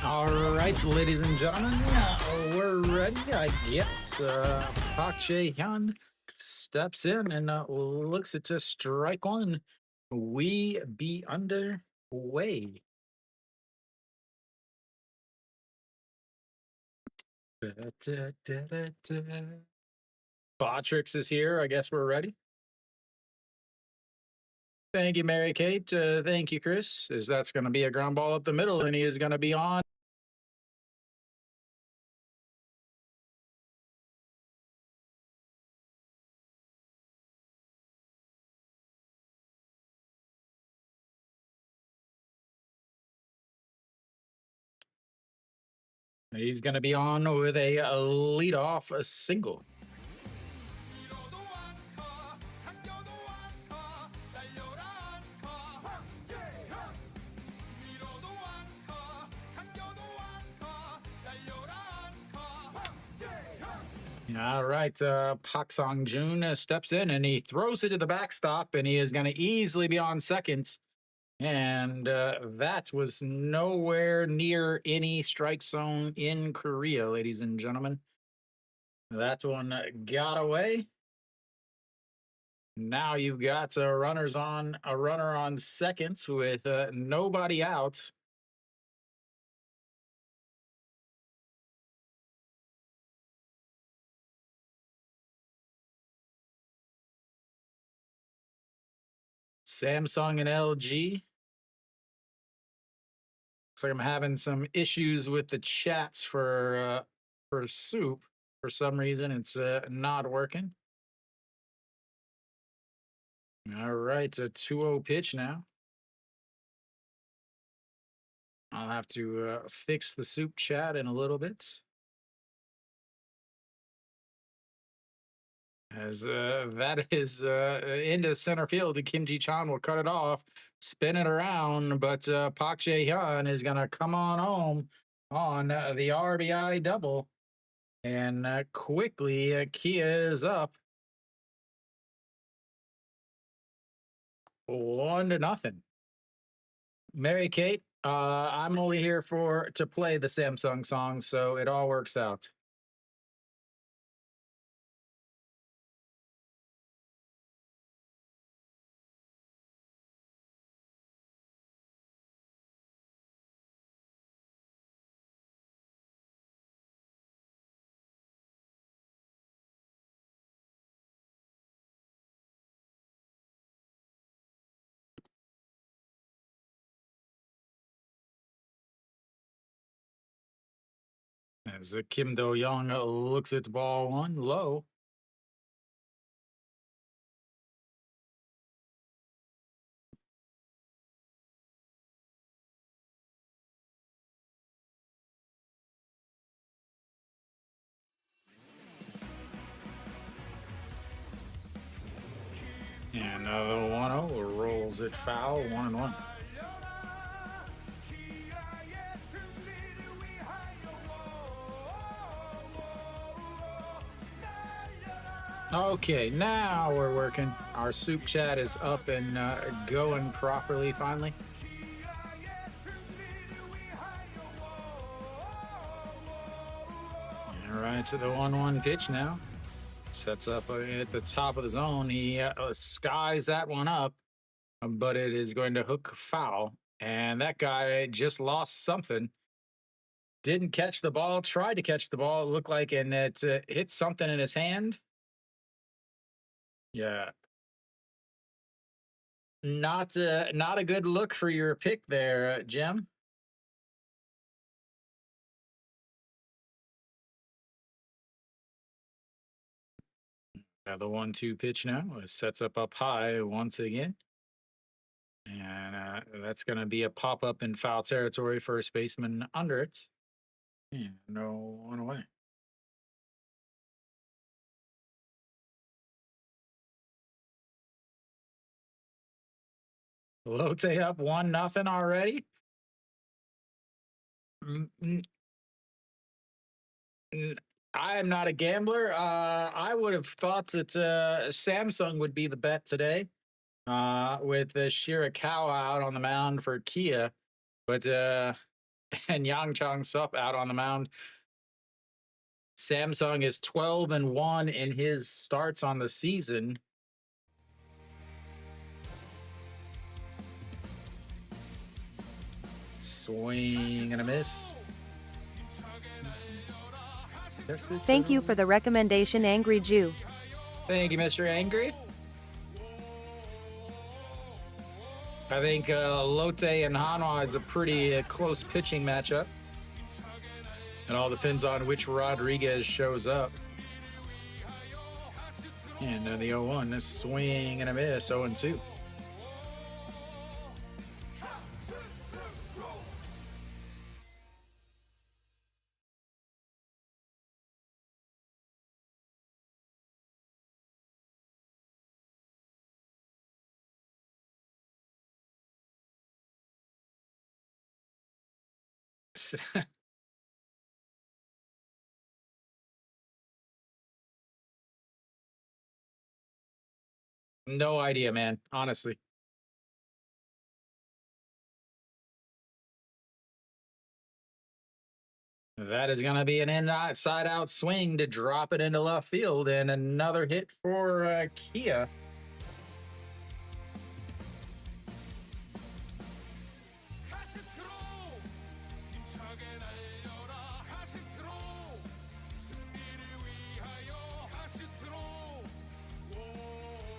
All right, ladies and gentlemen, we're ready, I guess. Park Jae-hyun steps in and looks at just strike one. We be underway. Botrix is here. I guess we're ready. Thank you, Mary Kate. Thank you, Chris. As that's going to be a ground ball up the middle, and he is going to be on. He's going to be on with a leadoff single. All right, Pak Song Joon steps in and he throws it to the backstop, and he is going to easily be on second. And that was nowhere near any strike zone in Korea, ladies and gentlemen. That one got away. Now you've got a runner on seconds with nobody out. Samsung and LG. Looks like I'm having some issues with the chats for SOOP. For some reason, it's not working. All right, a 2-0 pitch now. I'll have to fix the SOOP chat in a little bit. As that is into center field, Kim Ji-chan will cut it off, spin it around, but Park Jae-hyun is going to come on home on the RBI double. And quickly, Kia is up 1-0. Mary Kate, I'm only here to play the Samsung song, so it all works out. As Kim Do-young looks at ball one low. And the 1-0 rolls it foul, 1-1. Okay, now we're working. Our SOOP chat is up and going properly finally. All right, to the 1-1 pitch now. Sets up at the top of the zone. He skies that one up, but it is going to hook foul. And that guy just lost something. Didn't catch the ball, tried to catch the ball, it looked like, and it hit something in his hand. Yeah. Not a good look for your pick there, Jim. Now the 1-2 pitch now sets up high once again. And that's going to be a pop-up in foul territory, first baseman under it. Yeah, no one away. Lotte up 1-0 already. I am not a gambler. I would have thought that Samsung would be the bet today with Shirakawa out on the mound for Kia. But and Yang Chang Sup out on the mound. Samsung is 12-1 in his starts on the season. Swing and a miss. Thank you for the recommendation, Angry Jew. Thank you, Mr. Angry. I think Lotte and Hanwha is a pretty close pitching matchup. It all depends on which Rodriguez shows up. And the 0-1, this swing and a miss, 0-2. No idea, man, honestly. That is going to be an inside out swing to drop it into left field, and another hit for Kia.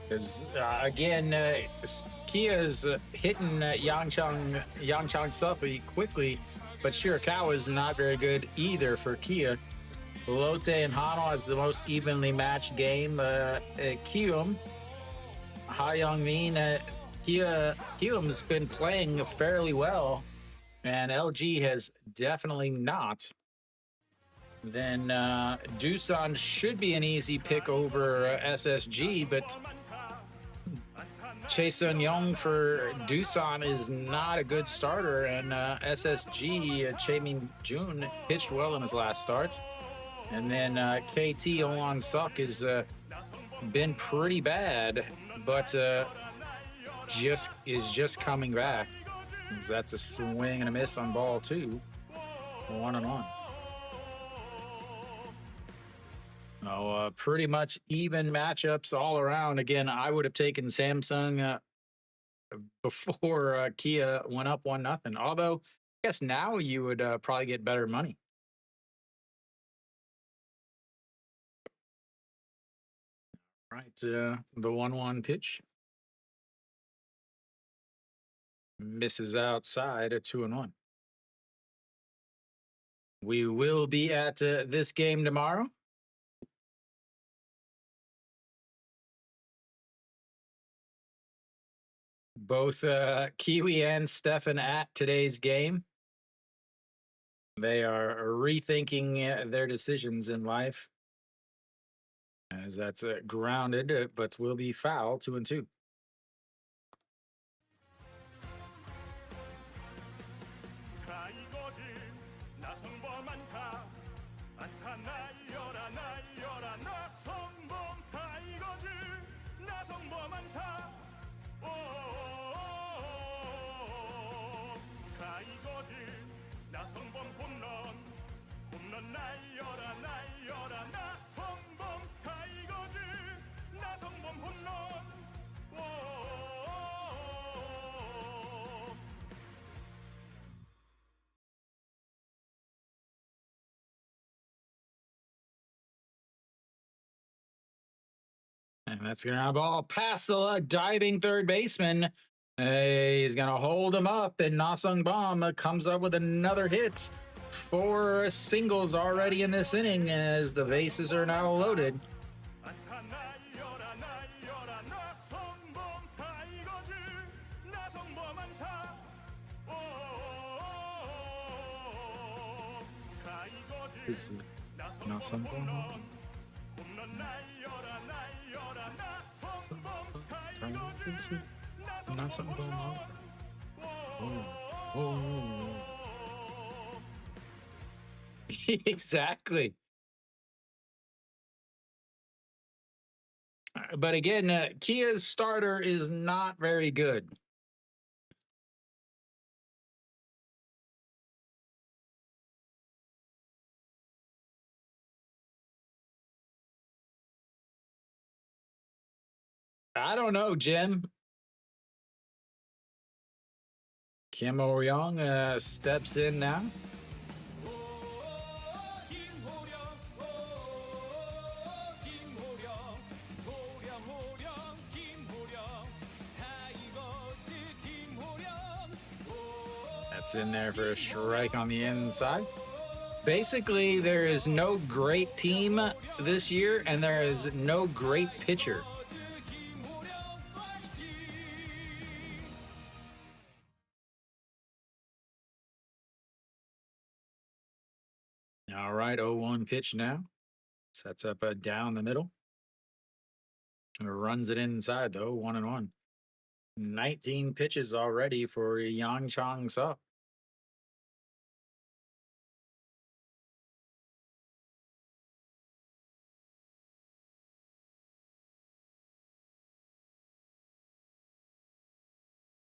Because again, Kia's hitting Yang Chang Suppy quickly, but Shirakawa is not very good either for Kia. Lotte and Hanwha is the most evenly matched game. Kium, Ha Young Min, Kium's been playing fairly well, and LG has definitely not. Then Doosan should be an easy pick over SSG, but Chae Sung-young for Doosan is not a good starter, and SSG, Chae Min-jun, pitched well in his last starts. And then KT Owan Suk has been pretty bad, but just coming back. That's a swing and a miss on ball 2, 1-1. Oh, pretty much even matchups all around. Again, I would have taken Samsung before Kia went up 1-0. Although, I guess now you would probably get better money. Right, the 1-1 pitch misses outside, a 2-1. We will be at this game tomorrow. Both Kiwi and Stefan at today's game. They are rethinking their decisions in life, as that's grounded, but will be foul, 2-2. And that's going to ball past the diving third baseman. He's going to hold him up, and Nasung Bom comes up with another hit. 4 singles already in this inning as the bases are now loaded. This is Nasung Bom. Not something going on. Exactly. But again, Kia's starter is not very good. I don't know, Jim. Kim Young steps in now. That's in there for a strike on the inside. Basically, there is no great team this year, and there is no great pitcher. All right, 0-1 pitch now. Sets up a down the middle. And runs it inside, though, 1-1. 19 pitches already for Yang Chong Sup.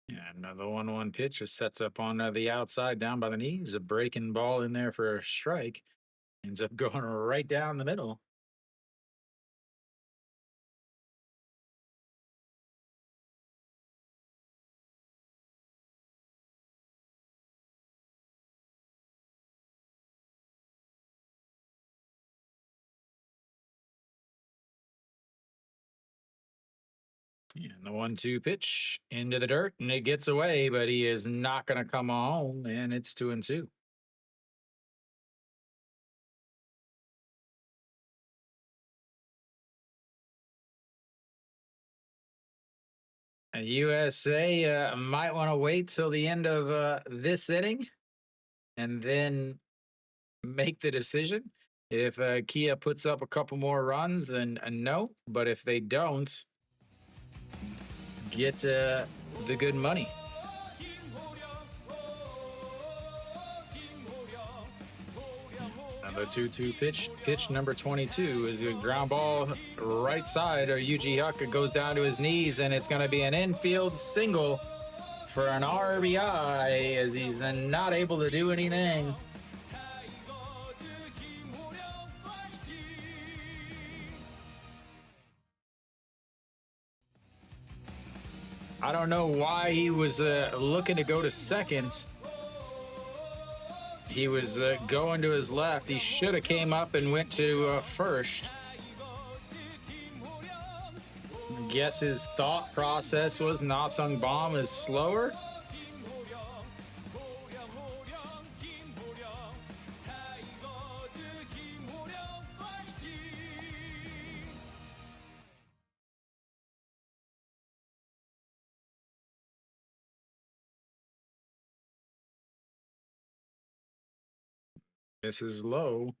Yeah, another 1-1 pitch just sets up on the outside down by the knees. A breaking ball in there for a strike. Ends up going right down the middle. Yeah, and the 1-2 pitch into the dirt, and it gets away, but he is not going to come home, and it's 2-2. And USA might want to wait till the end of this inning and then make the decision. If Kia puts up a couple more runs, then no. But if they don't, get the good money. And the 2-2 pitch number 22 is a ground ball right side. Or Yuji Huck goes down to his knees, and it's going to be an infield single for an RBI as he's not able to do anything. I don't know why he was looking to go to second. He was going to his left. He should have came up and went to first. Guess his thought process was Na-Sung Bomb is slower. This is low.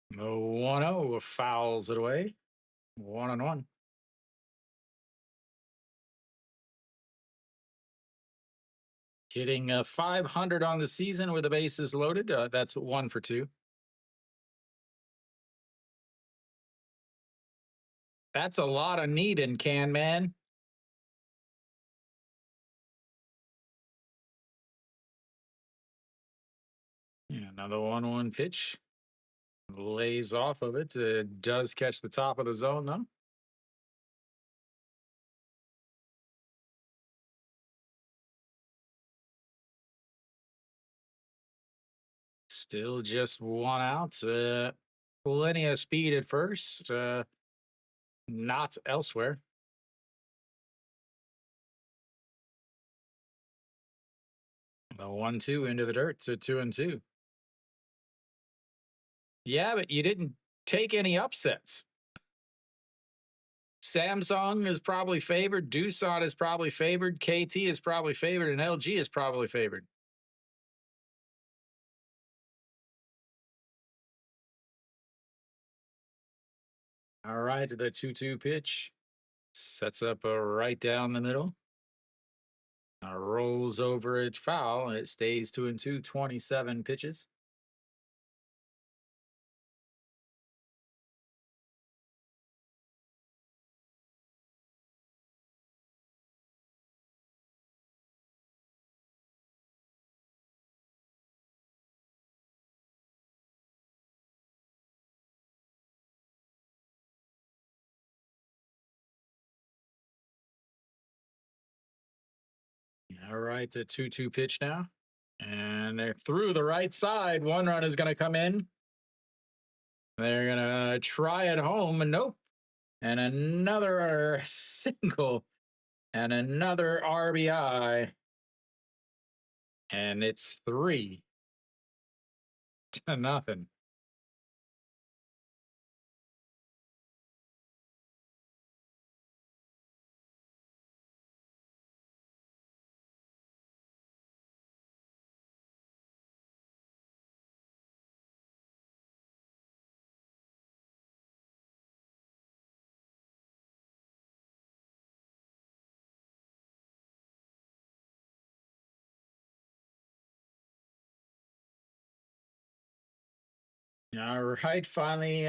The 1-0 fouls it away. 1-1. Hitting 500 on the season with the bases loaded. That's 1 for 2. That's a lot of need in Can Man. Yeah, another 1-1 pitch. Lays off of it. Does catch the top of the zone, though. Still just 1 out. Plenty of speed at first. Not elsewhere. The 1-2 into the dirt to 2-2. Yeah, but you didn't take any upsets. Samsung is probably favored. Doosan is probably favored. KT is probably favored. And LG is probably favored. All right, the 2-2 pitch sets up a right down the middle. Rolls over it foul. It stays 2-2, 27 pitches. All right, the 2-2 pitch now. And they're through the right side. One run is going to come in. They're going to try it home. And nope. And another single. And another RBI. And it's 3-0. All right, finally.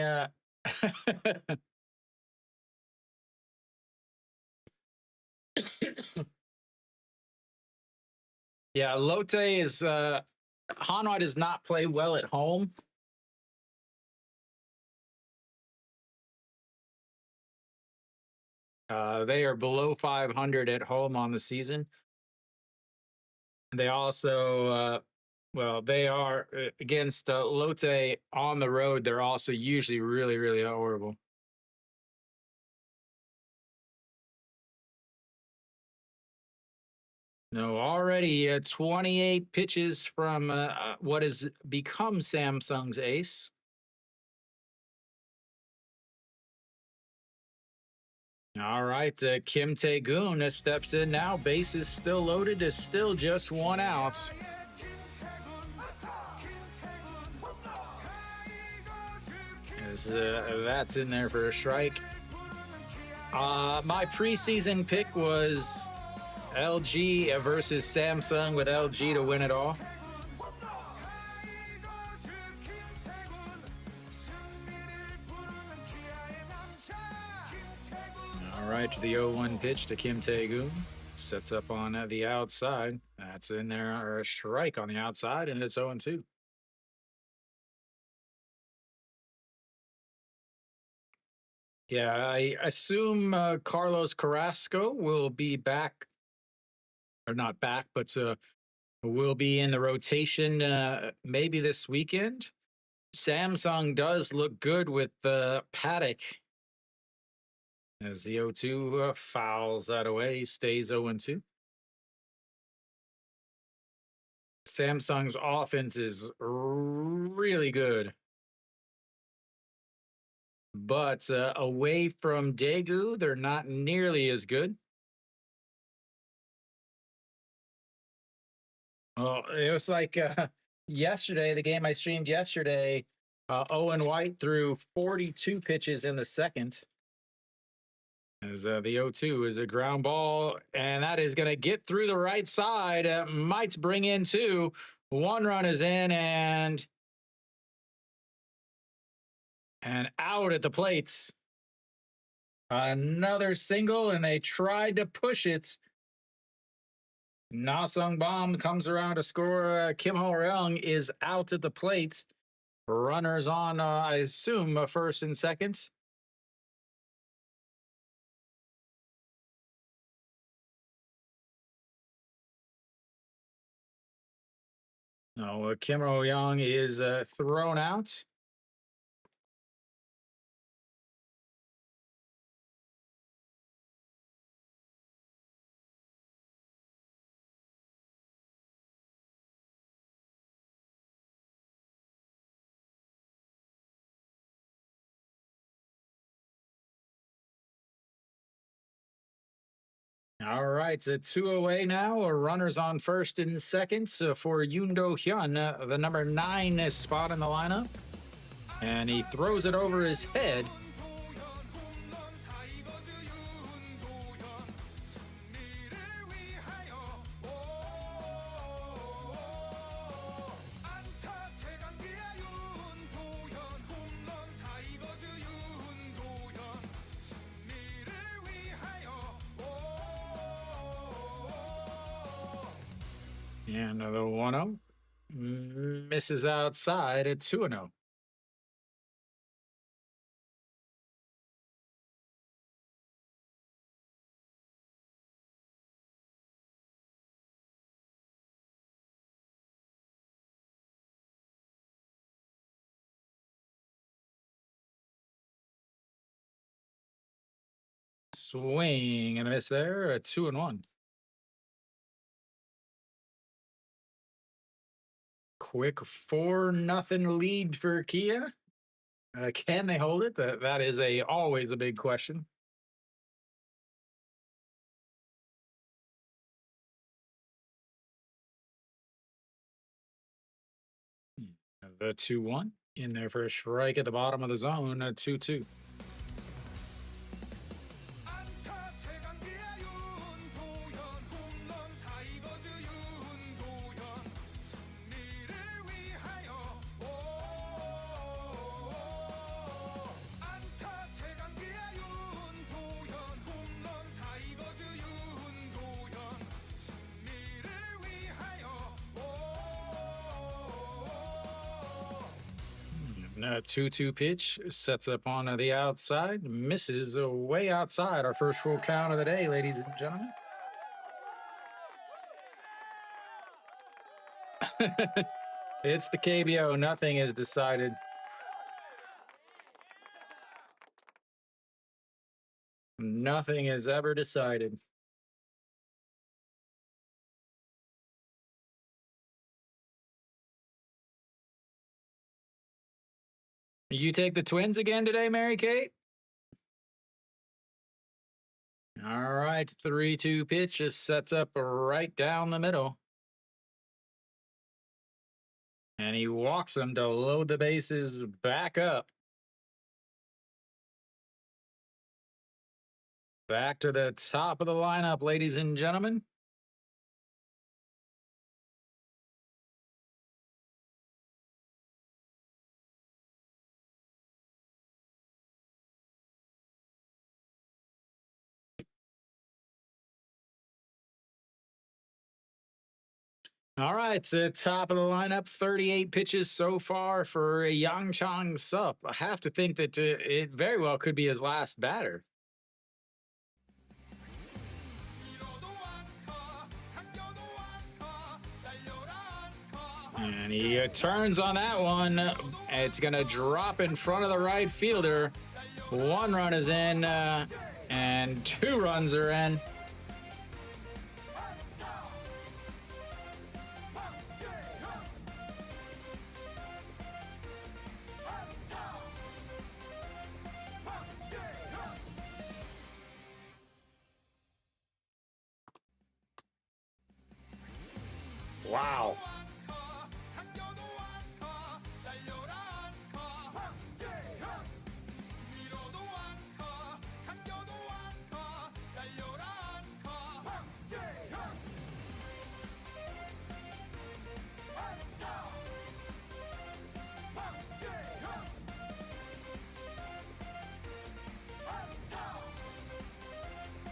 Yeah, Lotte is Hanwha does not play well at home. They are below 500 at home on the season. They also, well, they are against Lotte on the road. They're also usually really, really horrible. No, already 28 pitches from what has become Samsung's ace. All right, Kim Tae-goon steps in now. Base is still loaded. Is still just one out. As that's in there for a strike. My preseason pick was LG versus Samsung with LG to win it all. All right, the 0-1 pitch to Kim Tae-goon. Sets up on the outside. That's in there, or a strike on the outside, and it's 0-2. Yeah, I assume Carlos Carrasco will be back, or not back, but will be in the rotation maybe this weekend. Samsung does look good with Paddock. As the 0-2 fouls that away, stays 0-2. Samsung's offense is really good. But away from Daegu, they're not nearly as good. Well, it was like yesterday, the game I streamed yesterday, Owen White threw 42 pitches in the second. As the 0-2 is a ground ball, and that is going to get through the right side. Might bring in two. One run is in, and out at the plates. Another single, and they tried to push it. Na Sung Bam comes around to score. Kim Ho Ryung is out at the plate. Runners on, I assume, first and second. No, Kim Ho Ryung is thrown out. All right, so 2 away now. Runners on first and second for Yoon Do Hyun, the number 9 spot in the lineup. And he throws it over his head. And the 1-0 misses outside at 2-0. swing and a miss there. A 2-1. Quick 4-0 lead for Kia. Can they hold it? That is always a big question. The 2-1 in there for a strike at the bottom of the zone. A 2-2. A 2-2 pitch sets up on the outside, misses way outside. Our first full count of the day, ladies and gentlemen. It's the KBO. Nothing is decided. Nothing is ever decided. You take the Twins again today, Mary Kate? All right, 3-2 pitch just sets up right down the middle. And he walks them to load the bases back up. Back to the top of the lineup, ladies and gentlemen. All right, top of the lineup, 38 pitches so far for Yang Chang Sup. I have to think that it very well could be his last batter. And he turns on that one. It's going to drop in front of the right fielder. 1 run is in, and 2 runs are in. Wow.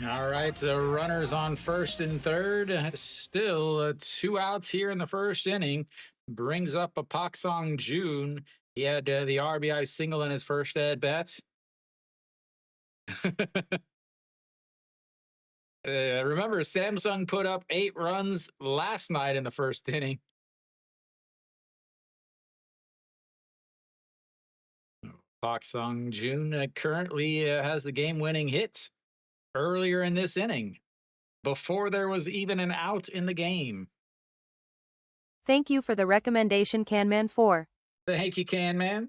All right, so runners on first and third. Still 2 outs here in the first inning. Brings up a Pak Song Jun. He had the RBI single in his first at bat. Remember, Samsung put up 8 runs last night in the first inning. Pak Song Jun currently has the game-winning hits earlier in this inning, before there was even an out in the game. Thank you for the recommendation, Canman 4. Thank you, Canman.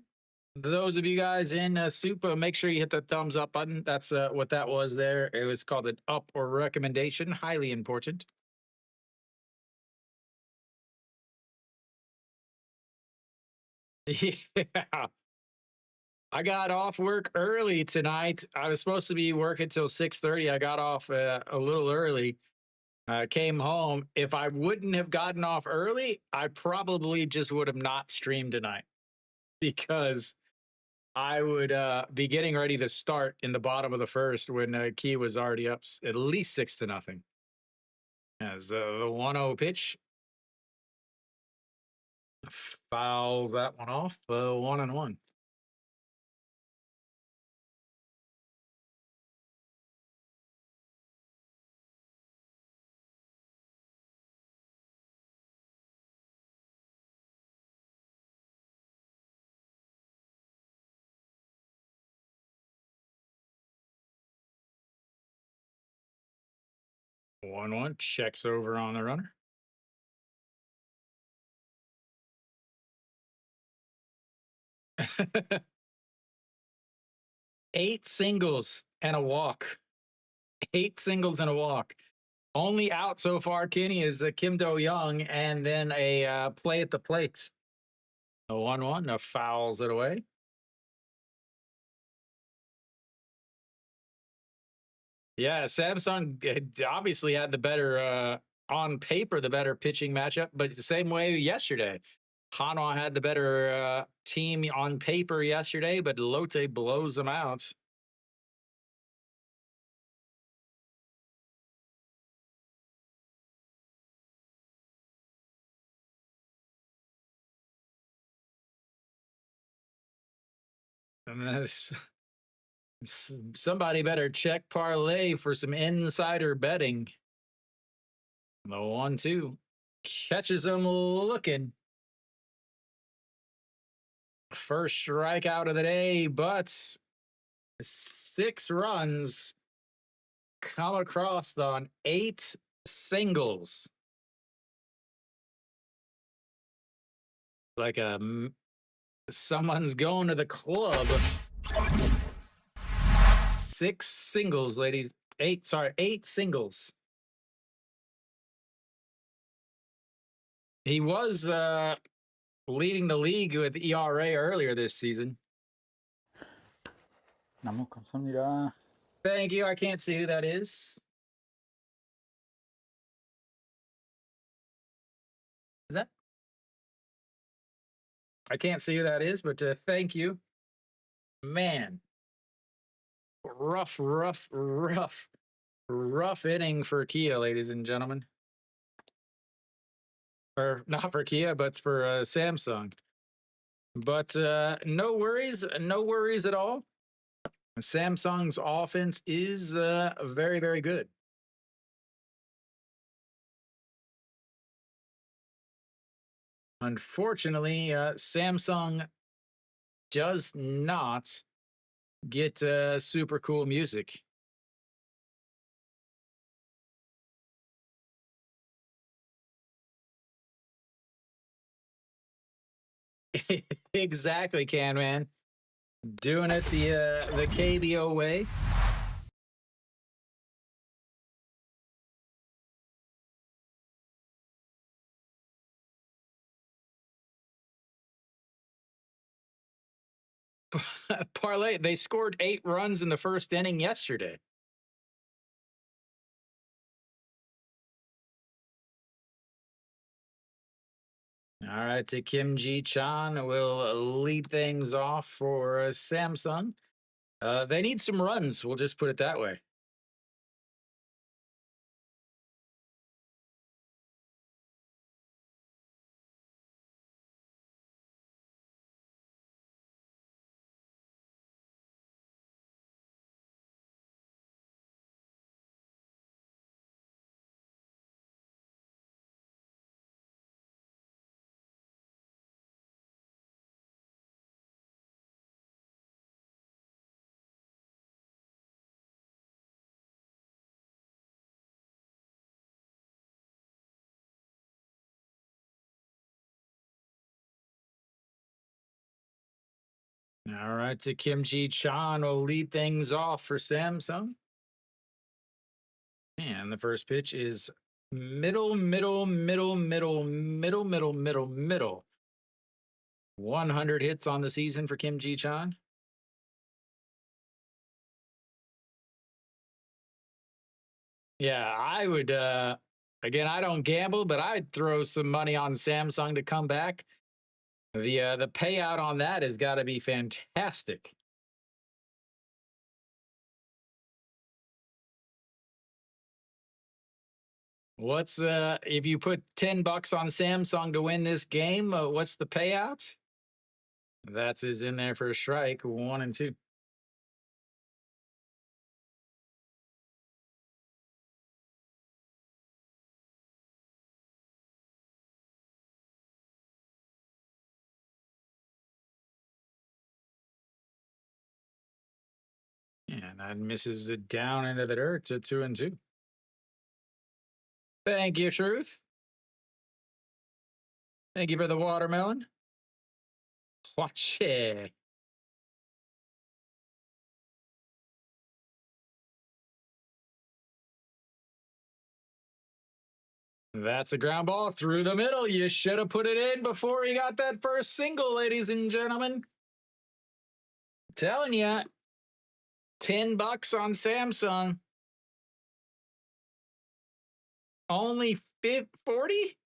Those of you guys in SOOP, make sure you hit the thumbs up button. That's what that was there. It was called an up or recommendation. Highly important. Yeah. I got off work early tonight. I was supposed to be working till 6:30. I got off a little early. Came home. If I wouldn't have gotten off early, I probably just would have not streamed tonight, because I would be getting ready to start in the bottom of the first when Key was already up at least 6-0. As the 1-0 pitch fouls that one off. 1-1. 1-1 checks over on the runner. Eight singles and a walk. Eight singles and a walk. Only out so far, Kenny, is Kim Do Young, and then a play at the plate. A 1-1, fouls it away. Yeah, Samsung obviously had the better, on paper, the better pitching matchup, but the same way yesterday. Hanwha had the better team on paper yesterday, but Lotte blows them out. And somebody better check parlay for some insider betting. The 1-2 catches him looking. First strikeout of the day, but 6 runs come across on 8 singles. Like someone's going to the club. 6 singles, ladies. 8 singles. He was leading the league with ERA earlier this season. 너무 감사합니다. Thank you. I can't see who that is. Is that? I can't see who that is, but thank you. Man. Rough inning for Kia, ladies and gentlemen. Or not for Kia, but for Samsung. But no worries at all. Samsung's offense is very, very good. Unfortunately, Samsung does not get super cool music. Exactly, Can Man. Doing it the KBO way. Parlay, they scored 8 runs in the first inning yesterday. All right, to Kim Ji-chan will lead things off for Samsung. They need some runs, we'll just put it that way. All right, to Kim Ji-chan will lead things off for Samsung. And the first pitch is middle. 100 hits on the season for Kim Ji-chan. Yeah, I would, again, I don't gamble, but I'd throw some money on Samsung to come back. The payout on that has got to be fantastic. What's if you put $10 on Samsung to win this game, what's the payout? That's is in there for a strike, 1 and 2. And that misses it down into the dirt to 2 and 2. Thank you, Truth. Thank you for the watermelon. Watch it. That's a ground ball through the middle. You should have put it in before he got that first single, ladies and gentlemen. Telling you, $10 on Samsung. Only 40?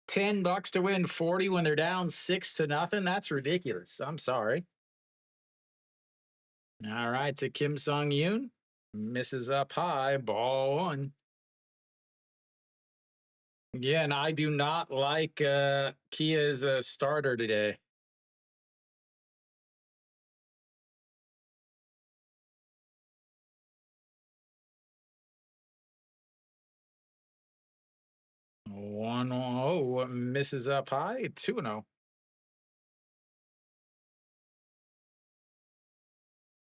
$10 to win 40 when they're down 6-0. That's ridiculous. I'm sorry. All right, to Kim Sung Yoon. Misses up high, ball one. Yeah, and I do not like Kia's starter today. One oh misses up high, 2-0.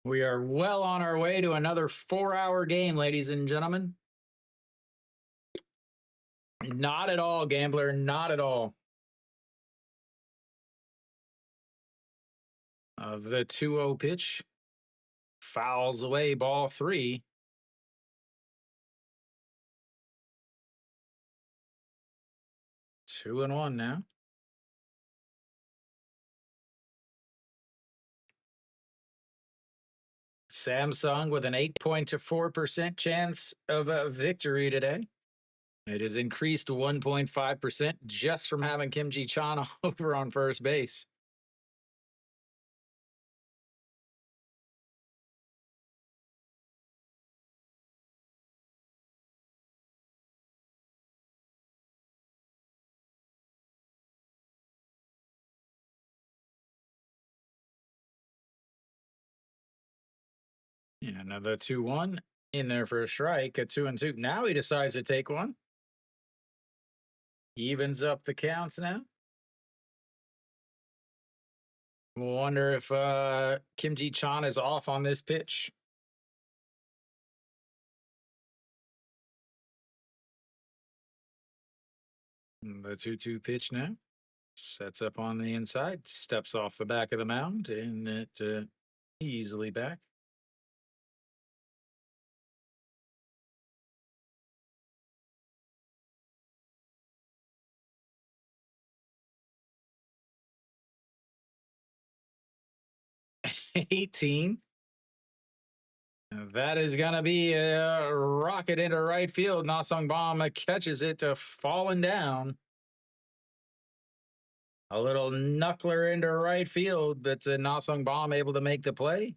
We are well on our way to another 4-hour game, ladies and gentlemen. Not at all, gambler. Not at all. Of the 2-0 pitch, fouls away ball 3. 2-1 now. Samsung with an 8.4% chance of a victory today. It has increased 1.5% just from having Kim Ji-chan over on first base. Yeah, another 2-1 in there for a strike, a 2-2. Now he decides to take one. Evens up the counts now. Wonder if Kim Ji-chan is off on this pitch. The 2-2 pitch now. Sets up on the inside, steps off the back of the mound, and it easily back. $18. That is going to be a rocket into right field. Na-sung Bam catches it falling down. A little knuckler into right field, but Na-sung Bam able to make the play.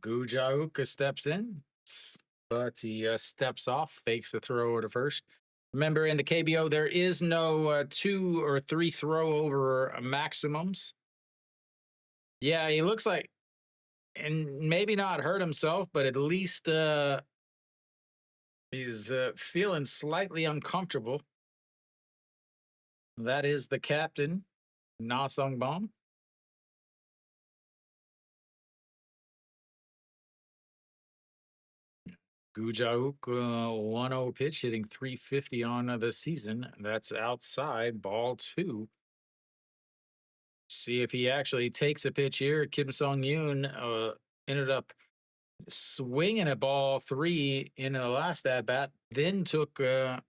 Gujauk steps in, but he steps off, fakes the throw to first. Remember, in the KBO, there is no 2 or 3 throw over maximums. Yeah, he looks like, and maybe not hurt himself, but at least he's feeling slightly uncomfortable. That is the captain, Na-sung Bam. Gujauk 1-0 pitch, hitting 350 on the season. That's outside, ball 2. See if he actually takes a pitch here. Kim Sung Yoon ended up swinging at ball 3 in the last at bat, then took the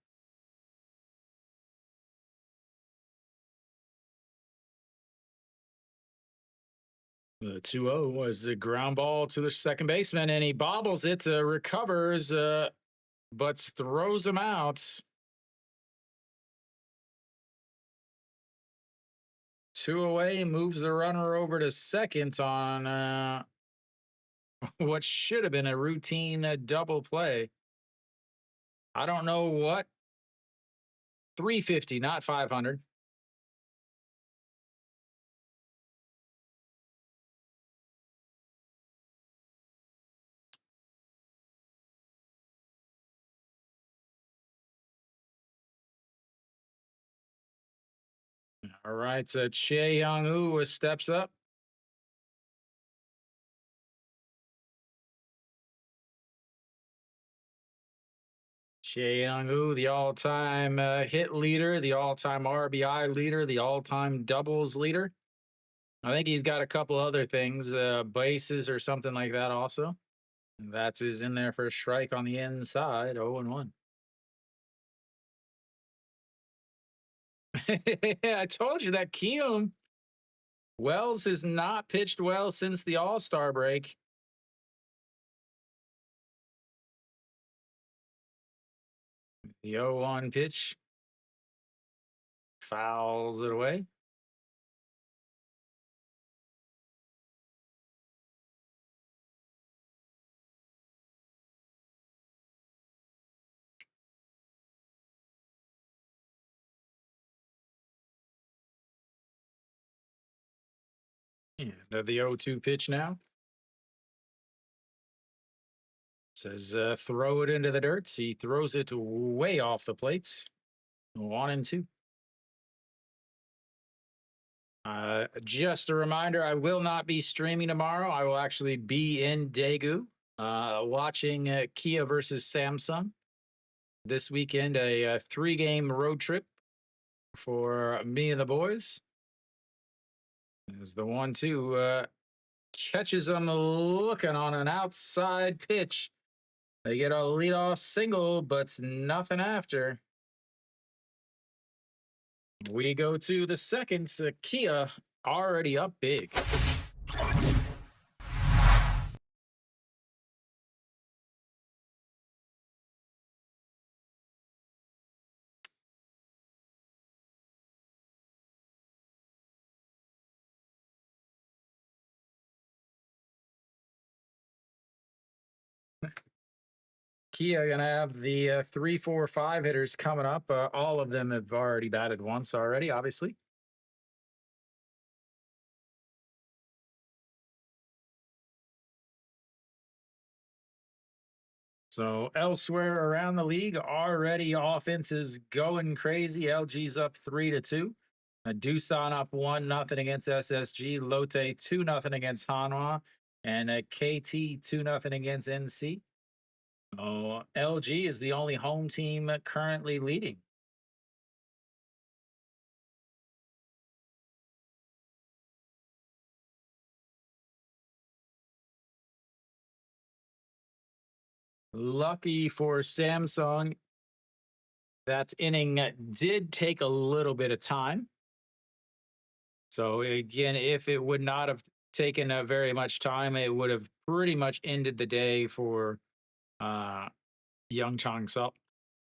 2-0 was a ground ball to the second baseman, and he bobbles it, recovers, but throws him out. 2 away, moves the runner over to second on what should have been a routine double play. I don't know what. 350, not 500. All right, so Che Young-woo steps up. Che Young-woo, the all-time hit leader, the all-time RBI leader, the all-time doubles leader. I think he's got a couple other things, bases or something like that also. And that's his in there for a strike on the inside, 0-1. I told you that Keum Wells has not pitched well since the All-Star break. The 0-1 pitch fouls it away. And the 0-2 pitch now. Says throw it into the dirt. He throws it way off the plates. 1-2. Just a reminder, I will not be streaming tomorrow. I will actually be in Daegu watching Kia versus Samsung. This weekend, a 3-game road trip for me and the boys. As the 1-2 catches them looking on an outside pitch. They get a leadoff single, but nothing after. We go to the second. Kia already up big. Kia gonna have the 3, 4, 5 hitters coming up. All of them have already batted once already, obviously. So elsewhere around the league, already offenses going crazy. LG's up 3-2. Doosan up 1-0 against SSG. Lotte 2-0 against Hanwha. And KT 2-0 against NC. Oh, LG is the only home team currently leading. Lucky for Samsung, that inning did take a little bit of time. So again, if it would not have taken very much time, it would have pretty much ended the day for Young Chang Sup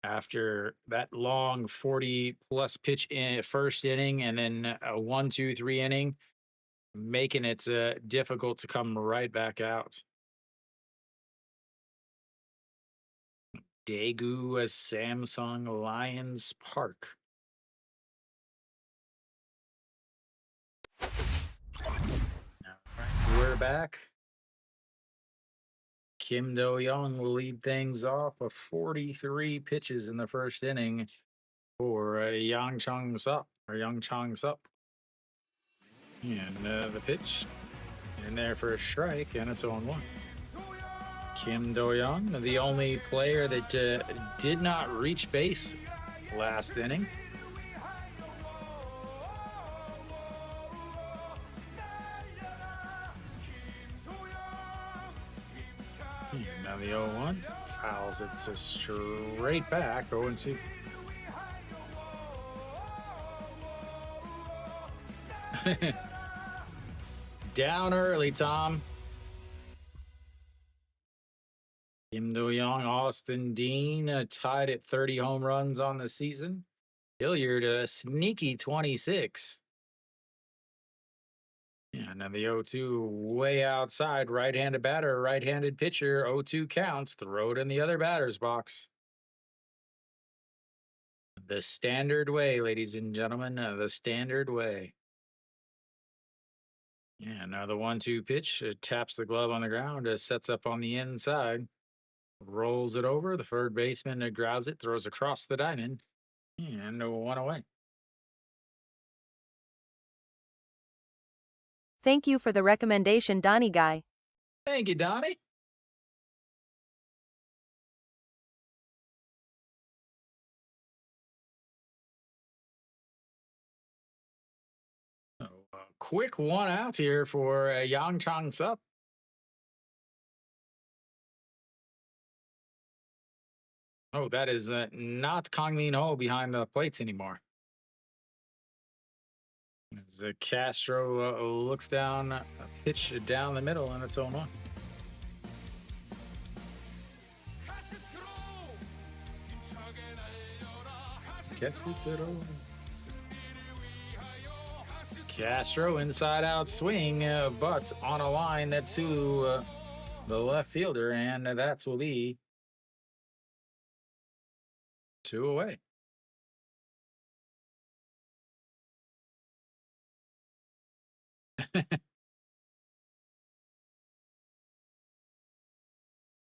after that long 40-plus pitch in first inning and then a 1, 2, 3 inning, making it difficult to come right back out. Daegu Samsung Lions Park. All right, we're back. Kim Do-young will lead things off of 43 pitches in the first inning for Yang Chang Sup or Young Chang Sup. And the pitch in there for a strike, and it's 0-1. Kim Do-young, the only player that did not reach base last inning. Now the 0-1 fouls it straight back, 0-2. Down early, Tom. Kim Do-young, Austin Dean tied at 30 home runs on the season. Hilliard a sneaky 26. Yeah, now the 0-2 way outside, right-handed batter, right-handed pitcher, 0-2 counts, throw it in the other batter's box. The standard way, ladies and gentlemen, the standard way. Yeah, now the 1-2 pitch taps the glove on the ground, sets up on the inside, rolls it over. The third baseman grabs it, throws across the diamond, and one away. Thank you for the recommendation, Donnie Guy. Thank you, Donnie. So, quick one out here for Yang Chang Sup. Oh, that is not Kang Min Ho behind the plates anymore. As Castro looks down, a pitch down the middle, and it's 0-1. Castro inside out swing, but on a line to the left fielder, and that will be 2 away.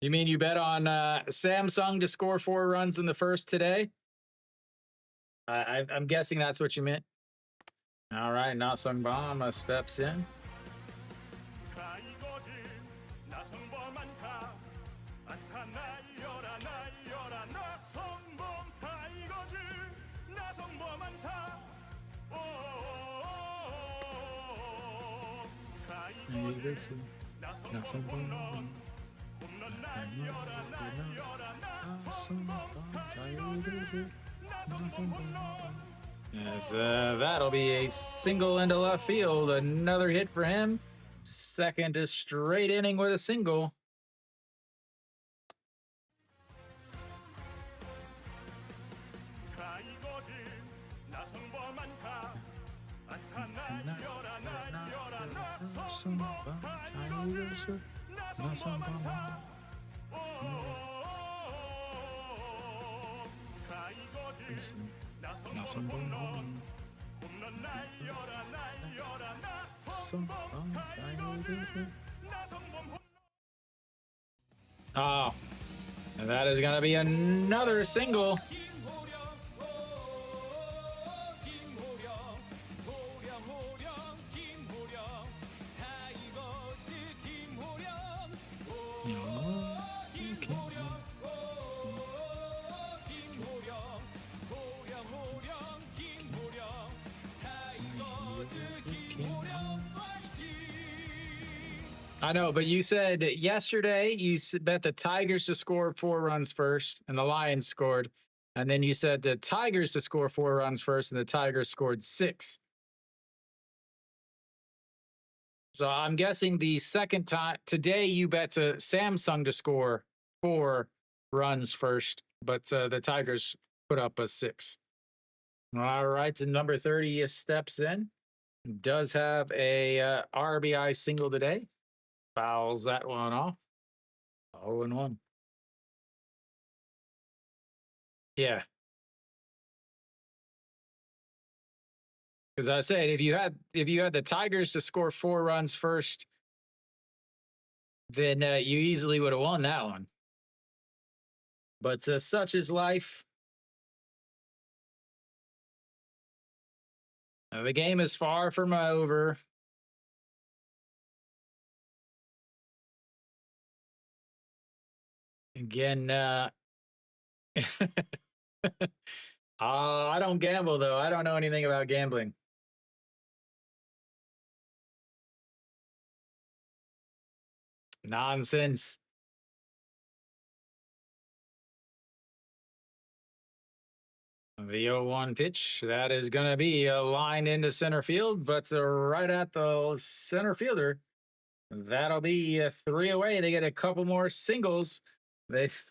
You mean you bet on Samsung to score 4 runs in the first today? I'm guessing that's what you meant. All right, Na Sung Bam steps in. Yes, that'll be a single into left field. Another hit for him. Second straight inning with a single. Oh, and that is going to be another single. I know, but you said yesterday you bet the Tigers to score 4 runs first, and the Lions scored. And then you said the Tigers to score 4 runs first, and the Tigers scored 6. So I'm guessing the second time today you bet to Samsung to score 4 runs first, but the Tigers put up a 6. All right, so number 30 steps in. Does have a RBI single today. Fouls that one off. 0-1. Yeah. Because I said if you had the Tigers to score 4 runs first, then you easily would have won that one. But such is life. The game is far from over. Again, I don't gamble, though. I don't know anything about gambling. Nonsense. The 0-1 pitch, that is going to be a line into center field, but right at the center fielder. That'll be 3 away. They get a couple more singles. They've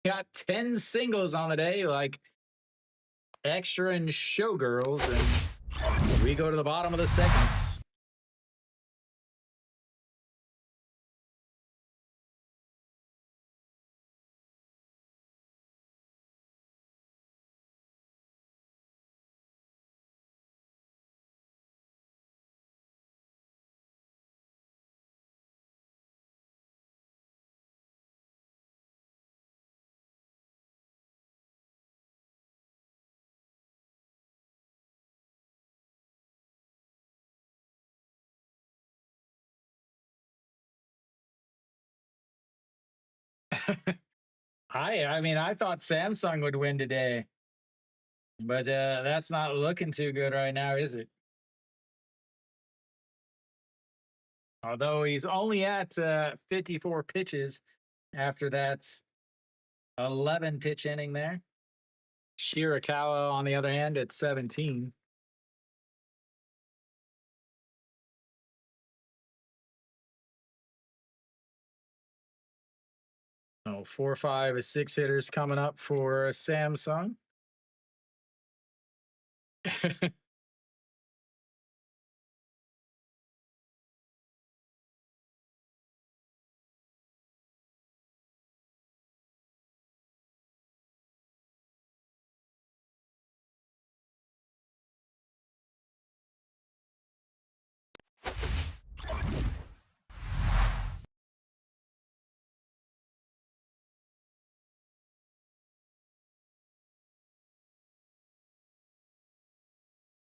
got 10 singles on the day, like extra and showgirls. And we go to the bottom of the seconds. I mean, I thought Samsung would win today, but that's not looking too good right now, is it? Although he's only at 54 pitches after that 11 pitch inning there. Shirakawa, on the other hand, at 17. Oh, 4, 5, 6 hitters coming up for Samsung.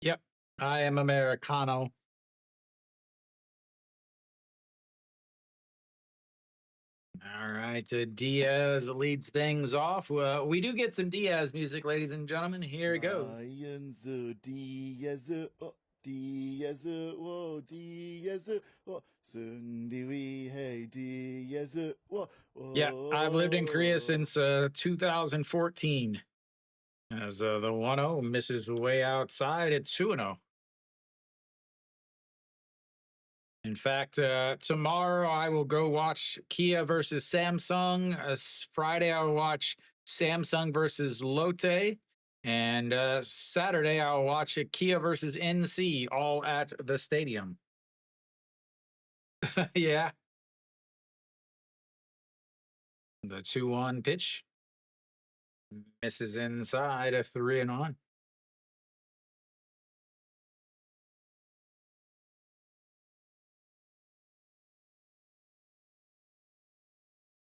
Yep, I am Americano. All right, Diaz leads things off. We do get some Diaz music, ladies and gentlemen. Here it goes. Lions, Diaz, oh, Diaz, oh, Diaz, oh, 승리 위해 Diaz, oh, Yeah, I've lived in Korea oh. since 2014. As the 1-0 misses way outside, it's 2-0. In fact, tomorrow I will go watch Kia versus Samsung. Friday I will watch Samsung versus Lotte. And Saturday I'll watch Kia versus NC, all at the stadium. Yeah. The 2-1 pitch misses inside, a 3-1.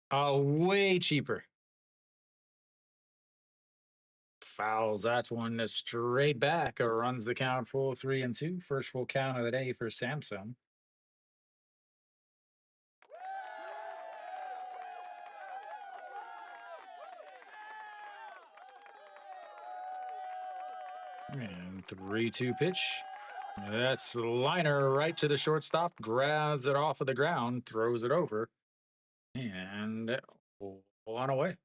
Oh, way cheaper. Fouls that one straight back. Runs the count full 3-2. First full count of the day for Samsung. And 3-2 pitch. That's the liner right to the shortstop. Grabs it off of the ground, throws it over, and one away.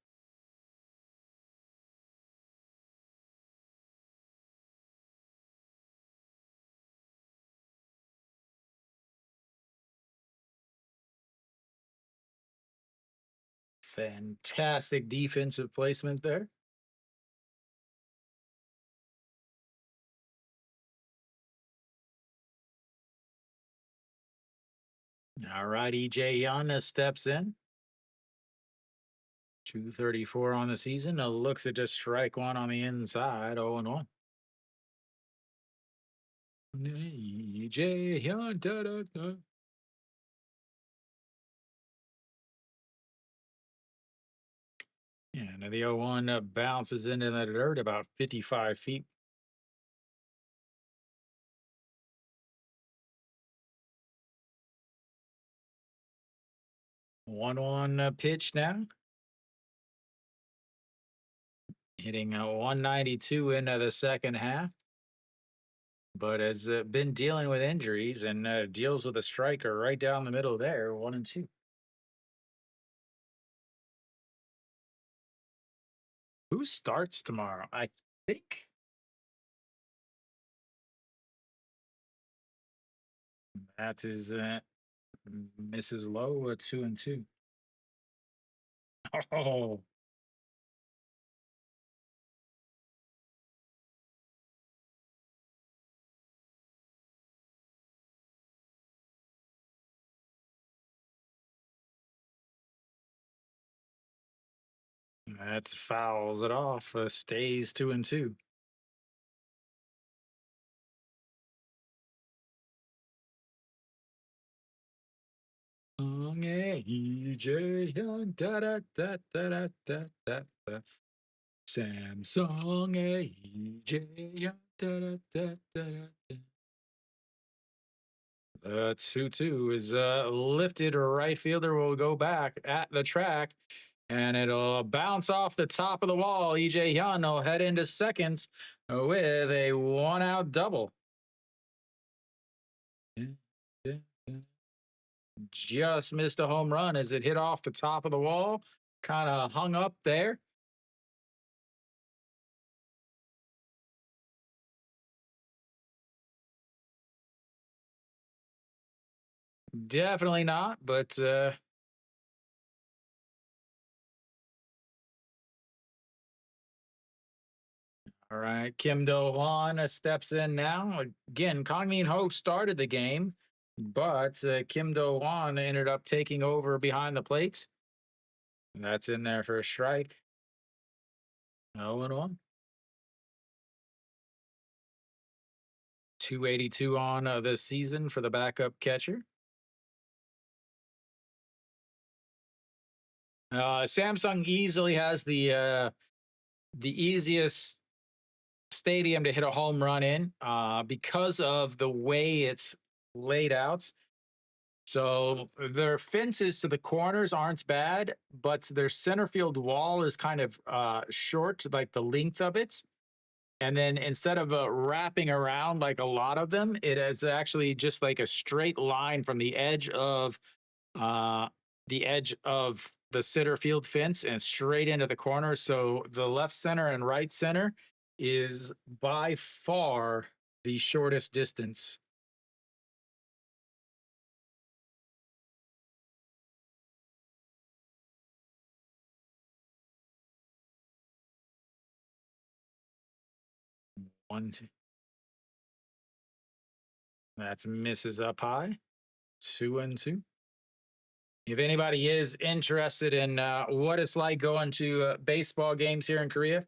Fantastic defensive placement there. All right, EJ Young steps in. 234 on the season. Looks at just strike one on the inside. 0-1. EJ Young. Da, da, da. And the 0-1 bounces into the dirt about 55 feet. One pitch now. Hitting a 192 into the second half. But has been dealing with injuries and deals with a striker right down the middle there, 1-2. Who starts tomorrow? I think that is Mrs. Lowe, 2-2. Oh, that's fouls it off. Stays 2-2. Samsung AJ. The 2-2 is lifted. Right fielder will go back at the track. and it'll bounce off the top of the wall. EJ Hyun will head into seconds with a 1-out double. Just missed a home run as it hit off the top of the wall, kind of hung up there. Definitely not, but all right, Kim Do-hwan steps in now. Again, Kang Min-ho started the game, but Kim Do-hwan ended up taking over behind the plate. And that's in there for a strike. 0-1. 282 on the season for the backup catcher. Samsung easily has the easiest stadium to hit a home run in because of the way it's laid out. So their fences to the corners aren't bad, but their center field wall is kind of short, like the length of it. And then instead of wrapping around like a lot of them, it is actually just like a straight line from uh, the edge of the center field fence and straight into the corner. So the left center and right center is by far the shortest distance. One, two. That's misses up high. 2-2. If anybody is interested in what it's like going to baseball games here in Korea,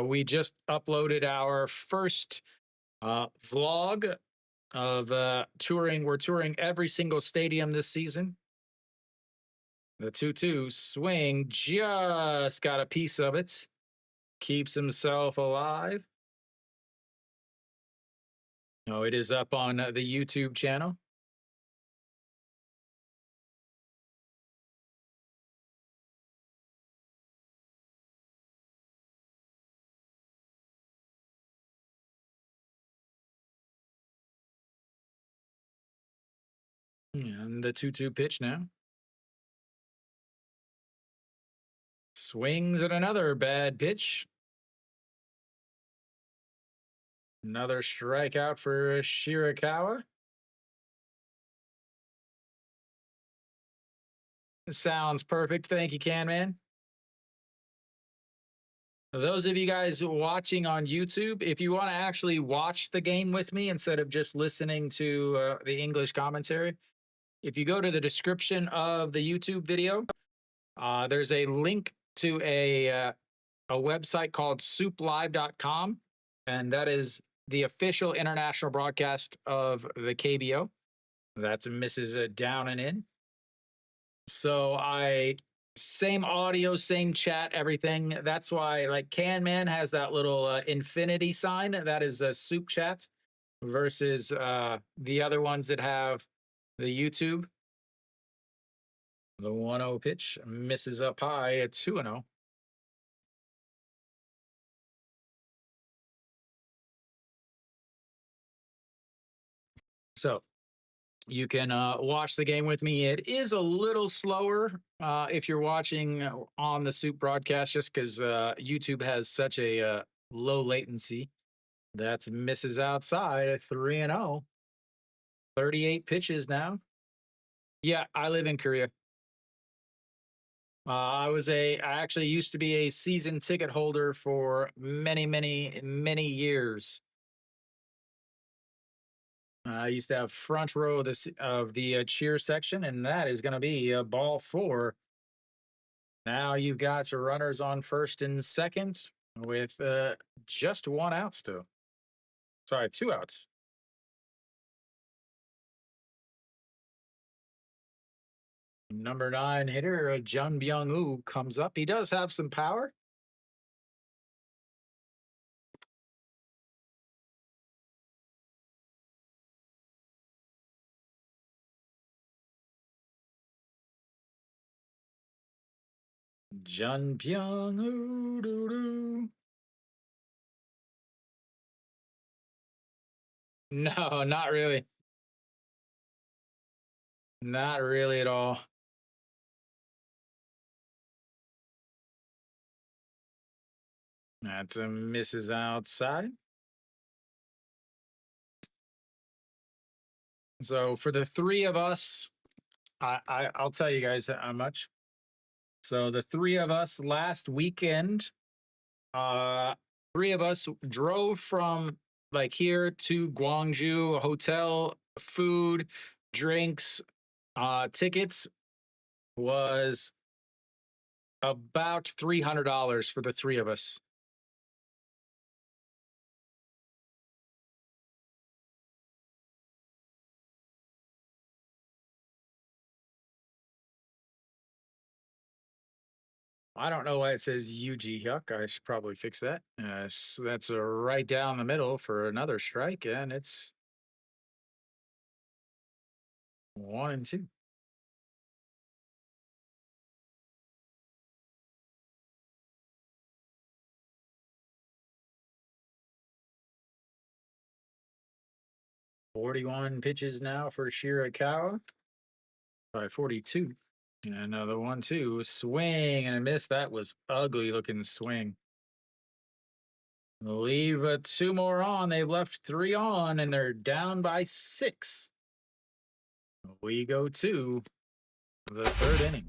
we just uploaded our first vlog of touring. We're touring every single stadium this season. The 2-2 swing just got a piece of it. Keeps himself alive. Oh, it is up on the YouTube channel. And the 2-2 pitch now. Swings at another bad pitch. Another strikeout for Shirakawa. Sounds perfect. Thank you, Can Man. Those of you guys watching on YouTube, if you want to actually watch the game with me instead of just listening to the English commentary, if you go to the description of the YouTube video, there's a link to a website called SOOPlive.com, and that is the official international broadcast of the KBO. That's Mrs. Down and In. So same audio, same chat, everything. That's why like Can Man has that little infinity sign. That is a Soup chat versus the other ones that have the YouTube. The 1-0 pitch misses up high at 2-0. So you can watch the game with me. It is a little slower if you're watching on the Soup broadcast, just because YouTube has such a low latency. That's misses outside at 3-0. 38 pitches now. Yeah, I live in Korea. I actually used to be a season ticket holder for many, many, many years. I used to have front row of the cheer section, and that is going to be ball 4. Now you've got your runners on first and second with just 1 out still. Sorry, 2 outs. Number 9 hitter Jun Byung-woo comes up. He does have some power. Jun Pyong. Ooh, doo, doo. No, not really. Not really at all. That's a misses outside. So for the three of us, I'll tell you guys how much. So the three of us last weekend, uh, three of us drove from like here to Gwangju, hotel, food, drinks, tickets was about $300 for the three of us. I don't know why it says UG Huck. I should probably fix that. So that's a right down the middle for another strike, and it's 1-2. 41 pitches now for Shirakawa by 42. And another 1-2. Swing and a miss. That was ugly looking swing. Leave two more on. They've left three on, and they're down by 6. We go to the third inning.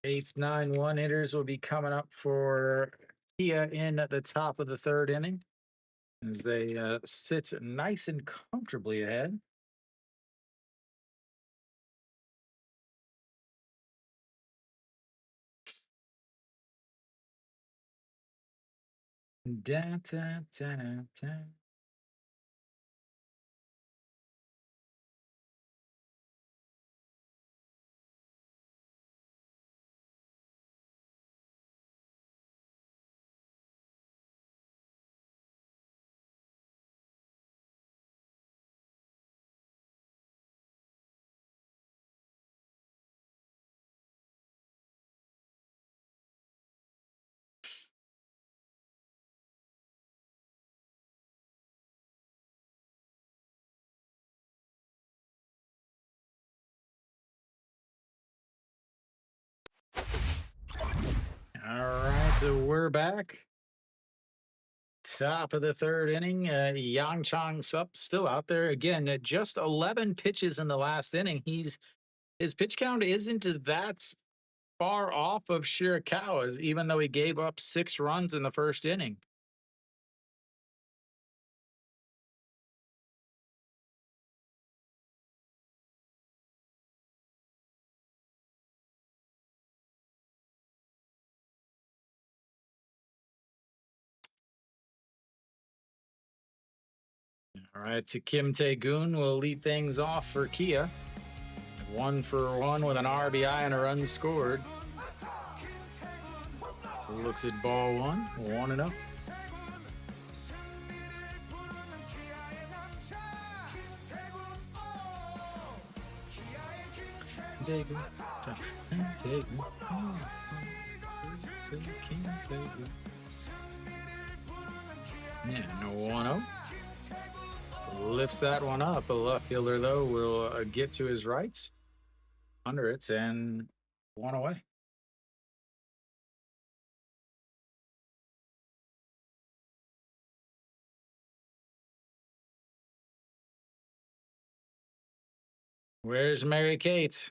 Eight, 9 one hitters will be coming up for Kia in at the top of the third inning as they sit nice and comfortably ahead. Da, da, da, da, da. All right, so we're back. Top of the third inning. Yang Chang Sup still out there again. Just 11 pitches in the last inning. His pitch count isn't that far off of Shirakawa's, even though he gave up 6 runs in the first inning. All right, to Kim Tae-gun will lead things off for Kia. 1 for 1 with an RBI and a run scored. Looks at ball 1, 1-0. Yeah, no 1-0. Lifts that one up. A left fielder, though, will get to his right under it and 1 away. Where's Mary Kate?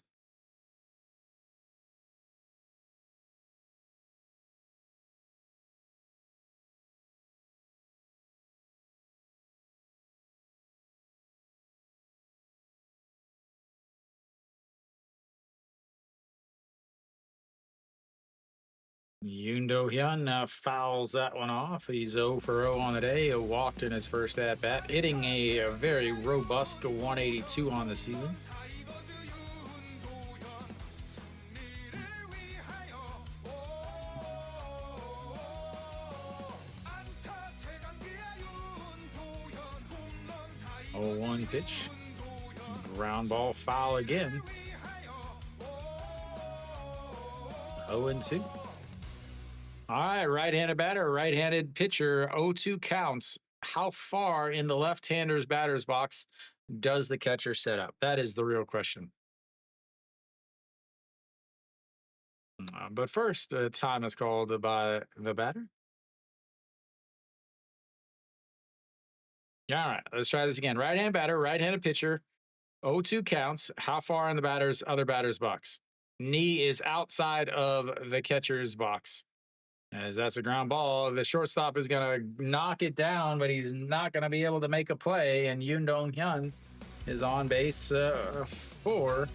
Yoon Do Hyun fouls that one off. He's 0 for 0 on the day. He walked in his first at bat, hitting a very robust 182 on the season. Oh, 1 pitch. Ground ball foul again. 0-2. All right, right-handed batter, right-handed pitcher, 0-2 counts. How far in the left-hander's batter's box does the catcher set up? That is the real question. But first, time is called by the batter. All right, let's try this again. Right-hand batter, right-handed pitcher, 0-2 counts. How far in the other batter's box? Knee is outside of the catcher's box. As that's a ground ball, the shortstop is going to knock it down, but he's not going to be able to make a play. And Yoon Dong Hyun is on base for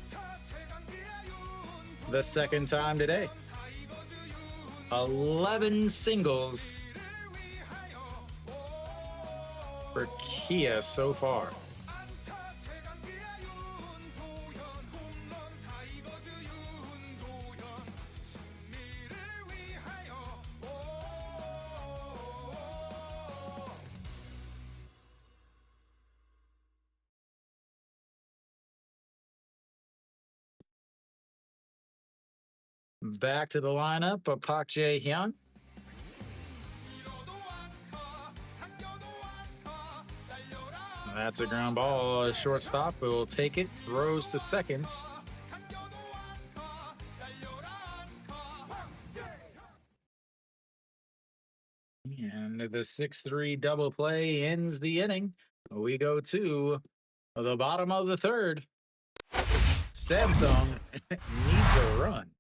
the second time today. 11 singles for Kia so far. Back to the lineup of Park Jae-hyun. That's a ground ball. A shortstop will take it, throws to seconds. And the 6-3 double play ends the inning. We go to the bottom of the third. Samsung needs a run.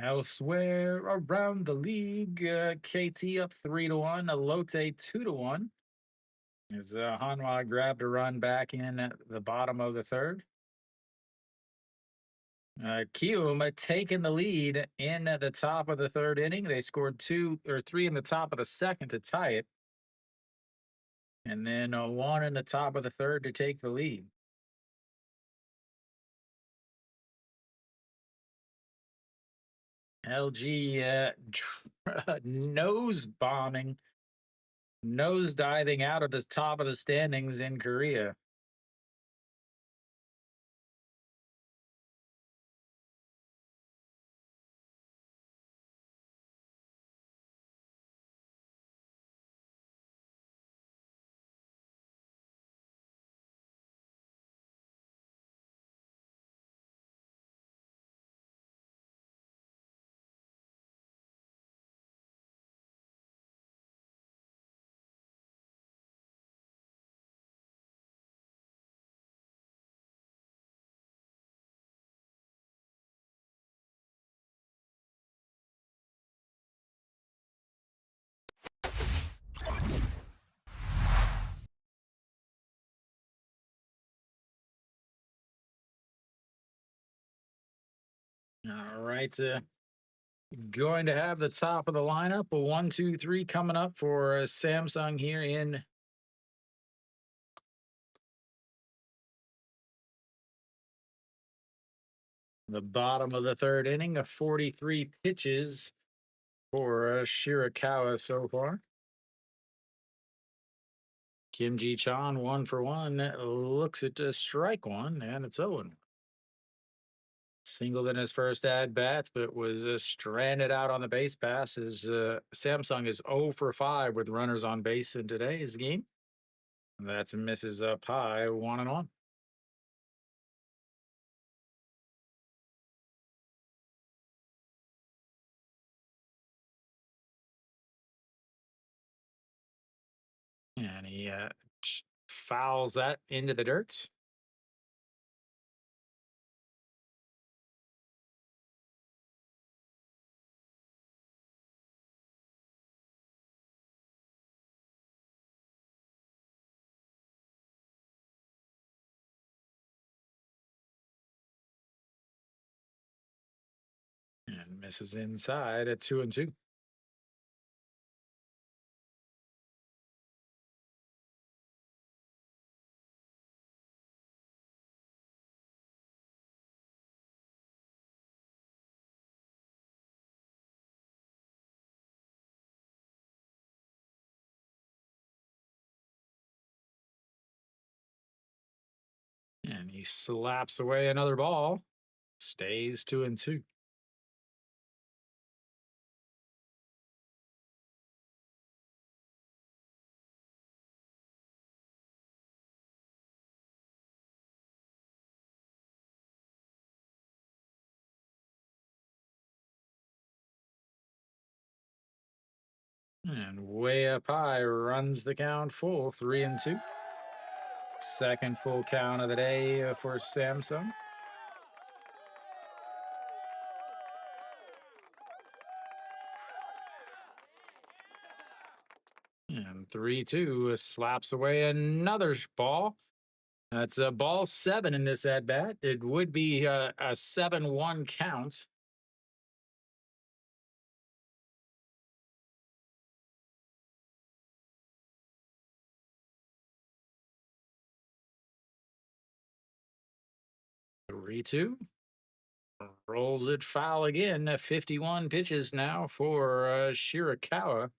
Elsewhere around the league, KT up 3-1, Alote 2-1. As Hanwha grabbed a run back in at the bottom of the third. Kium taking the lead in the top of the third inning. They scored 2 or 3 in the top of the second to tie it. And then 1 in the top of the third to take the lead. LG nose diving out of the top of the standings in Korea. All right. Going to have the top of the lineup. A 1, 2, 3 coming up for Samsung here in the bottom of the third inning. Of 43 pitches for Shirakawa so far. Kim Ji-chan 1 for 1 looks at strike 1, and it's 0. Singled in his first at bats, but was stranded out on the base pass. As Samsung is 0 for 5 with runners on base in today's game. That's Mrs. Pai 1-1. And he fouls that into the dirt. And misses inside at 2-2. And he slaps away another ball. Stays 2-2. And way up high runs the count full 3-2. Second full count of the day for Samsung. And 3-2 slaps away another ball. That's a ball 7 in this at bat. It would be a 7-1 count. Three two rolls it foul again. 51 pitches now for Shirakawa.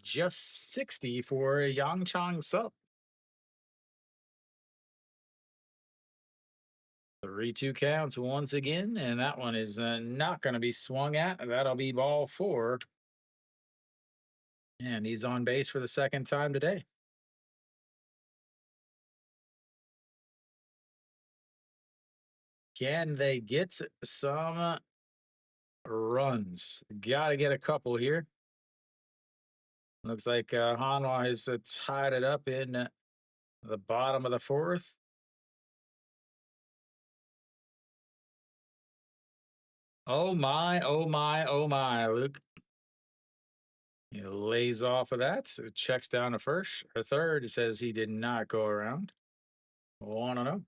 Just 60 for Yang Chang Sup. 3-2 counts once again, and that one is not going to be swung at. That'll be ball 4. And he's on base for the second time today. Can they get some runs? Got to get a couple here. Looks like Hanwha has tied it up in the bottom of the 4th. Oh my, oh my, oh my, Luke. He lays off of that, so checks down to first or third. He says he did not go around. 1-0.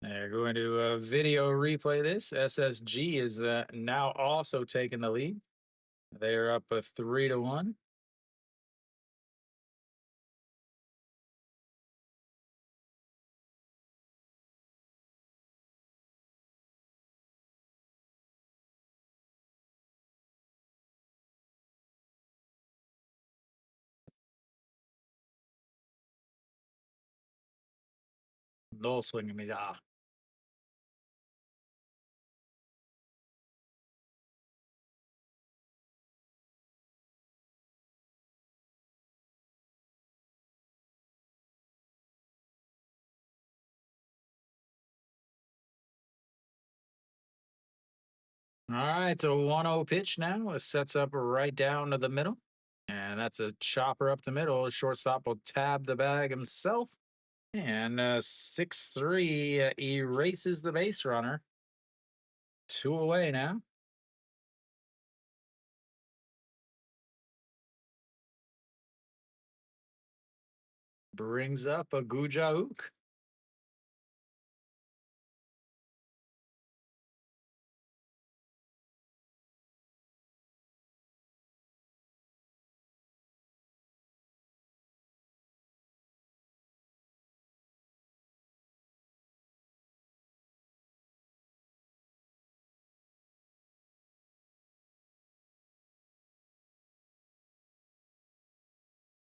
They're going to video replay this. SSG is now also taking the lead. They're up 3-1. No swing me. All right, so 1-0 pitch now. It sets up right down to the middle. And that's a chopper up the middle. Shortstop will tab the bag himself. And 6-3 erases the base runner. 2 away now. Brings up a Gujauk.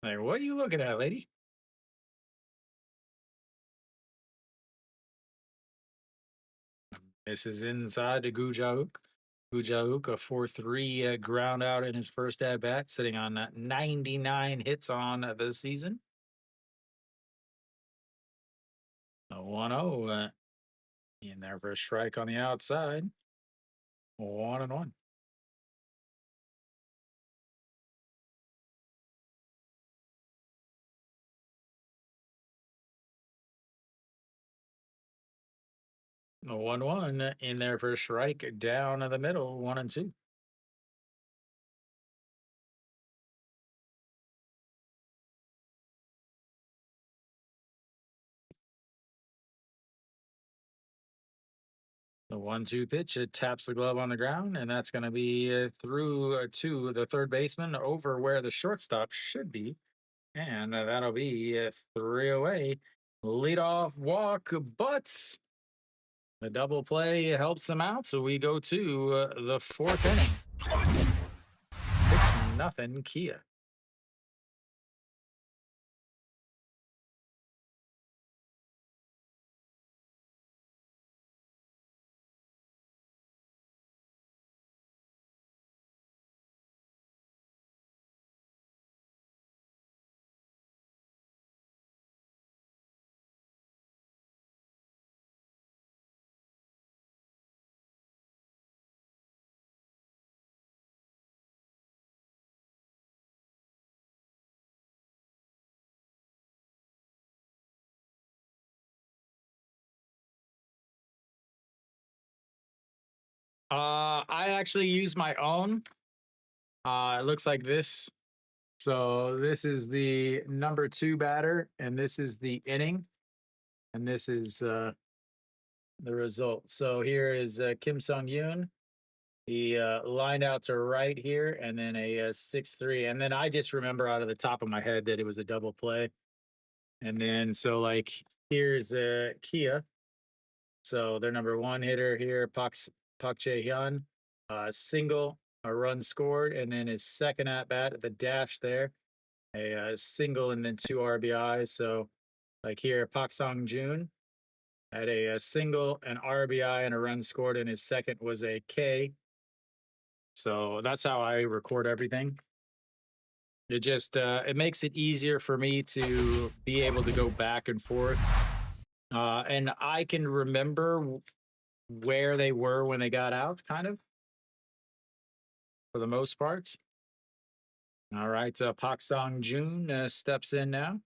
Like, what are you looking at, lady? This is inside to Gujauk. Gujauk, a 4-3 ground out in his first at bat, sitting on 99 hits on the season. A 1-0 in there for a strike on the outside. 1-1. A 1-1 in there for a strike down the middle, 1-2. The 1-2 pitch, it taps the glove on the ground, and that's going to be through to the third baseman over where the shortstop should be. And that'll be a 3 away. Leadoff walk, but the double play helps him out. So we go to the fourth inning. 6-0 Kia. I actually use my own. It looks like this. So this is the number 2 batter, and this is the inning, and this is the result. So here is Kim Sung Yoon. He lined out to right here, and then a 6-3. And then I just remember out of the top of my head that it was a double play. And then so like here's Kia. So their number 1 hitter here, Pak Chae-hyun, single, a run scored, and then his second at bat at the dash there, a single and then 2 RBIs. So like here, Pak Sang-joon had a single, an RBI, and a run scored, and his second was a K. So that's how I record everything. It just it makes it easier for me to be able to go back and forth. And I can remember where they were when they got out, kind of, for the most part. All right, Pak Sang-joon steps in now.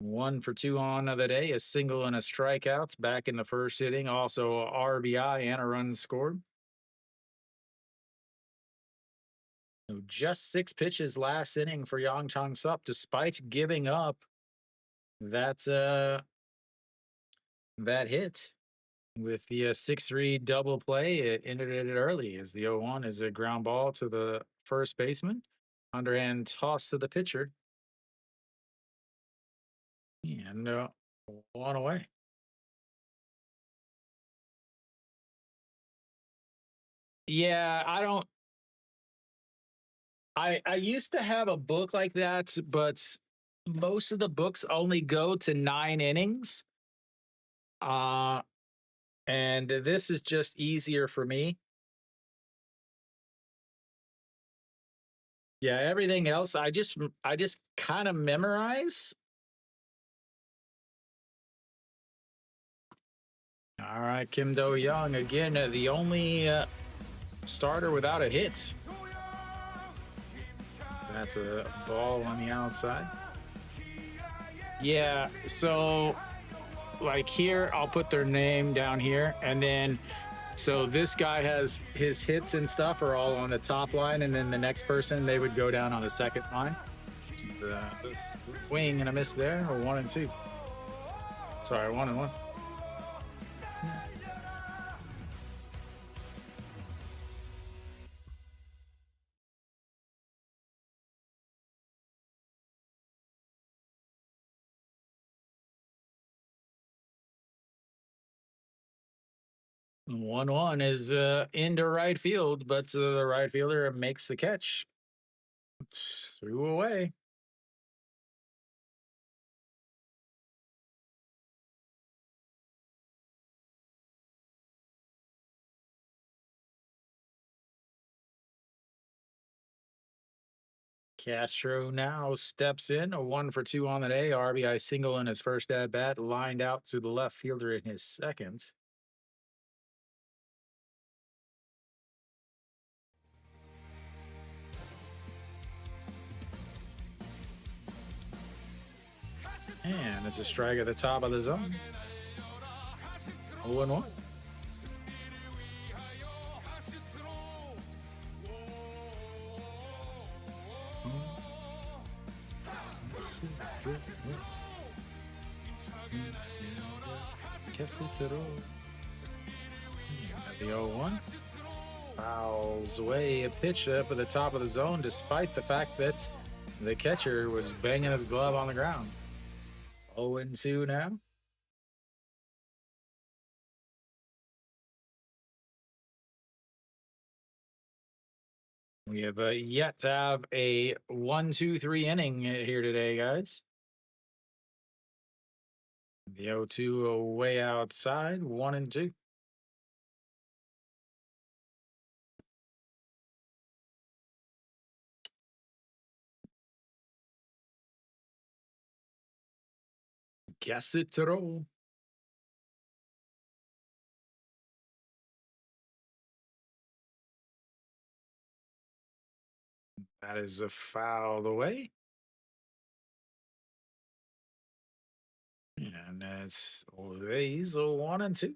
1 for 2 on the day, a single and a strikeout back in the first inning. Also a RBI and a run scored. So just 6 pitches last inning for Yang Chang-sup, despite giving up that hit with the 6-3 double play. It ended it early as the 0-1 is a ground ball to the first baseman. Underhand toss to the pitcher. And 1 away. Yeah, I used to have a book like that, but most of the books only go to 9 innings. And this is just easier for me. Yeah, everything else I just kind of memorize. All right, Kim Do-young again, the only starter without a hit. That's a ball on the outside. Yeah, so like here, I'll put their name down here, and then so this guy has his hits and stuff are all on the top line, and then the next person, they would go down on the second line. The swing and a miss there, or 1 and 2. Sorry, 1 and 1. 1-1 is into right field, but the right fielder makes the catch. Threw away. Castro now steps in, a 1 for 2 on the day. RBI single in his first at bat, lined out to the left fielder in his second. And it's a strike at the top of the zone. 0-1. At the 0-1. Fouls away a pitch up at the top of the zone, despite the fact that the catcher was banging his glove on the ground. 0-2 now. We have yet to have a 1-2-3 inning here today, guys. The 0-2 away outside, 1-2. Guess it to roll. That is a foul away. And that's always a 1-2.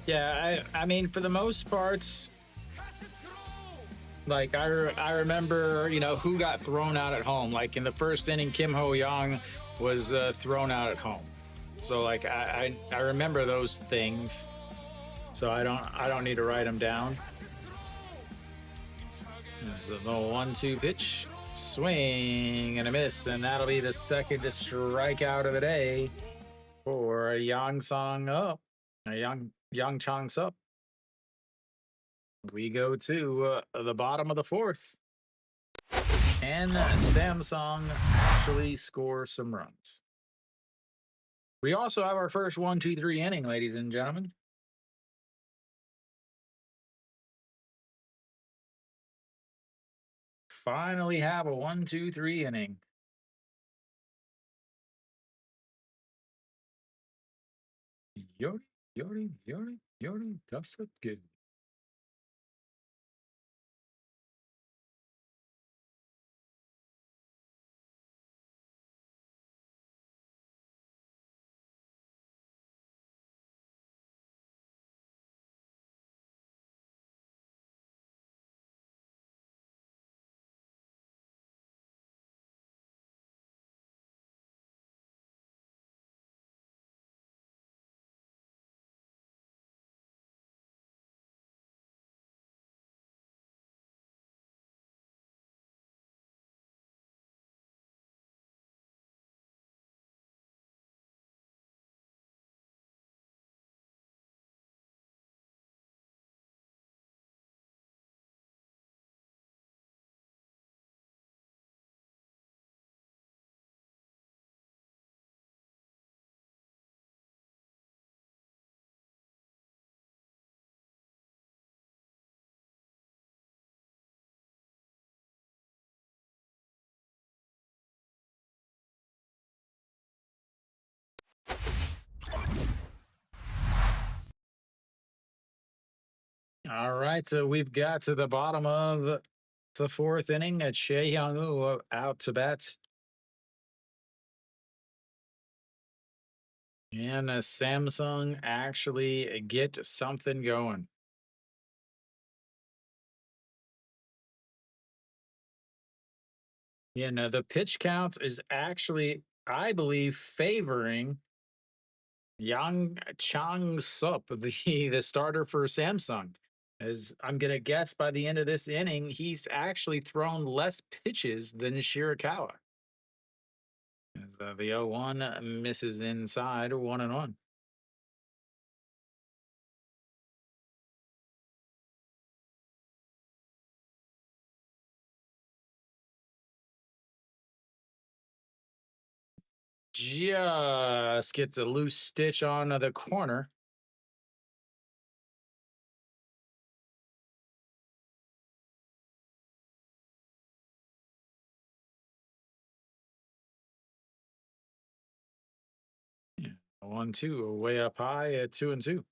Yeah, I mean, for the most parts, like I remember, who got thrown out at home. Like in the first inning, Kim Ho Young was thrown out at home. So like I remember those things. So I don't need to write them down. There's a little 1-2 pitch, swing and a miss, and that'll be the second strikeout of the day for Yang Chang Sup. We go to the bottom of the fourth. Can Samsung actually score some runs? We also have our first 1-2-3 inning, ladies and gentlemen. Finally have a 1-2-3 inning. Yori, that's it good. All right, so we've got to the bottom of the fourth inning. At Shea Young out to bat. And Samsung actually get something going. The pitch count is actually, I believe, favoring Yang Chang Sup, the starter for Samsung. As I'm going to guess by the end of this inning, he's actually thrown less pitches than Shirakawa. As the 0-1 misses inside, 1-1. Just gets a loose stitch on the corner. Yeah, 1-2, way up high at 2-2.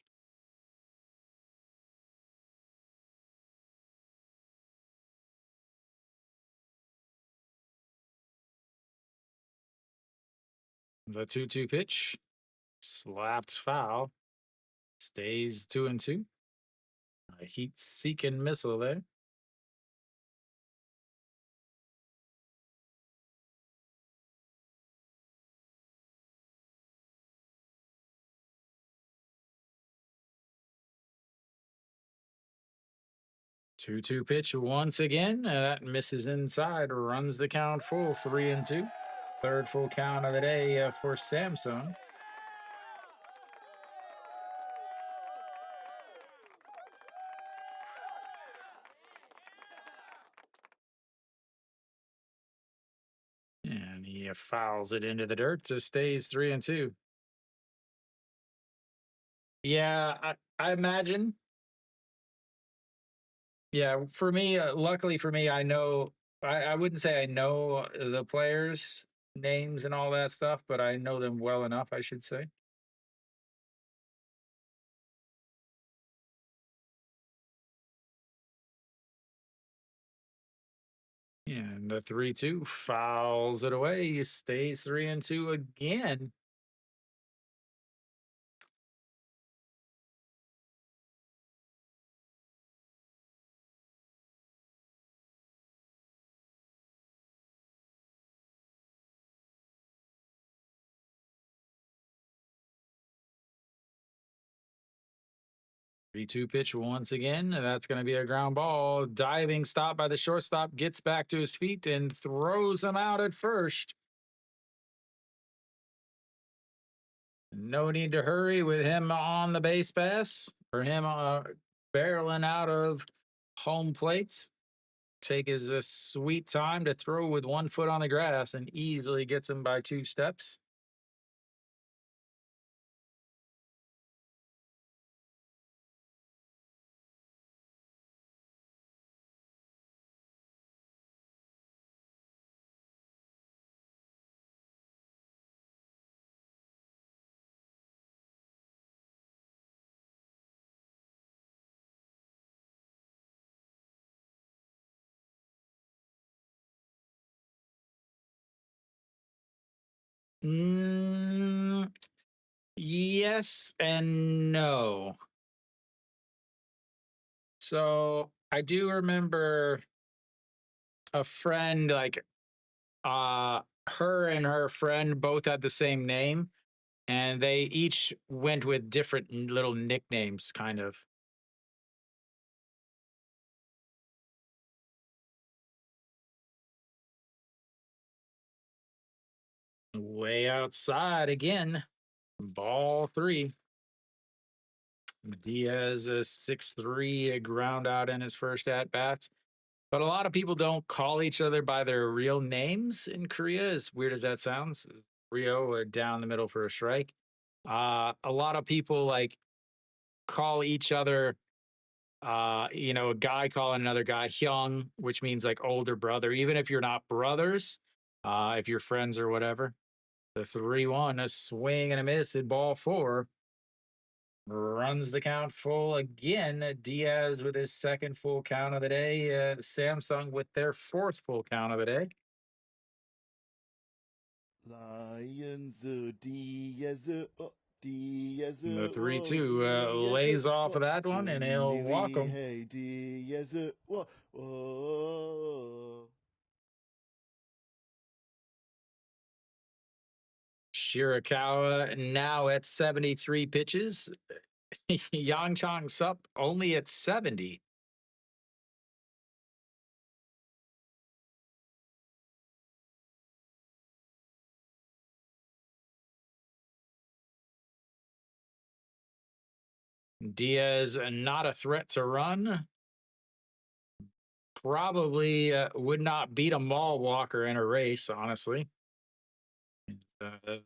The 2-2 pitch. Slapped foul. Stays 2-2. A heat seeking missile there. Two pitch once again. That misses inside. Runs the count full. 3-2. Third full count of the day for Samsung. And he fouls it into the dirt. So stays 3-2. Yeah, I imagine. Yeah, for me, luckily for me, I know, I wouldn't say I know the players' names and all that stuff, but I know them well enough, I should say. And the 3-2 fouls it away. Stays 3-2 again. Three-two pitch once again. That's going to be a ground ball. Diving stop by the shortstop. Gets back to his feet and throws him out at first. No need to hurry with him on the base pass or him barreling out of home plates. Take his sweet time to throw with 1 foot on the grass and easily gets him by 2 steps. Mm, yes and no. So I do remember a friend, like her and her friend both had the same name, and they each went with different little nicknames, kind of. Way outside again. Ball 3. Diaz a 6-3, a ground out in his first at bats. But a lot of people don't call each other by their real names in Korea, as weird as that sounds. Rio down the middle for a strike. A lot of people like call each other, a guy calling another guy Hyung, which means like older brother, even if you're not brothers, if you're friends or whatever. The 3-1, a swing and a miss at ball 4. Runs the count full again. Diaz with his second full count of the day. Samsung with their fourth full count of the day. Lions, Diaz, Diaz, The 3-2 lays off of that one, and he'll walk him. Hey, Diaz, oh. Shirakawa now at 73 pitches. Yang Chang Sup only at 70. Diaz not a threat to run. Probably would not beat a mall walker in a race, honestly.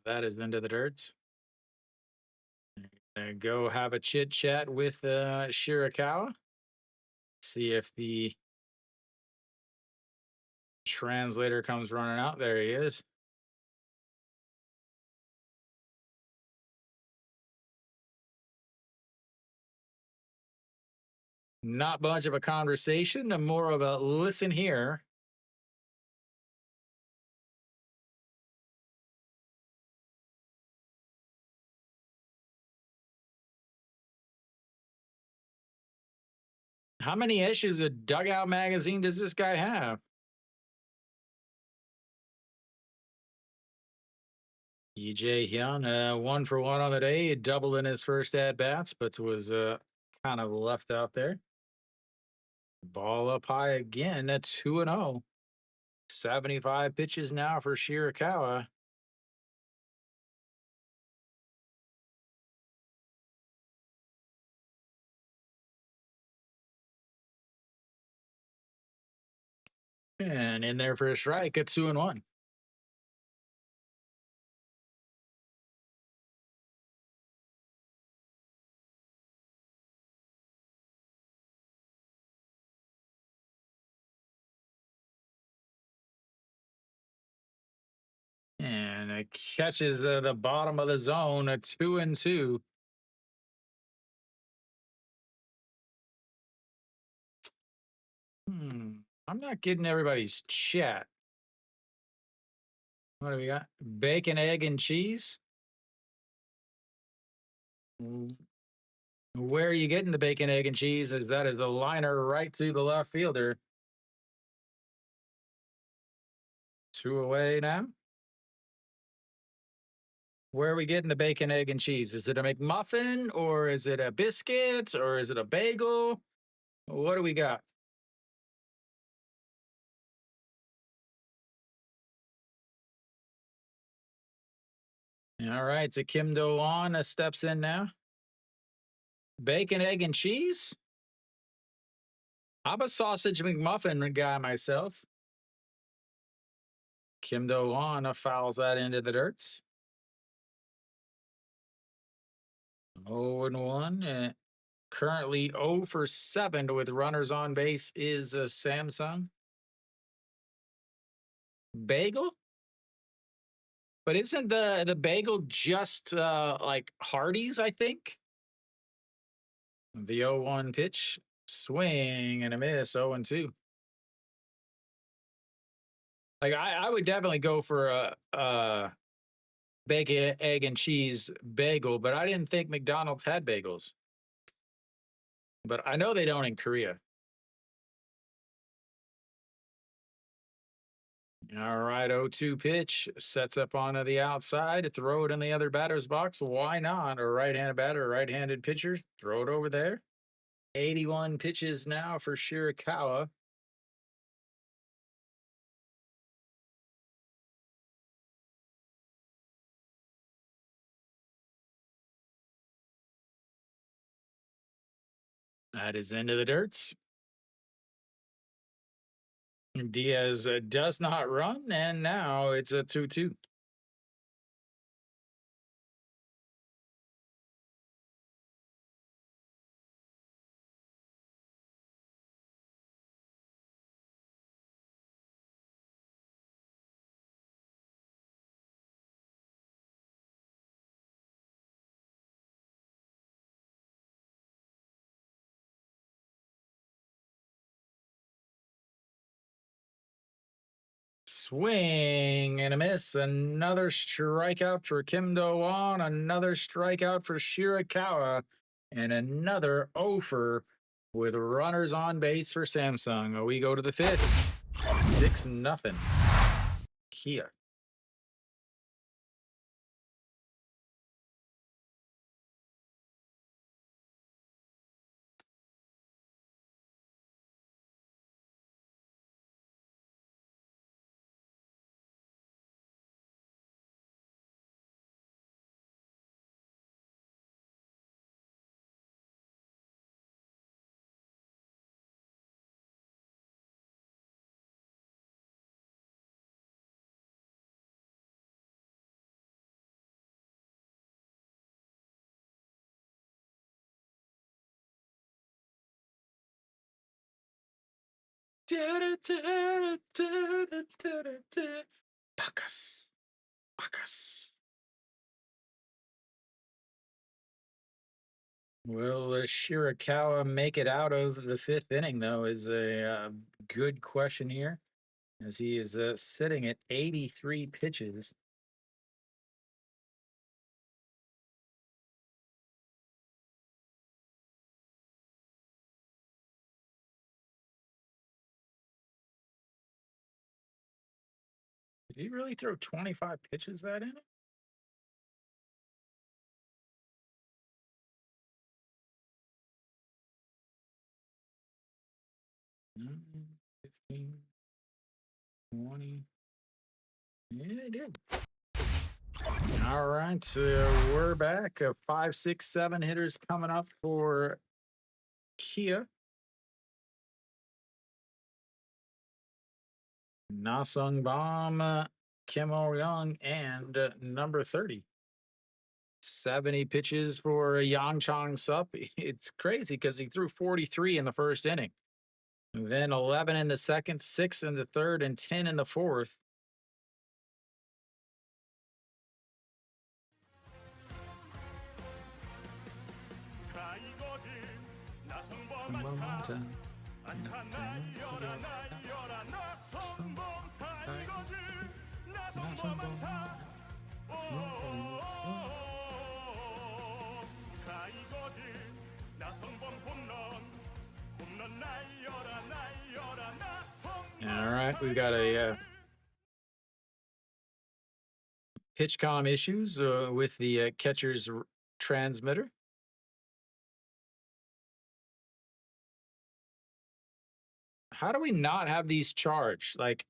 That is into the dirt. Go have a chit chat with Shirakawa. See if the translator comes running out. There he is. Not much of a conversation, more of a listen here. How many issues of Dugout Magazine does this guy have? EJ Hyun, 1 for 1 on the day, doubled in his first at bats, but was kind of left out there. Ball up high again at 2-0. 75 pitches now for Shirakawa. And in there for a strike at 2-1. And it catches the bottom of the zone at 2-2. I'm not getting everybody's chat. What do we got? Bacon, egg, and cheese. Where are you getting the bacon, egg, and cheese? Is that is the liner right to the left fielder? 2 away now. Where are we getting the bacon, egg, and cheese? Is it a McMuffin or is it a biscuit or is it a bagel? What do we got? All right, so Kim Do-won steps in now. Bacon, egg, and cheese? I'm a sausage McMuffin guy myself. Kim Do-won fouls that into the dirts. 0-1. Currently 0 for 7 with runners on base is Samsung. Bagel? But isn't the bagel just like Hardee's, I think? The 0-1 pitch, swing and a miss, 0-2. Like I would definitely go for a bacon, egg, and cheese bagel, but I didn't think McDonald's had bagels. But I know they don't in Korea. All right, 0-2 pitch sets up onto the outside. Throw it in the other batter's box. Why not? A right-handed batter, a right-handed pitcher. Throw it over there. 81 pitches now for Shirakawa. That is into the dirts. Diaz does not run, and now it's a 2-2. Swing and a miss. Another strikeout for Kim Do-won. Another strikeout for Shirakawa. And another offer with runners on base for Samsung. We go to the fifth. 6-0. Kia. Bacchus. Bacchus. Will Shirakawa make it out of the fifth inning, though, is a good question here, as he is sitting at 83 pitches. Did he really throw 25 pitches that inning? Mm, 15, 20. Yeah, he did. All right, so we're back. 5, 6, 7 hitters coming up for Kia. Nasung Bam, Kim O-young, and number 30. 70 pitches for Yang Chong Sup. It's crazy because he threw 43 in the first inning, then 11 in the second, 6 in the third, and 10 in the fourth. All right, we've got a pitch-com issues with the catcher's transmitter. How do we not have these charged? Like,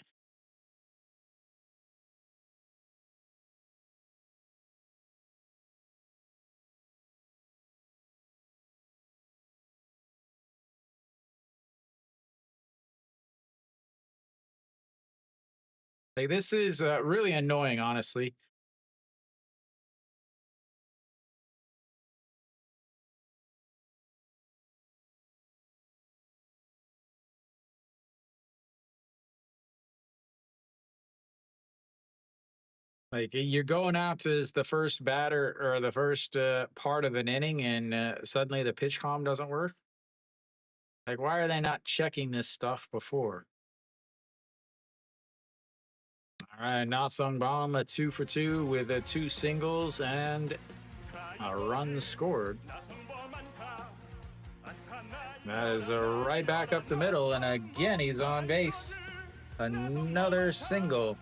this is really annoying, honestly. Like you're going out as the first batter or the first part of an inning, and suddenly the pitch comm doesn't work. Like, why are they not checking this stuff before? All right, Nasung Bam, a 2 for 2 with 2 singles and a run scored. That is right back up the middle, and again he's on base. Another single.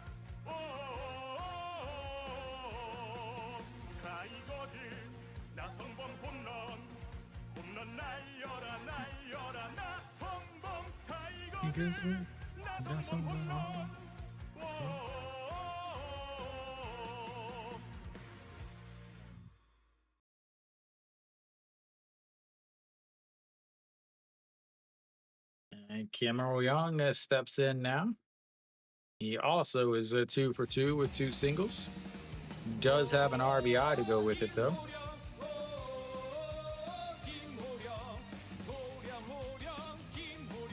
And Kim O-young steps in now. He also is a 2 for 2 with 2 singles. Does have an RBI to go with it, though.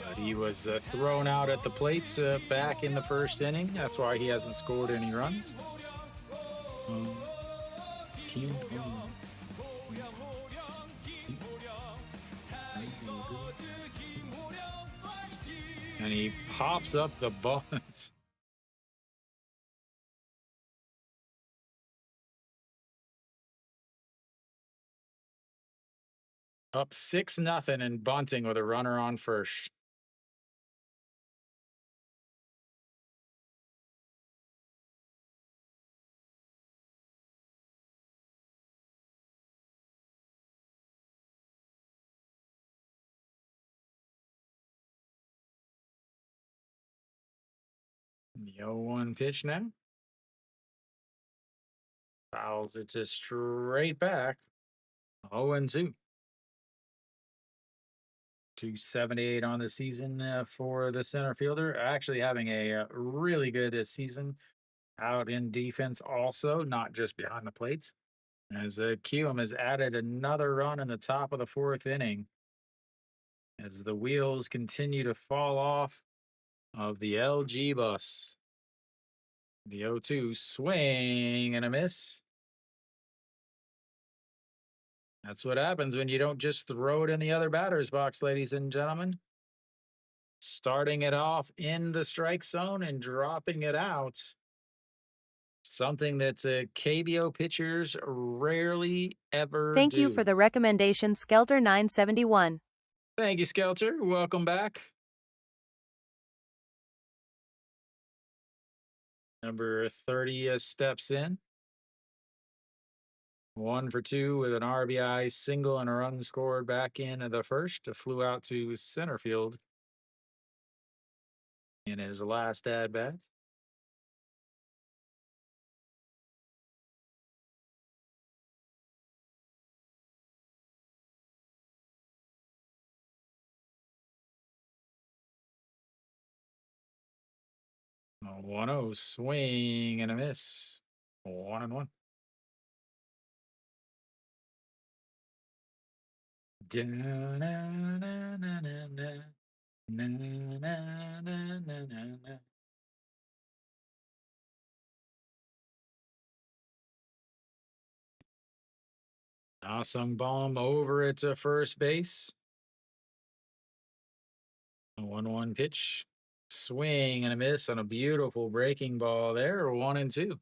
But he was thrown out at the plates back in the first inning. That's why he hasn't scored any runs. And he pops up the bunt. Up 6-0 and bunting with a runner on first. The 0-1 pitch now. Fouls it just straight back. 0-2. 278 on the season for the center fielder. Actually having a really good season out in defense also, not just behind the plates. As Kium has added another run in the top of the fourth inning. As the wheels continue to fall off of the LG bus. The 0-2 swing and a miss. That's what happens when you don't just throw it in the other batter's box, ladies and gentlemen. Starting it off in the strike zone and dropping it out. Something that KBO pitchers rarely ever do. Thank you for the recommendation, Skelter 971. Thank you, Skelter. Welcome back. Number 30 steps in. 1 for 2 with an RBI single and a run scored back in the first. Flew out to center field in his last at bat. A 1-0 swing and a miss. 1-1. Awesome bomb over at first base. A 1-1 pitch. Swing and a miss on a beautiful breaking ball there. 1-2.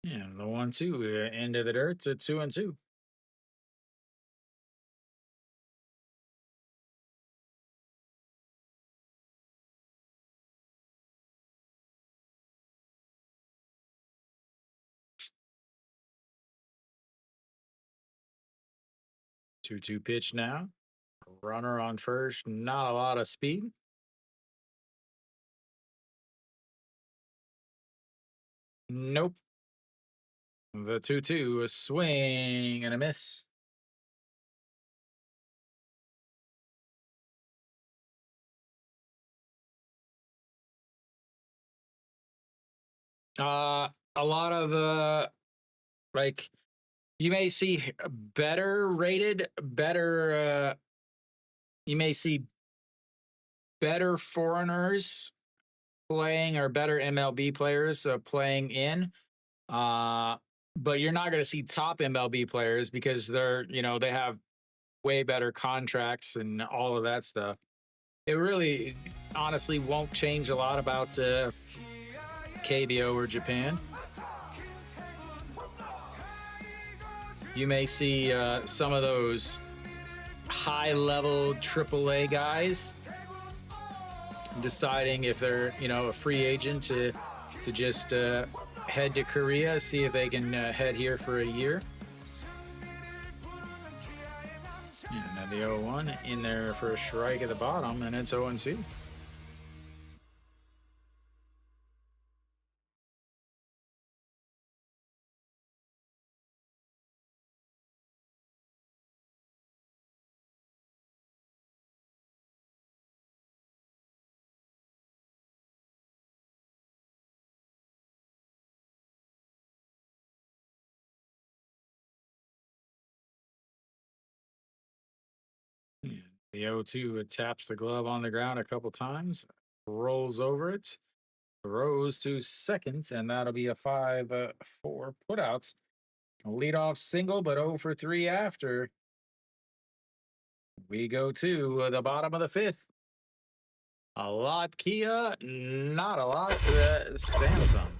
And the 1-2 into the dirt. It's a 2-2. Two pitch now. Runner on first. Not a lot of speed. Nope. The 2-2, a swing and a miss. A lot of like you may see better rated, you may see better foreigners playing or better MLB players playing in. But you're not going to see top MLB players because they have way better contracts and all of that stuff. It really, honestly, won't change a lot about KBO or Japan. You may see some of those high-level AAA guys deciding if they're, a free agent to just head to Korea, see if they can head here for a year. And the 0-1 in there for a strike at the bottom, and it's 0-2. The 0-2 taps the glove on the ground a couple times, rolls over it, throws to seconds, and that'll be a 5-4 putouts. A leadoff single, but 0 for 3 after. We go to the bottom of the 5th. A lot Kia, not a lot Samsung.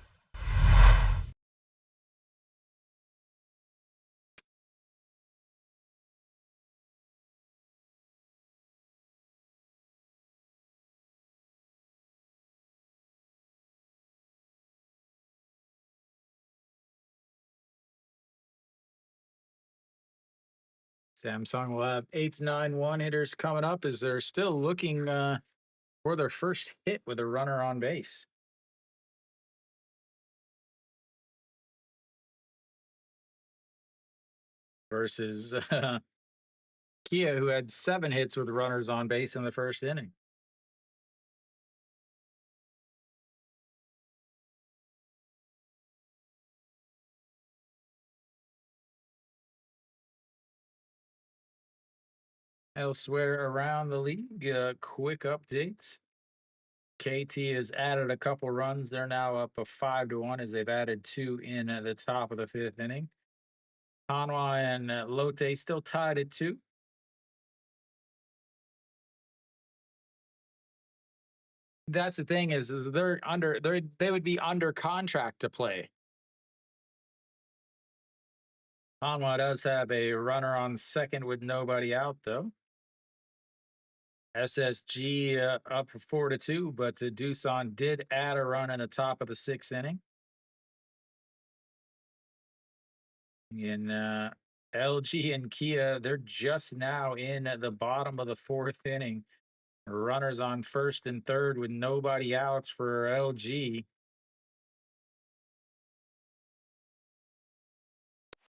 Samsung will have 8, 9, 1 hitters coming up as they're still looking for their first hit with a runner on base. Versus Kia, who had 7 hits with runners on base in the first inning. Elsewhere around the league, quick updates. KT has added a couple runs. They're now up a 5-1 as they've added 2 in the top of the 5th inning. Hanwha and Lotte still tied at 2. That's the thing is they would be under contract to play. Hanwha does have a runner on second with nobody out though. SSG up 4-2, but Doosan did add a run in the top of the sixth inning. In LG and Kia, they're just now in the bottom of the fourth inning. Runners on first and third with nobody out for LG.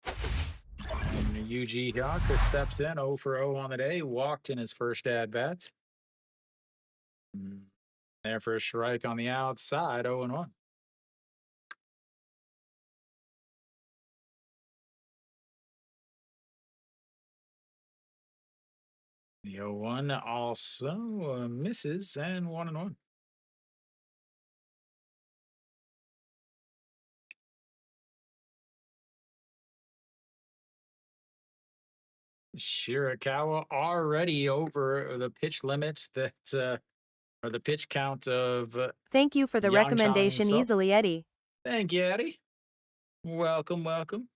And Yuji Hyaka steps in 0 for 0 on the day, walked in his first at bats. There for a strike on the outside, 0 and 1. The 0-1 also misses and 1 and 1. Shirakawa already over the pitch limits that or the pitch count of Thank you for the Yang recommendation, Chang-seo. Easily Eddie. Thank you, Eddie. Welcome, welcome.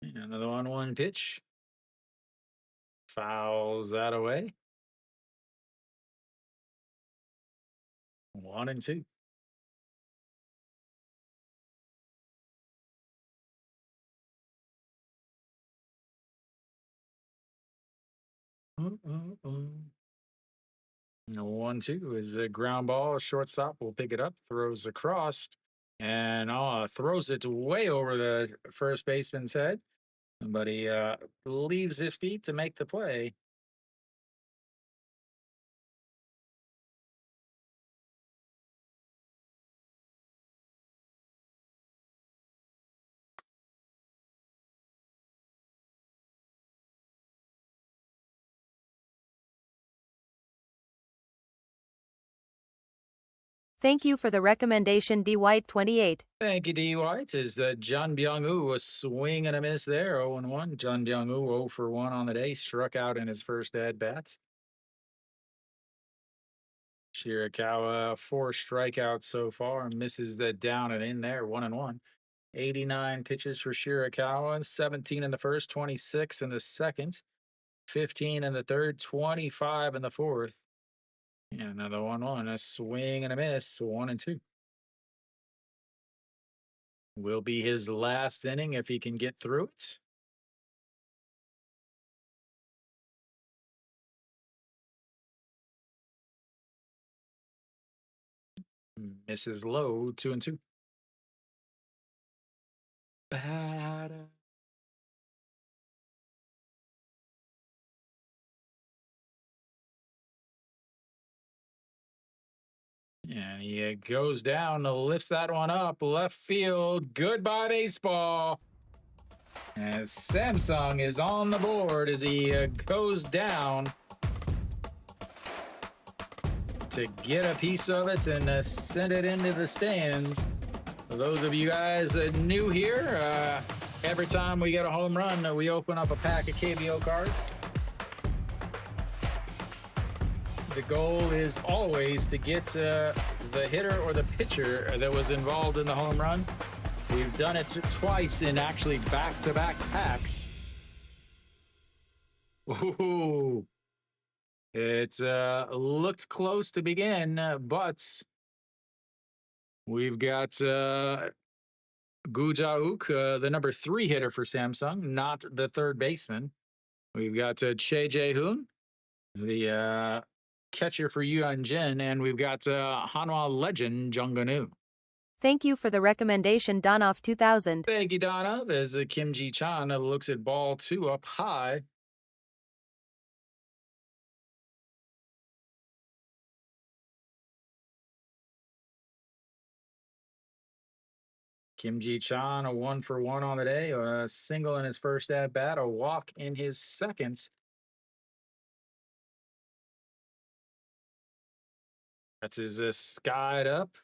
Another 1-1 pitch. Fouls that away. 1 and 2. No 1-2 is a ground ball. Shortstop will pick it up, throws across, and throws it way over the first baseman's head. But he leaves his feet to make the play. Thank you for the recommendation, D White 28. Thank you, D. White. Is that John Byung-woo a swing and a miss there? 0 and 1. John Byung-woo 0 for 1 on the day, struck out in his first at bats. Shirakawa 4 strikeouts so far, misses that down and in there, 1 and 1. 89 pitches for Shirakawa, 17 in the first, 26 in the second, 15 in the third, 25 in the fourth. Yeah, another 1-1, a swing and a miss, 1 and 2. Will be his last inning if he can get through it. Misses low, 2 and 2. Bad. And he goes down, lifts that one up, left field. Goodbye, baseball. As Samsung is on the board as he goes down to get a piece of it and send it into the stands. For those of you guys new here, every time we get a home run, we open up a pack of KBO cards. The goal is always to get the hitter or the pitcher that was involved in the home run. We've done it twice in actually back-to-back packs. Ooh. It looked close to begin, but we've got Gu Jauk, the number 3 hitter for Samsung, not the third baseman. We've got Che Jae-hoon, the catcher for Yuan-jin, and we've got Hanwha legend Jung Gun-woo. Thank you for the recommendation, Donoff 2000. Thank you, Donoff, as Kim Ji-chan looks at ball 2 up high. Kim Ji-chan, a 1 for 1 on the day, a single in his first at bat, a walk in his second. That's his skied up.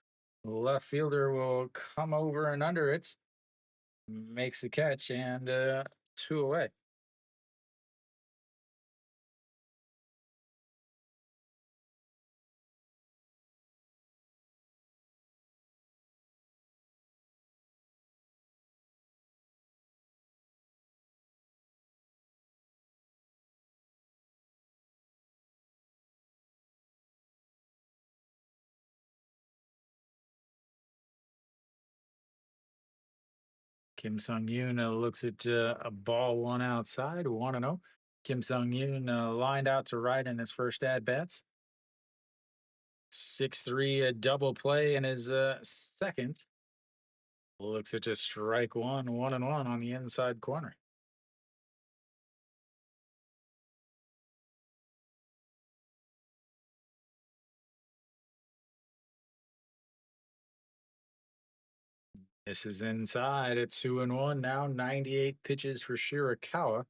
Left fielder will come over and under it, makes the catch, and 2 away. Kim Sung Yoon looks at a ball one outside, 1 0. Kim Sung Yoon lined out to right in his first at bats. 6-3 a double play in his second. Looks at just strike one, 1 1 on the inside corner. This is inside at 2-1 now. 98 pitches for Shirakawa.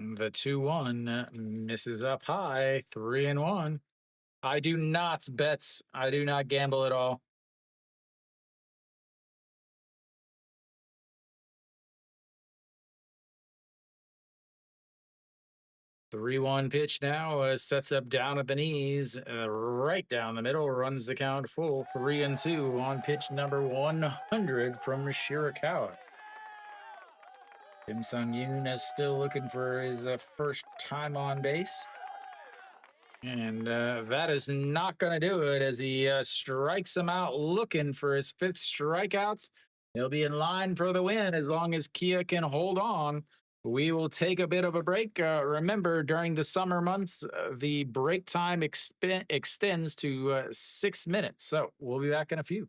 The 2-1 misses up high, 3-1. I do not bets. I do not gamble at all. Three-one pitch now sets up down at the knees, right down the middle, runs the count full. 3-2 on pitch number 100 from Shirakawa. Kim Sung Yoon is still looking for his first time on base. And that is not going to do it as he strikes him out looking for his fifth strikeouts. He'll be in line for the win as long as Kia can hold on. We will take a bit of a break. Remember, during the summer months, the break time extends to 6 minutes. So we'll be back in a few.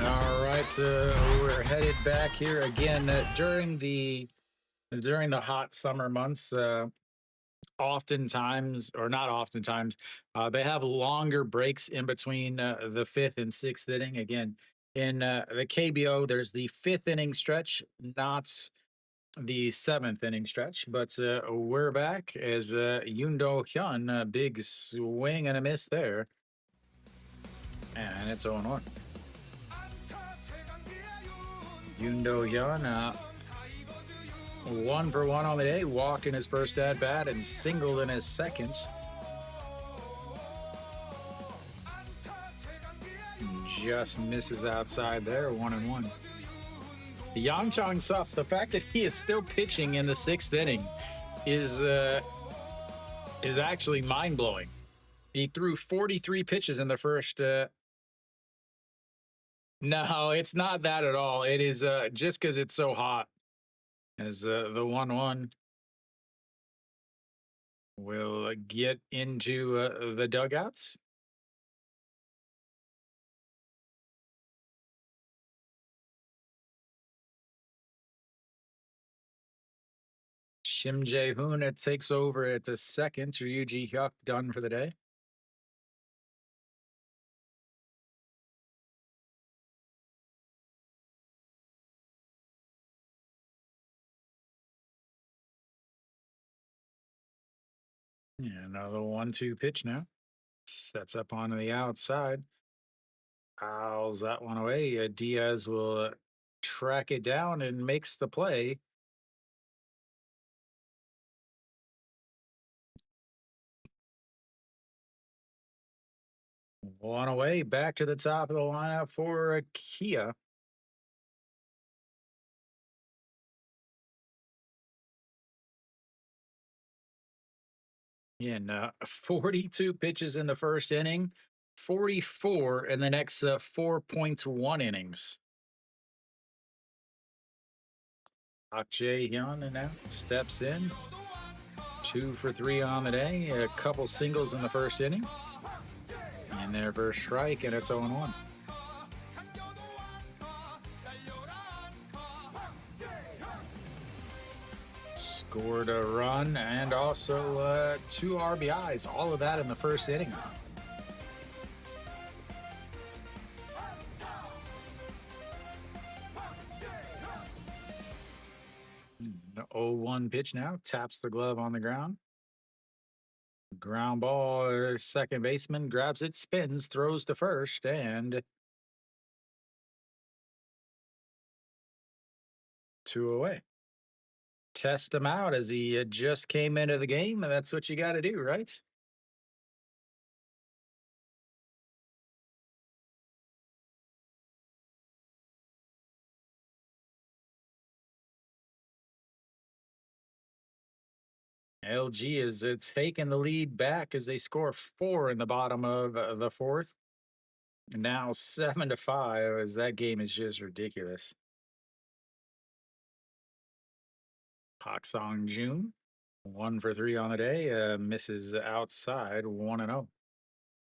All right, so we're headed back here again during the hot summer months. Oftentimes, or not oftentimes, they have longer breaks in between the fifth and sixth inning. Again, in the KBO, there's the fifth inning stretch, not the seventh inning stretch. But we're back as Yundo Hyun, a big swing and a miss there, and it's 0-1. Yundo Hyun, 1 for 1 on the day, walked in his first at bat and singled in his second. Just misses outside there, 1-1. Yang Chong Sup, the fact that he is still pitching in the sixth inning is actually mind blowing. He threw 43 pitches in the first. No, it's not that at all. It is just because it's so hot. As the 1-1 will get into the dugouts. Shim Jae-hoon takes over at the second. Ryuji Hyuk done for the day. Yeah, another 1-2 pitch now. Sets up onto the outside. Fouls that one away. Diaz will track it down and makes the play. One away, back to the top of the lineup for Kia. In 42 pitches in the first inning, 44 in the next 4.1 innings. Park Jae-hyun now steps in. 2 for 3 on the day. A couple singles in the first inning. And there for a strike, and it's 0-1. Scored a run and also 2 RBIs. All of that in the first inning. 0-1 pitch now. Taps the glove on the ground. Ground ball. Second baseman grabs it, spins, throws to first, and 2 away. Test him out as he just came into the game, and that's what you got to do, right? LG is taking the lead back as they score 4 in the bottom of the fourth. Now 7-5 as that game is just ridiculous. Park Song-joon, 1 for 3 on the day, misses outside, 1-0.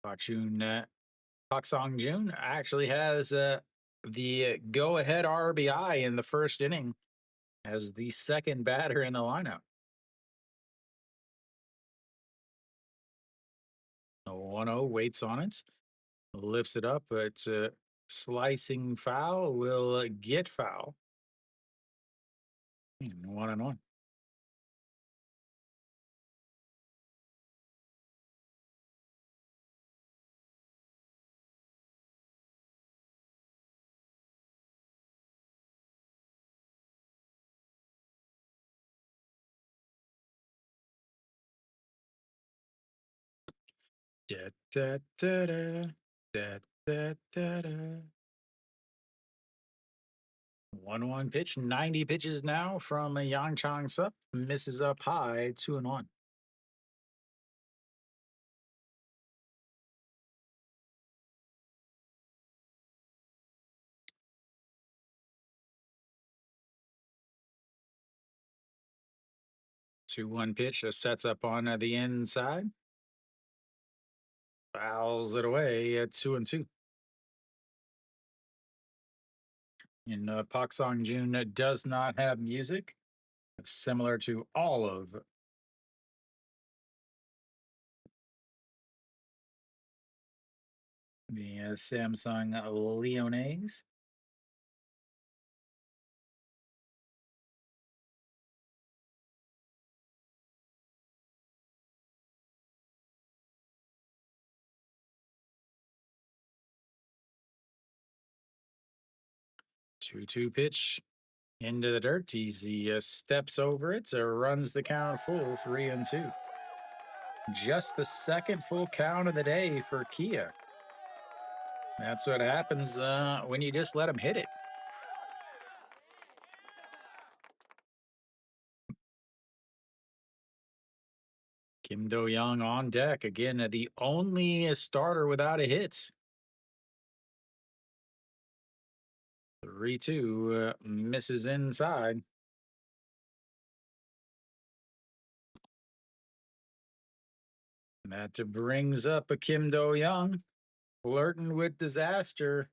Park Song-joon actually has the go-ahead RBI in the first inning as the second batter in the lineup. The 1-0 waits on it, lifts it up, but slicing foul will get foul. 1-1. Da, da, da, da, da, da, da, da. 1-1 pitch, 90 pitches now from Yang Chang Sup. Misses up high, 2-1. Two one pitch sets up on the inside. Fouls it away at 2-2. And Pak Song Joon does not have music, similar to all of the Samsung Leones. Two pitch into the dirt. He steps over it, runs the count full, 3-2. Just the second full count of the day for Kia. That's what happens when you just let him hit it. Kim Do-young on deck. Again, the only starter without a hit. 3-2 misses inside. And that brings up a Kim Do-young flirting with disaster.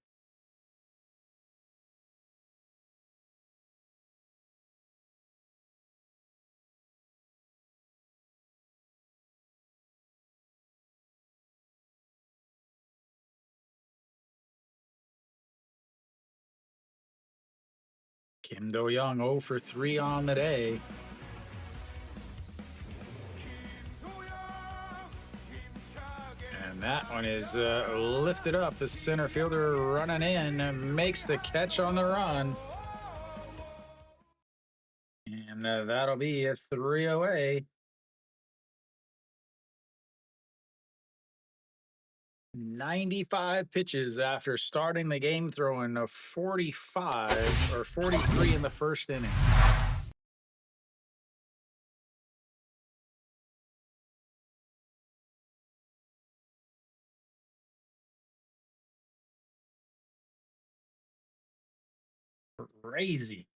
Kim Do-young 0 for 3 on the day. And that one is lifted up. The center fielder running in makes the catch on the run. And that'll be a 3 away. 95 pitches after starting the game, throwing a 45 or 43 in the first inning. Crazy.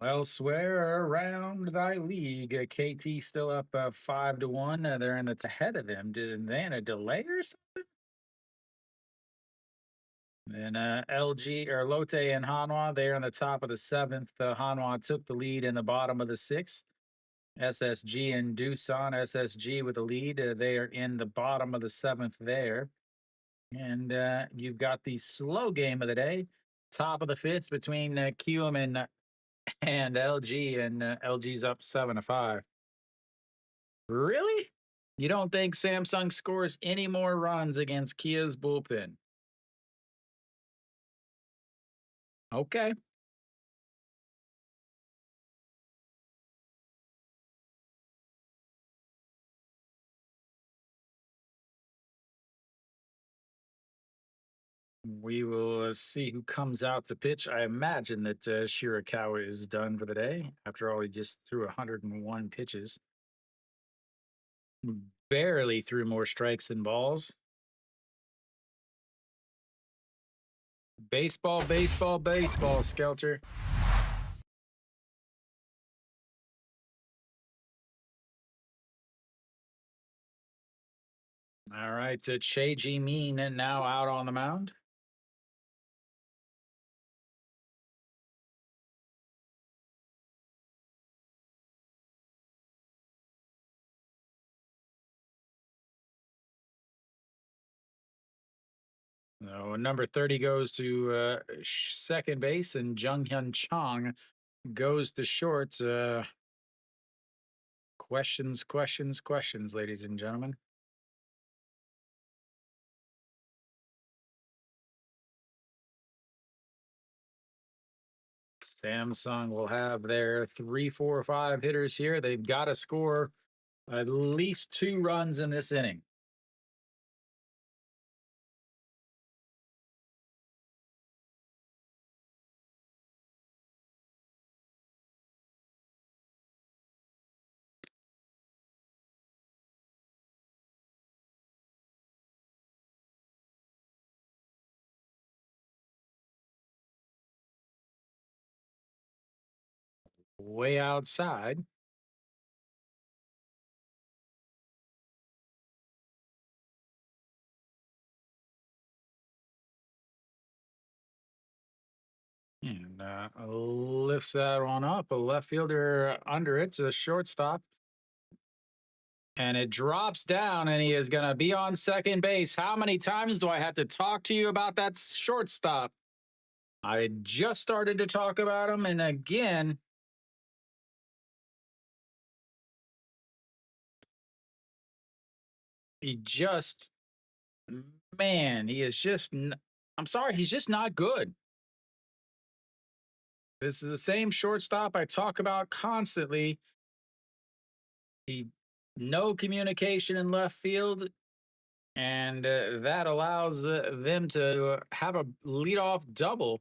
Elsewhere around thy league, KT still up 5-1. They're in the ahead of them. Did they in a delay or something? Then LG or Lotte and Hanwha, they're in the top of the seventh. Hanwha took the lead in the bottom of the sixth. SSG and Doosan, SSG with the lead. They are in the bottom of the seventh there. And you've got the slow game of the day, top of the fifth between QM and LG, and LG's up 7-5. Really? You don't think Samsung scores any more runs against Kia's bullpen? Okay. We will see who comes out to pitch. I imagine that Shirakawa is done for the day. After all, he just threw 101 pitches. Barely threw more strikes than balls. Baseball, baseball, baseball, Skelter. All right, Che Ji-min now out on the mound. So number 30 goes to second base, and Jung Hyun Chong goes to short. Questions, questions, questions, ladies and gentlemen. Samsung will have their 3, 4, 5 hitters here. They've got to score at least 2 runs in this inning. Way outside. Lifts that one up. A left fielder under it's a shortstop. And it drops down, and he is going to be on second base. How many times do I have to talk to you about that shortstop? I just started to talk about him, and again, he just, man, he is just, I'm sorry, he's just not good. This is the same shortstop I talk about constantly. He, no communication in left field, and that allows them to have a leadoff double.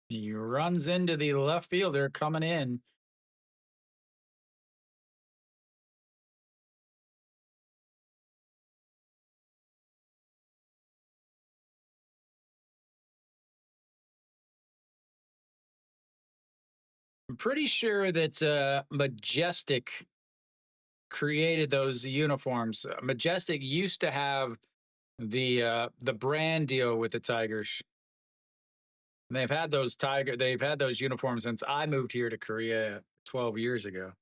He runs into the left fielder coming in. I'm pretty sure that Majestic created those uniforms. Majestic used to have the brand deal with the Tigers. And they've had those uniforms since I moved here to Korea 12 years ago.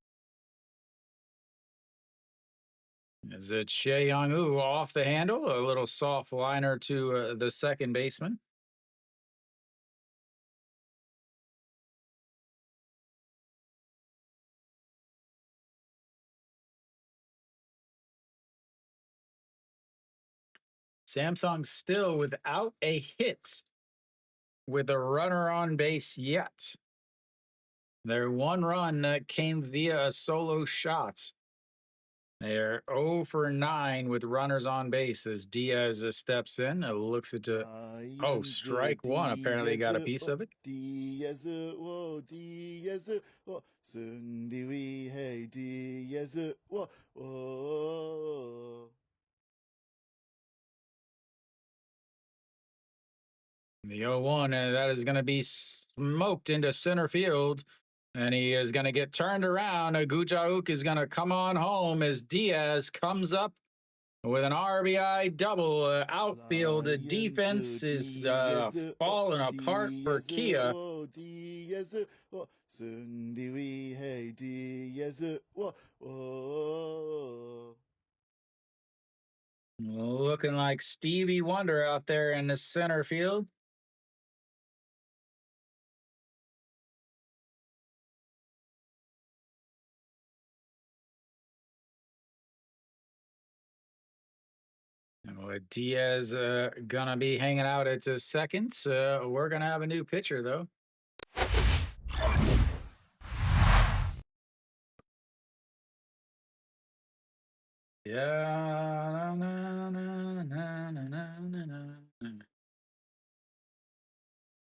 Is it Shea Young-woo off the handle? A little soft liner to the second baseman. Samsung still without a hit with a runner on base yet. Their one run came via a solo shot. They're 0 for 9 with runners on base as Diaz steps in, looks at strike one. Apparently got a piece of it. Diaz, whoa, Diaz, whoa, 승리 위해 Diaz, whoa, whoa. The 0-1, that is going to be smoked into center field. And he is going to get turned around. Gujauk is going to come on home as Diaz comes up with an RBI double. Outfield defense is falling apart for Kia. Looking like Stevie Wonder out there in the center field. Diaz gonna be hanging out at second. We're gonna have a new pitcher though. Yeah.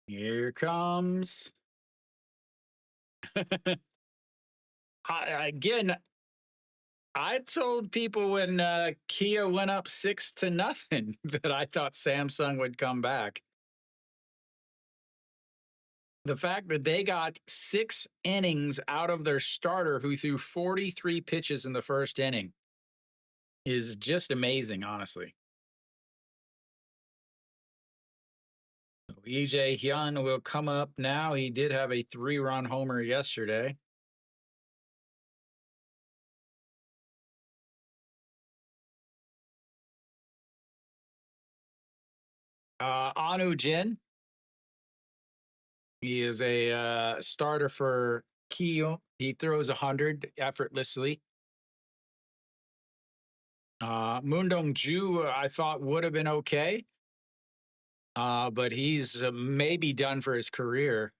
Here comes. Again, I told people when Kia went up 6-0 that I thought Samsung would come back. The fact that they got 6 innings out of their starter who threw 43 pitches in the first inning is just amazing, honestly. EJ Hyun will come up now. He did have a 3-run homer yesterday. Anu Jin. He is a starter for Kyo. He throws 100 effortlessly. Moon Dong-ju, I thought would have been okay. But he's maybe done for his career.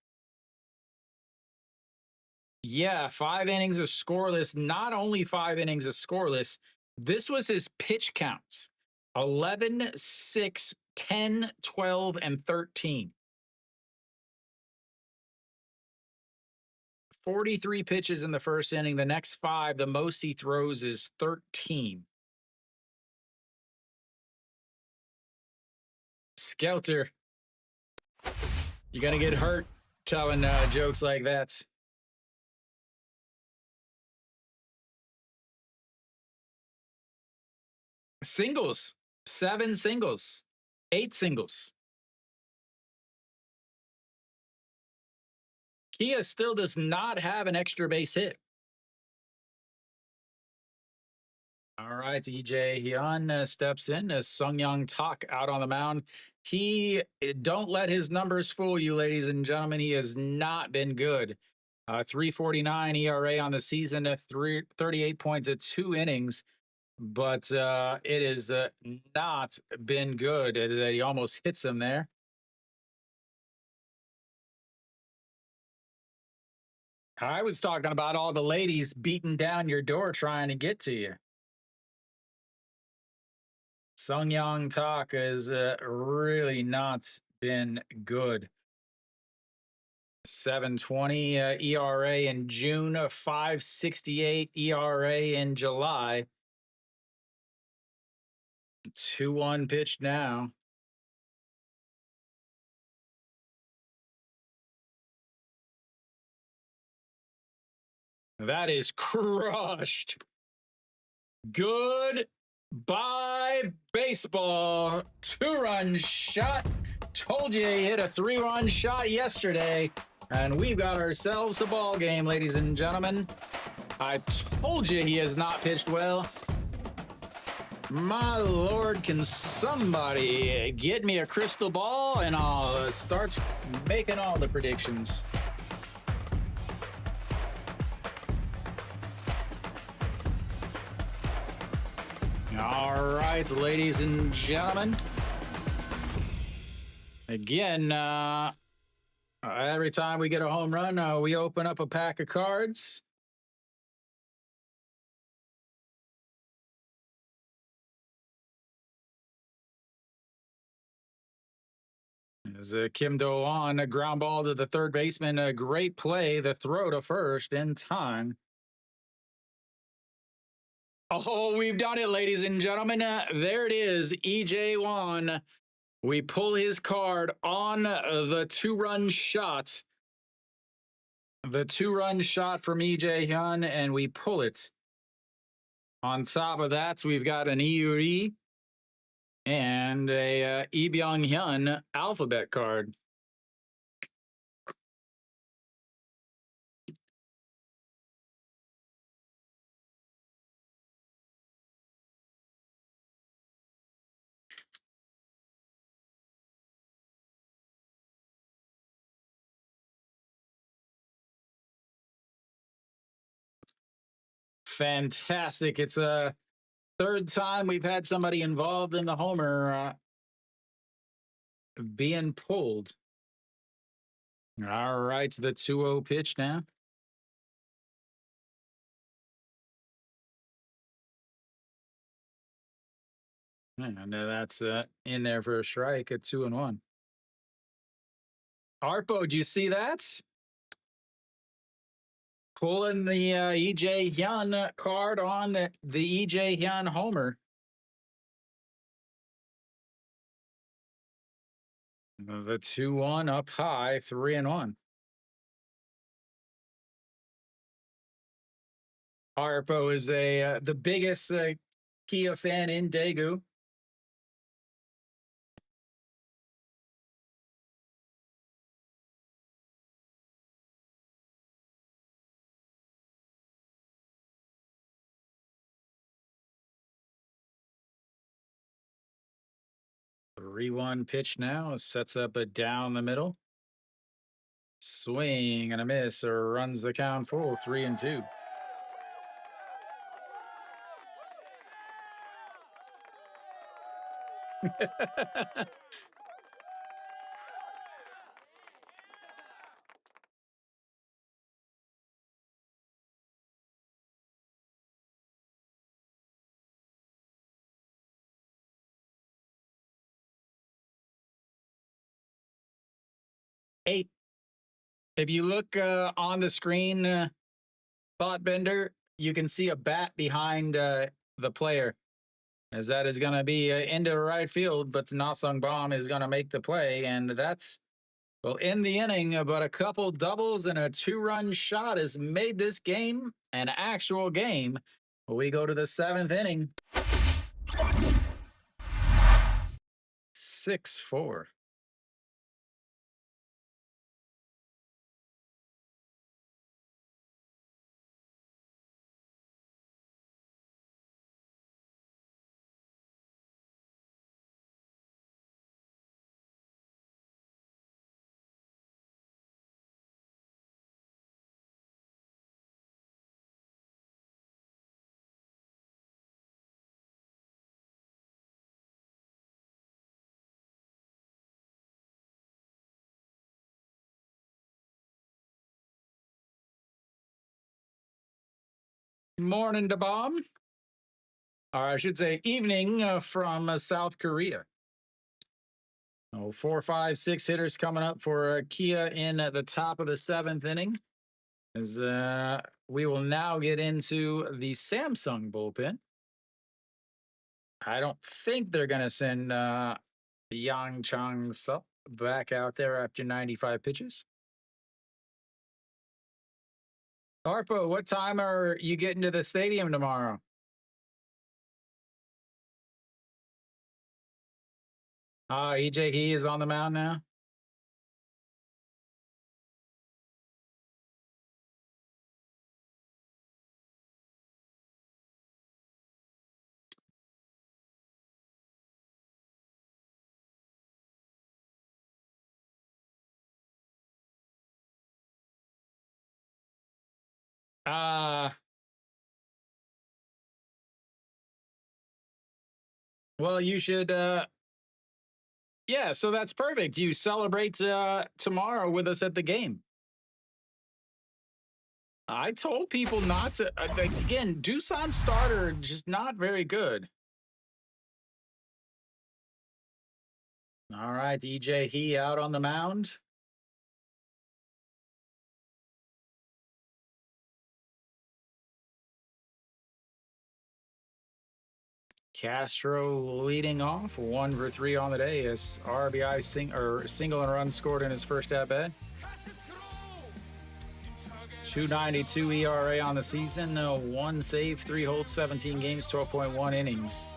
Yeah, 5 innings of scoreless. Not only 5 innings of scoreless, this was his pitch counts. 11, 6, 10, 12, and 13. 43 pitches in the first inning. The next 5, the most he throws is 13. Skelter. You're going to get hurt. telling jokes like that. Singles, 7 singles, 8 singles. Kia still does not have an extra base hit. All right, EJ Hyun steps in as Sung-Young Tak out on the mound. Don't let his numbers fool you, ladies and gentlemen. He has not been good. 3.49 ERA on the season, 38 points at 2 innings. But it has not been good. That he almost hits him there. I was talking about all the ladies beating down your door trying to get to you. Sung-Young Tak has really not been good. 7.20 ERA in June, 5.68 ERA in July. 2-1 pitch now. That is crushed. Goodbye, baseball. 2-run shot. Told you he hit a 3-run shot yesterday, and we've got ourselves a ball game, ladies and gentlemen. I told you he has not pitched well. My Lord, can somebody get me a crystal ball and I'll start making all the predictions. All right, ladies and gentlemen. Again, every time we get a home run, we open up a pack of cards. As Kim Do-won, a ground ball to the third baseman, a great play, the throw to first in time. Oh, we've done it, ladies and gentlemen. There it is, EJ Won. We pull his card on the 2-run shot. The 2-run shot from EJ Hyun, and we pull it. On top of that, we've got an Iuri and a Lee Byung-hyun alphabet card. Fantastic. It's a third time we've had somebody involved in the homer being pulled. All right, the 2-0 pitch now. And that's in there for a strike at 2-1. Arpo, do you see that? Pulling the EJ Hyun card on the EJ Hyun homer. The 2-1 up high, 3-1. Arpo is the biggest Kia fan in Daegu. The 3-1 pitch now sets up a down the middle. Swing and a miss, or runs the count full, 3-2. Eight. If you look on the screen, Thought Bender, you can see a bat behind the player, as that is going to be into right field, but Na Sung Bom is going to make the play, and that's Well, in the inning, but a couple doubles and a 2-run shot has made this game an actual game. We go to the 7th inning. 6-4. Morning to bomb. Or I should say evening from South Korea. Oh, 4, 5, 6 hitters coming up for Kia in the top of the 7th inning. As we will now get into the Samsung bullpen. I don't think they're going to send Yang Chang Sup back out there after 95 pitches. Harpo, what time are you getting to the stadium tomorrow? EJ He is on the mound now. Well, you should yeah, so that's perfect. You celebrate tomorrow with us at the game. I told people not to. Again, Doosan starter just not very good. All right, EJ He out on the mound. Castro leading off, 1 for 3 on the day as RBI single and run scored in his first at bat. 2.92 ERA on the season, 1 save, 3 holds, 17 games, 12.1 innings.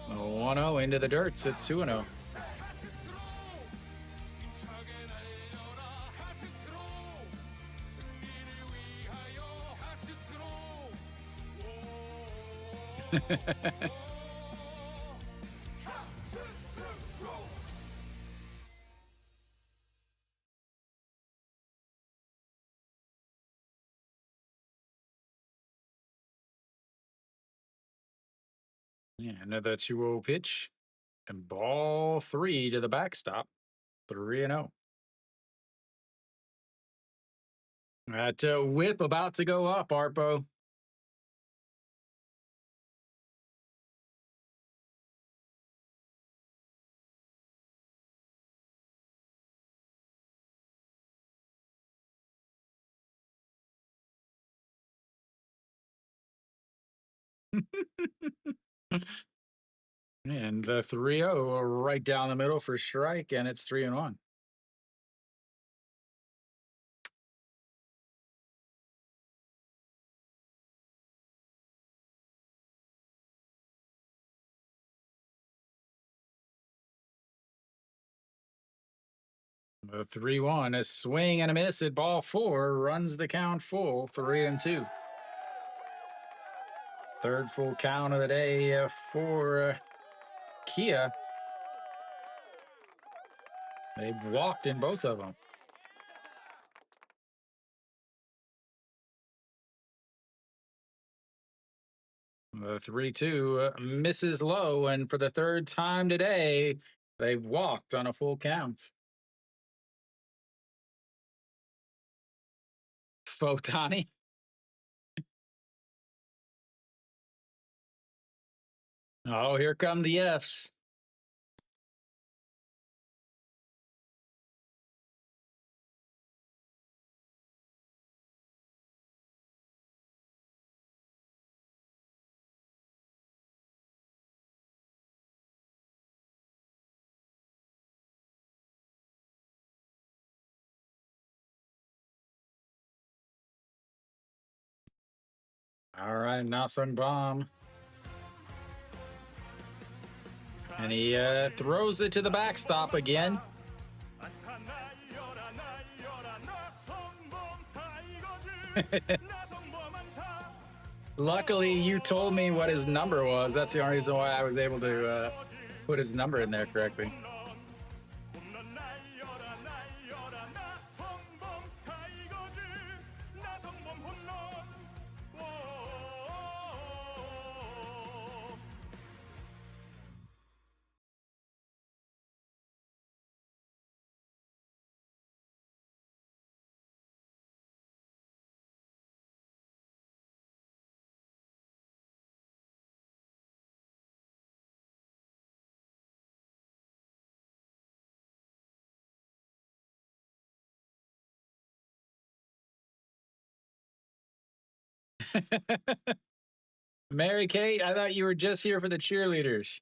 1-0 into the dirt. It's at 2-0. Yeah, another 2-0 pitch. And ball 3 to the backstop. 3-0. That whip about to go up, Arpo. And the 3-0 right down the middle for strike, and it's 3-1. The 3-1, a swing and a miss at ball 4, runs the count full, 3-2. Third full count of the day for Kia. They've walked in both of them. The 3-2 misses low, and for the third time today, they've walked on a full count. Photani. Oh, here come the Fs. All right, Nasung Bomb. And he throws it to the backstop again. Luckily, you told me what his number was. That's the only reason why I was able to put his number in there correctly. Mary Kate, I thought you were just here for the cheerleaders.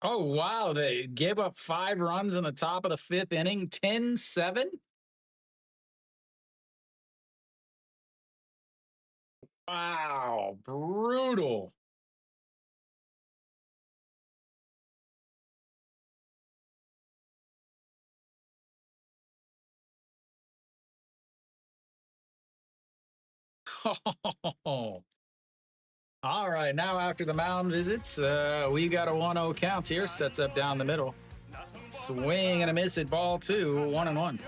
Oh, wow. They gave up 5 runs in the top of the 5th inning, 10-7. Wow, brutal. All right, now after the mound visits, we got a 1-0 count here. Sets up down the middle. Swing and a miss at ball 2, 1-1.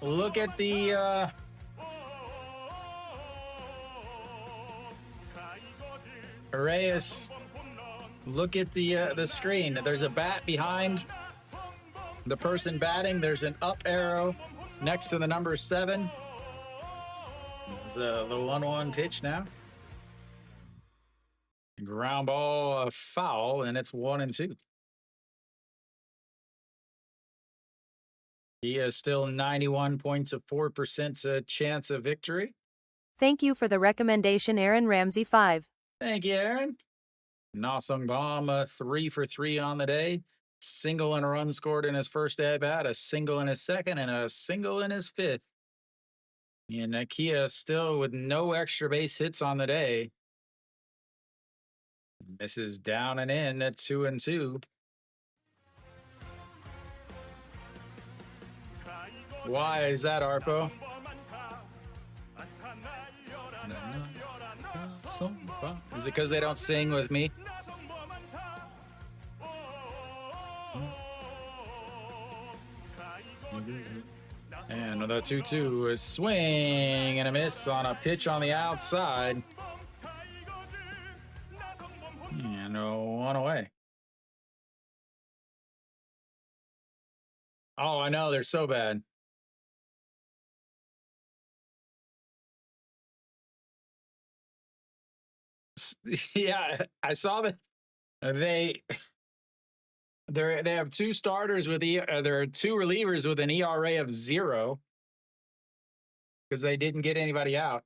Look at the Reyes. Look at the screen. There's a bat behind the person batting. There's an up arrow next to the number 7. It's the 1-1 pitch now. Ground ball, foul, and it's 1-2. He has still 91.4% chance of victory. Thank you for the recommendation, Aaron Ramsey 5. Thank you, Aaron. Nasung Bomb, 3 for 3 on the day. Single and a run scored in his first at bat, a single in his second, and a single in his 5th. And Nakia still with no extra base hits on the day. This is down and in at 2-2. Why is that, Arpo? Is it because they don't sing with me? And the 2-2 is swing and a miss on a pitch on the outside. And 1 away. Oh, I know. They're so bad. Yeah, I saw that they have 2 starters with there are 2 relievers with an ERA of 0 because they didn't get anybody out.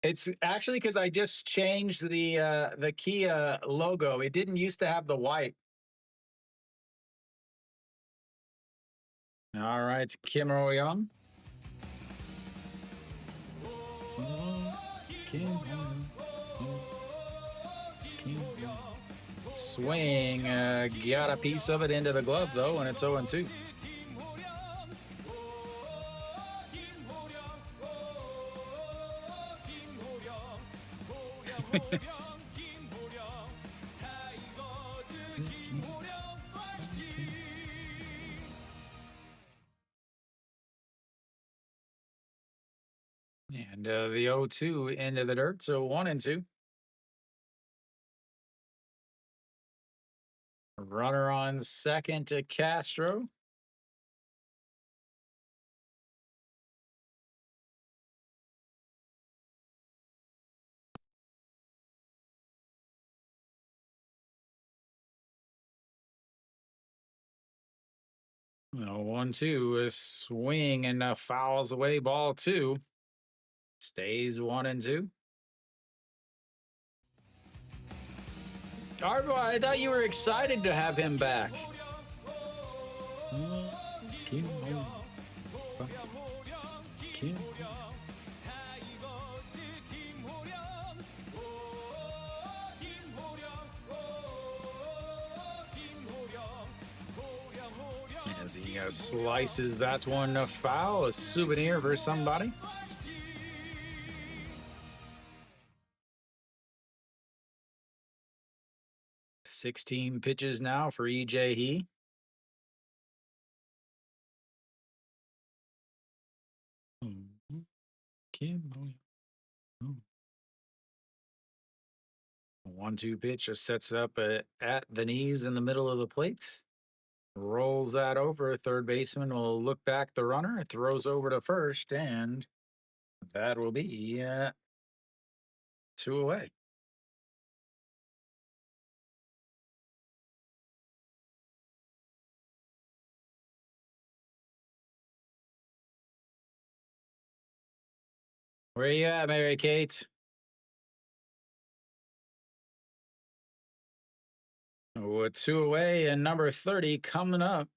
It's actually because I just changed the Kia logo. It didn't used to have the white. All right, Kim Royoung. Swing, got a piece of it into the glove though, and it's 0-2. And the 0-2 into the dirt, so 1-2. Runner on second to Castro. No, 1-2 is swing and fouls away ball 2. Stays 1-2. Arbo, I thought you were excited to have him back. As he slices that one foul, a souvenir for somebody. "16 pitches now for EJ He. A 1-2 pitch just sets up at the knees in the middle of the plate. Rolls that over. Third baseman will look back the runner, throws over to first, and that will be 2 away. Where you at, Mary Kate? Oh, 2 away, and number 30 coming up.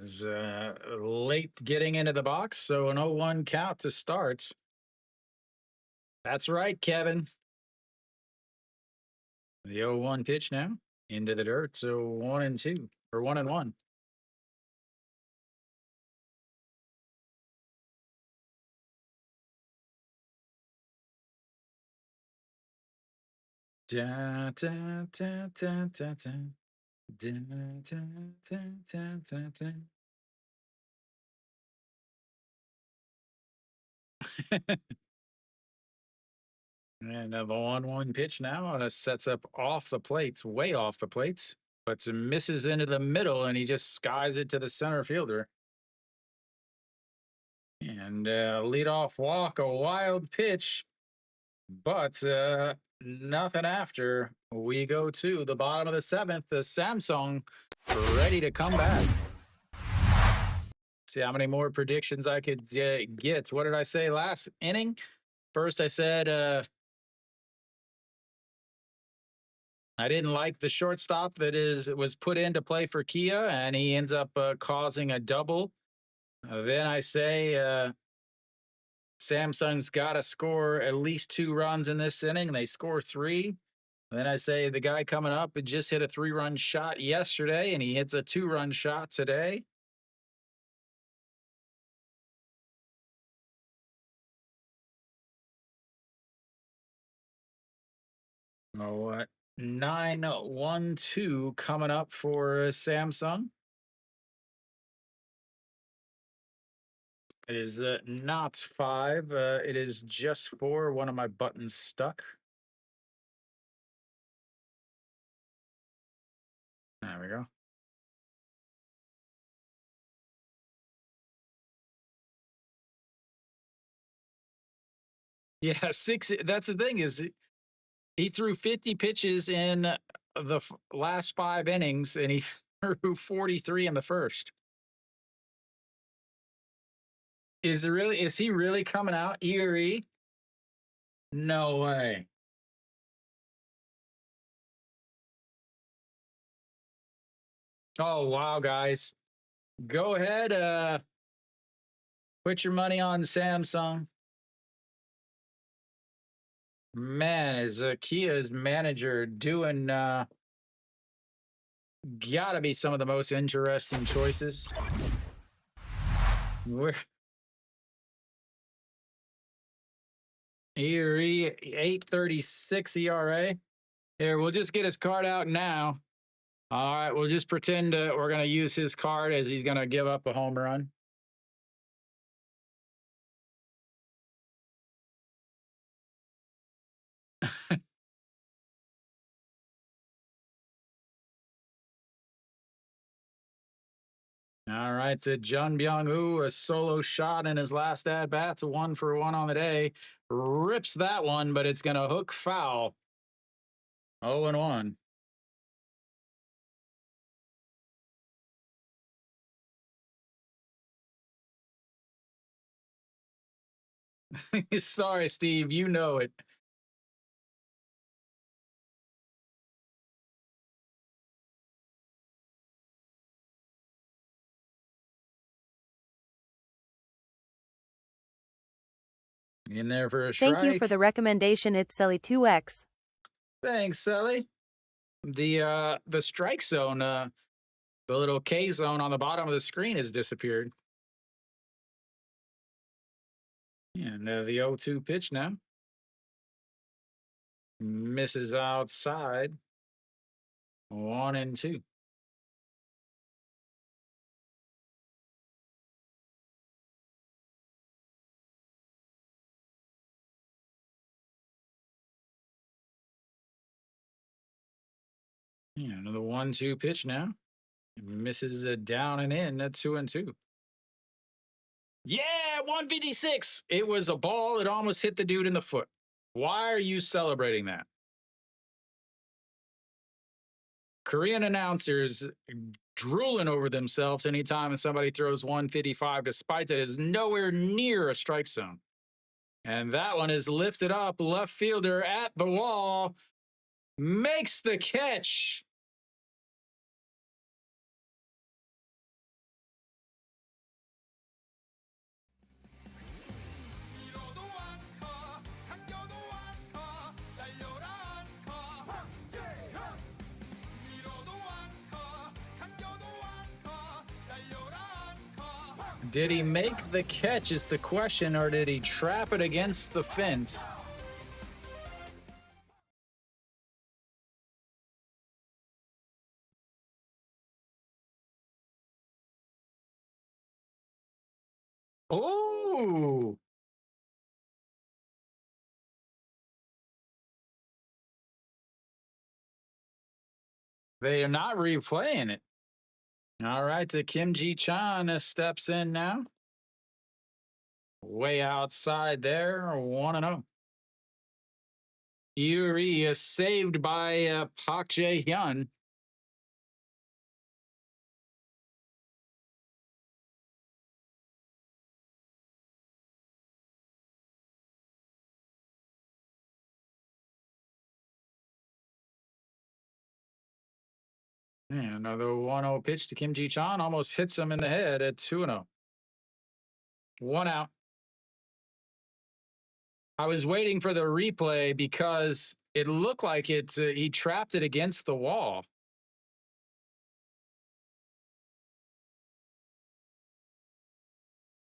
Is late getting into the box, so an 0-1 count to start. That's right, Kevin. The 0-1 pitch now into the dirt, so 1-2 or 1-1. Da, da, da, da, da, da. Da, da, da, da, da, da. And the 1-1 pitch now sets up off the plates, way off the plates, but misses into the middle, and he just skies it to the center fielder. And leadoff walk, a wild pitch, but nothing after. We go to the bottom of the 7th. The Samsung ready to come back. See how many more predictions I could get. What did I say last inning? First, I said I didn't like the shortstop that was put in to play for Kia, and he ends up causing a double. Then I say Samsung's got to score at least 2 runs in this inning. They score 3. Then I say the guy coming up just hit a 3-run shot yesterday, and he hits a 2-run shot today. Oh, what? 9-1-2 coming up for Samsung. It is not 5. It is just 4. One of my buttons stuck. There we go. Yeah, 6. That's the thing is he threw 50 pitches in the last 5 innings, and he threw 43 in the first. Is he really coming out Erie? No way. Oh wow, guys. Go ahead, put your money on Samsung. Man, is Kia's manager doing gotta be some of the most interesting choices. We're Erie 8.36 ERA. Here, we'll just get his card out now. All right, we'll just pretend we're gonna use his card as he's gonna give up a home run. All right, to Jun Byung-woo, a solo shot in his last at bats, 1 for 1 on the day. Rips that one, but it's going to hook foul. 0-1. Sorry, Steve, you know it. In there for a Thank you for strike. the recommendation. It's Sully 2X. Thanks, Sally. The strike zone, the little K zone on the bottom of the screen has disappeared. And the 0-2 pitch now. Misses outside. 1-2. Yeah, another 1-2 pitch now. Misses down and in at 2-2. Yeah, 156. It was a ball. It almost hit the dude in the foot. Why are you celebrating that? Korean announcers drooling over themselves anytime somebody throws 155, despite that is nowhere near a strike zone. And that one is lifted up. Left fielder at the wall makes the catch. Did he make the catch is the question, or did he trap it against the fence? Oh, they are not replaying it. All right, the Kim Ji-chan steps in now. Way outside there, 1-0. Yuri is saved by Park Jae-hyun. Yeah, another 1-0 pitch to Kim Ji-chan. Almost hits him in the head at 2-0. 1 out. I was waiting for the replay because it looked like he trapped it against the wall.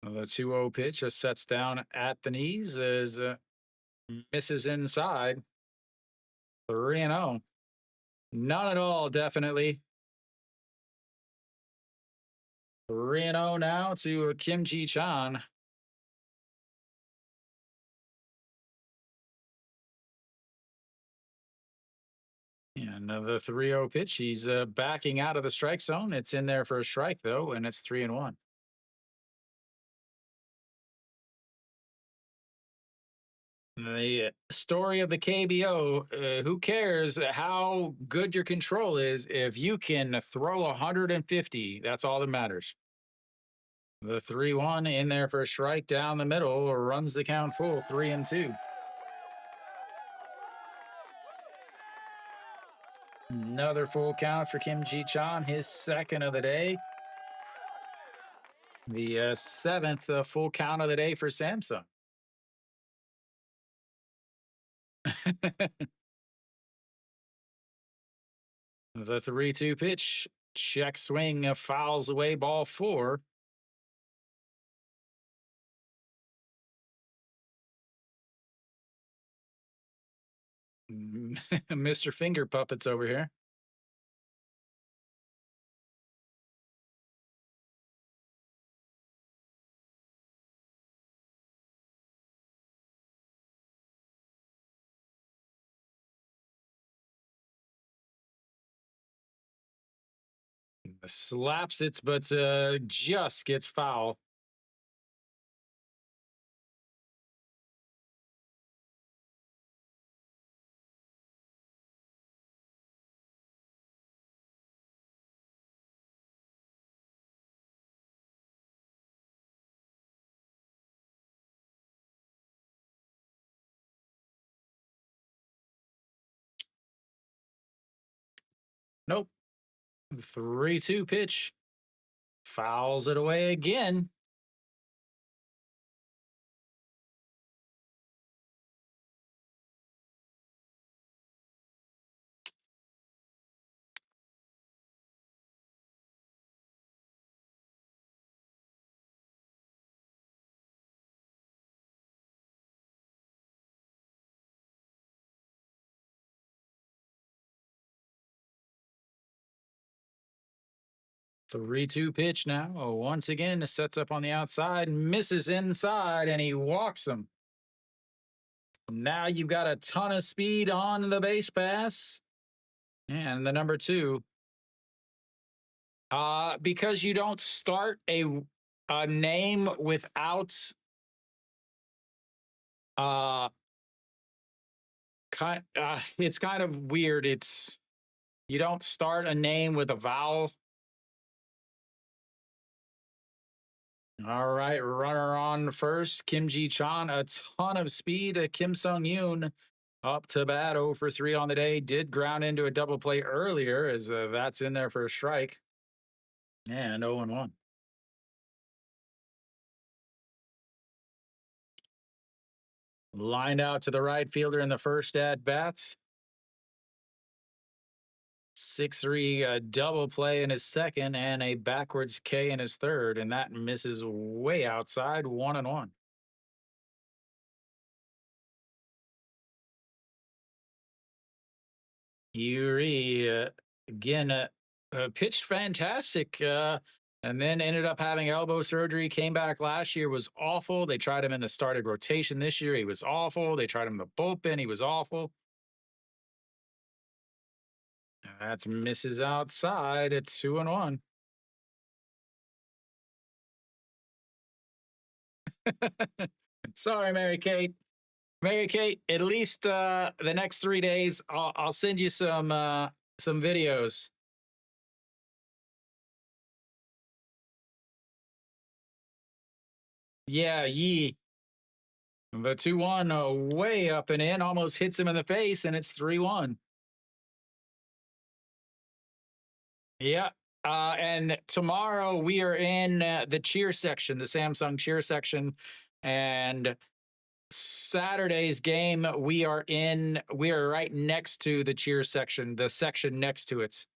The 2-0 pitch just sets down at the knees as misses inside. 3-0. None at all, definitely. 3-0 now to Kim Ji-chan. Yeah, another 3-0 pitch. He's backing out of the strike zone. It's in there for a strike, though, and it's 3-1. The story of the KBO, who cares how good your control is if you can throw 150? That's all that matters. The 3-1 in there for a strike down the middle runs the count full, 3-2. Another full count for Kim Ji-chan, his second of the day. The seventh full count of the day for Samsung. The 3-2 pitch, check swing, fouls away ball 4. Mr. Finger Puppets over here. Slaps it, but just gets foul. Nope. 3-2 pitch. Fouls it away again. Three-two pitch now. Oh, once again, sets up on the outside, misses inside, and he walks him. Now you've got a ton of speed on the base pass. And the number 2. Because you don't start a name without it's kind of weird. You don't start a name with a vowel. All right, runner on first. Kim Ji Chan, a ton of speed. Kim Sung Yoon up to bat, 0 for 3 on the day. Did ground into a double play earlier, as that's in there for a strike. And 0-1. Lined out to the right fielder in the first at bats. 6-3 double play in his second, and a backwards K in his third, and that misses way outside. 1-1. Yuri again pitched fantastic, and then ended up having elbow surgery. Came back last year, was awful. They tried him in the starting rotation this year. He was awful. They tried him in the bullpen. He was awful. That's misses outside. It's 2-1. Sorry, Mary Kate. Mary Kate, at least the next 3 days, I'll send you some videos. Yeah, Yee. The 2-1 way up and in, almost hits him in the face, and it's 3-1. Yeah. And tomorrow we are in the cheer section, the Samsung cheer section, and Saturday's game we are right next to the cheer section, the section next to it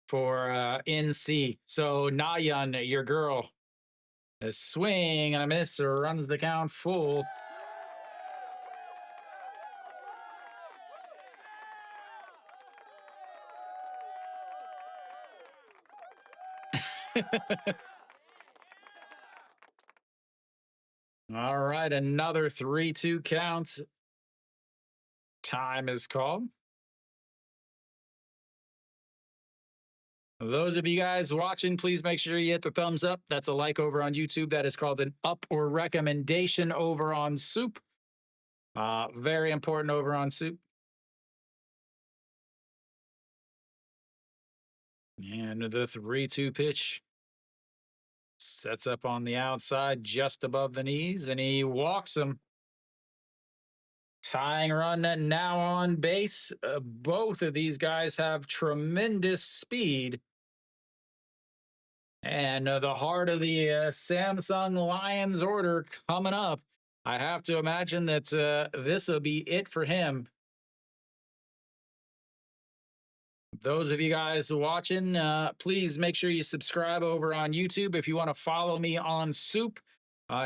for NC. So Nayan, your girl, a swing and a miss, runs the count full. All right, another 3-2 count. Time is called. Those of you guys watching, please make sure you hit the thumbs up. That's a like over on YouTube. That is called an up or recommendation over on SOOP. Very important over on SOOP. And the 3-2 pitch sets up on the outside just above the knees, and he walks him. Tying run now on base. Both of these guys have tremendous speed. And the heart of the Samsung Lions order coming up. I have to imagine that this will be it for him. Those of you guys watching, please make sure you subscribe over on YouTube. If you want to follow me on SOOP,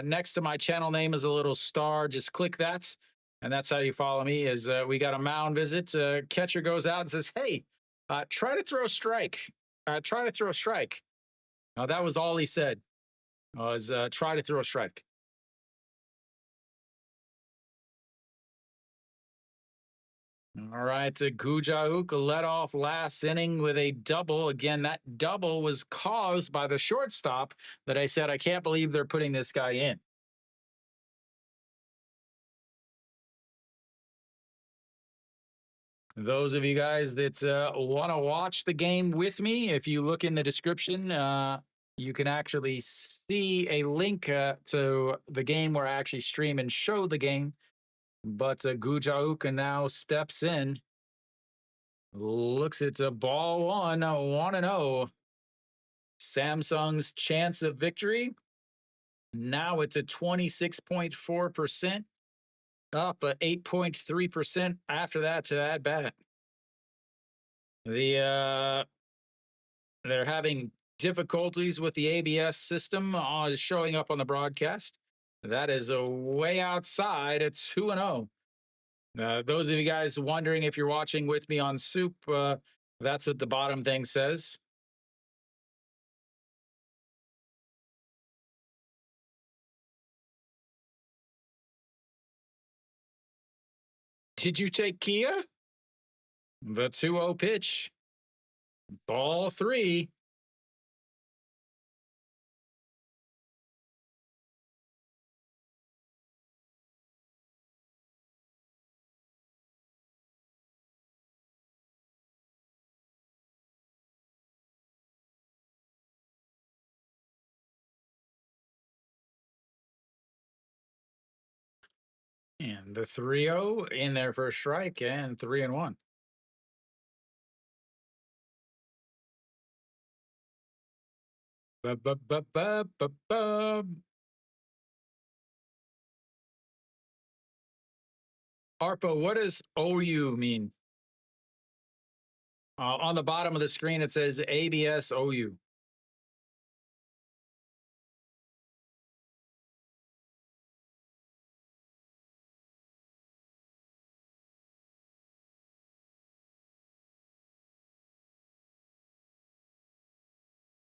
next to my channel name is a little star. Just click that, and that's how you follow me. Is we got a mound visit. Catcher goes out and says, "Hey, try to throw a strike. Try to throw a strike." That was all he said. Was try to throw a strike. All right, so Gujauk led off last inning with a double. Again, that double was caused by the shortstop that I said, I can't believe they're putting this guy in. Those of you guys that want to watch the game with me, if you look in the description, you can actually see a link to the game where I actually stream and show the game. But Gujauk now steps in. Looks, it's a ball one, 1-0. Samsung's chance of victory. Now it's a 26.4%, up 8.3% after that to that bat. They're having difficulties with the ABS system showing up on the broadcast. That is way outside. It's 2-0. Those of you guys wondering if you're watching with me on SOOP, that's what the bottom thing says. Did you take Kia? The 2-0 pitch. Ball 3. And the 3-0 in there for a strike and 3-1. Arpa, what does OU mean? On the bottom of the screen, it says ABS OU.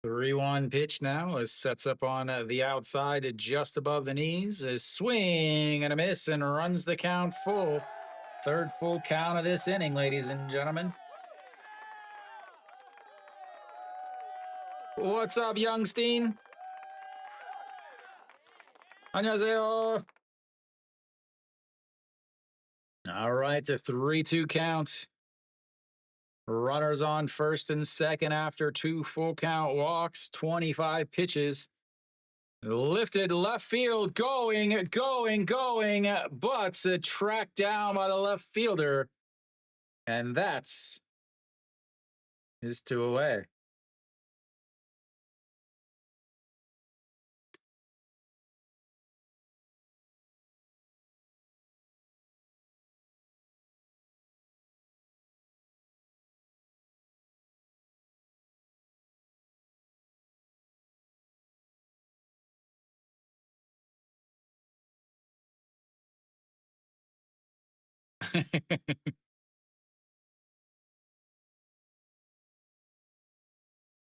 The 3-1 pitch now is sets up on the outside just above the knees. A swing and a miss and runs the count full. Third full count of this inning, ladies and gentlemen. What's up, Youngstein? 안녕하세요. All right, the 3-2 count. Runners on first and second after 2 full count walks, 25 pitches. Lifted left field, going, but tracked down by the left fielder. And that's his 2 away.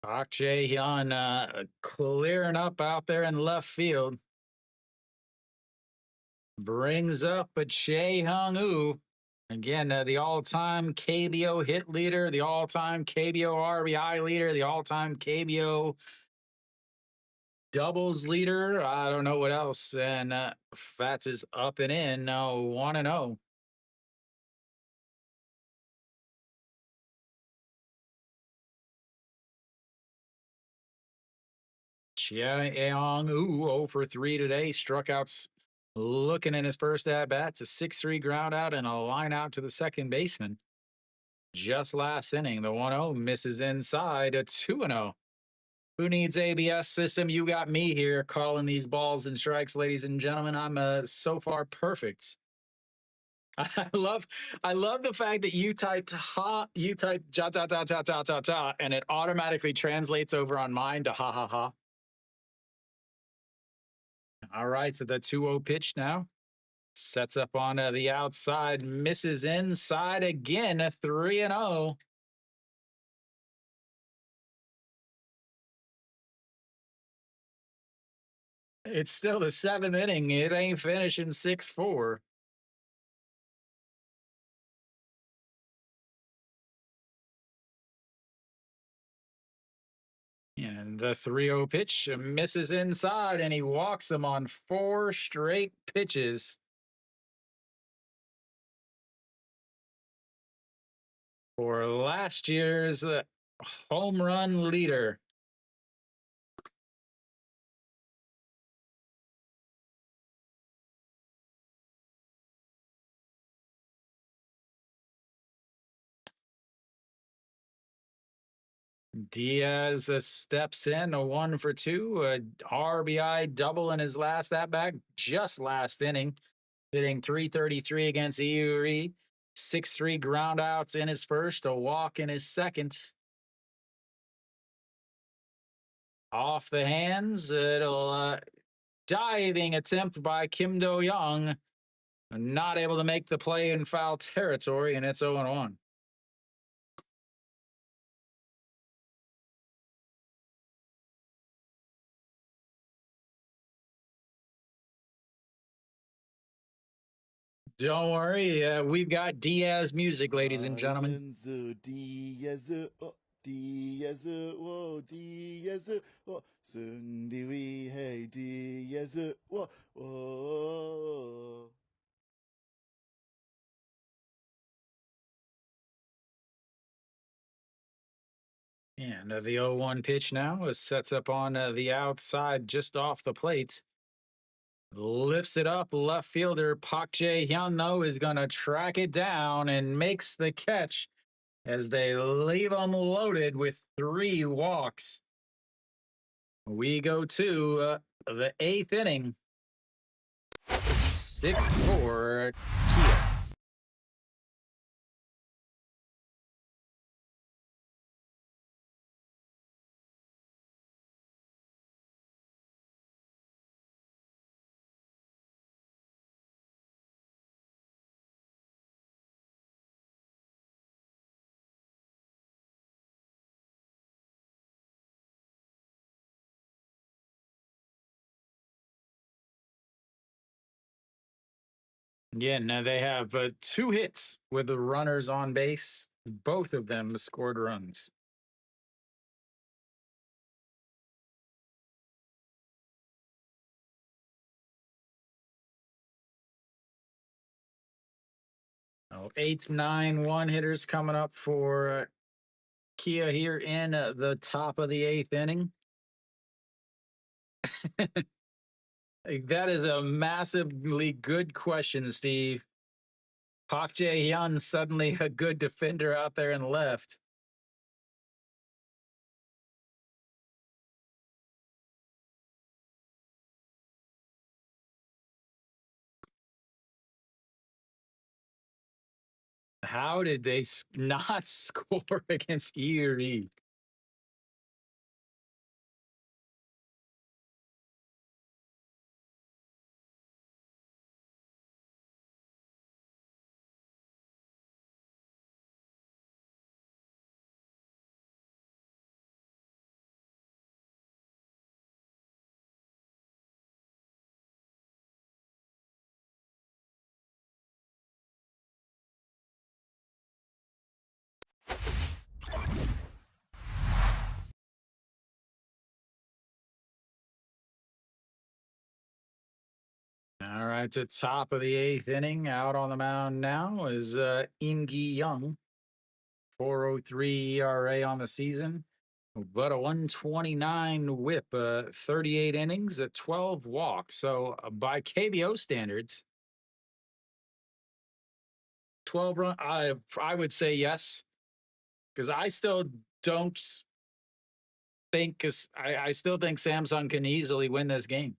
Park Jae-hyun clearing up out there in left field. Brings up a Jae-hyun. Again, the all-time KBO hit leader, the all-time KBO RBI leader, the all-time KBO doubles leader. I don't know what else. And Fats is up and in, 1-0. Jae-hyun 0 for 3 today. Struck out looking in his first at-bat. It's a 6-3 ground out and a line out to the second baseman. Just last inning, the 1-0 misses inside, a 2-0. Who needs ABS system? You got me here calling these balls and strikes, ladies and gentlemen. I'm so far perfect. I love the fact that you typed ha, you typed ja ta ta ta ta ta ta, and it automatically translates over on mine to ha ha ha. All right, so the 2-0 pitch now sets up on the outside, misses inside again, a 3-0. It's still the 7th inning. It ain't finishing 6-4. And the 3-0 pitch misses inside, and he walks him on 4 straight pitches. For last year's home run leader. Diaz steps in, a 1 for 2, a RBI double in his last at bat, just last inning, hitting .333 against Erie. 6-3 ground outs in his first, a walk in his second. Off the hands, it'll diving attempt by Kim Do-young, not able to make the play in foul territory, and it's 0-1. Don't worry, we've got Diaz music, ladies and gentlemen. Diaz, Diaz, Diaz, 승리 위해 Diaz, And the 0-1 pitch now sets up on the outside just off the plate. Lifts it up. Left fielder Park Jae-hyun, though, is going to track it down and makes the catch as they leave him loaded with 3 walks. We go to the 8th inning. 6-4 Kia. Yeah, now they have 2 hits with the runners on base. Both of them scored runs. Oh, 8, 9, 1 hitters coming up for Kia here in the top of the 8th inning. That is a massively good question, Steve. Park Jae-hyun suddenly a good defender out there in left. How did they not score against Erie? All right, the top of the 8th inning. Out on the mound now is Im Gi-young. 4.03 ERA on the season, but a 129 whip, 38 innings, 12 walks. So by KBO standards, 12 run. I would say yes, because I still don't think, because I still think Samsung can easily win this game.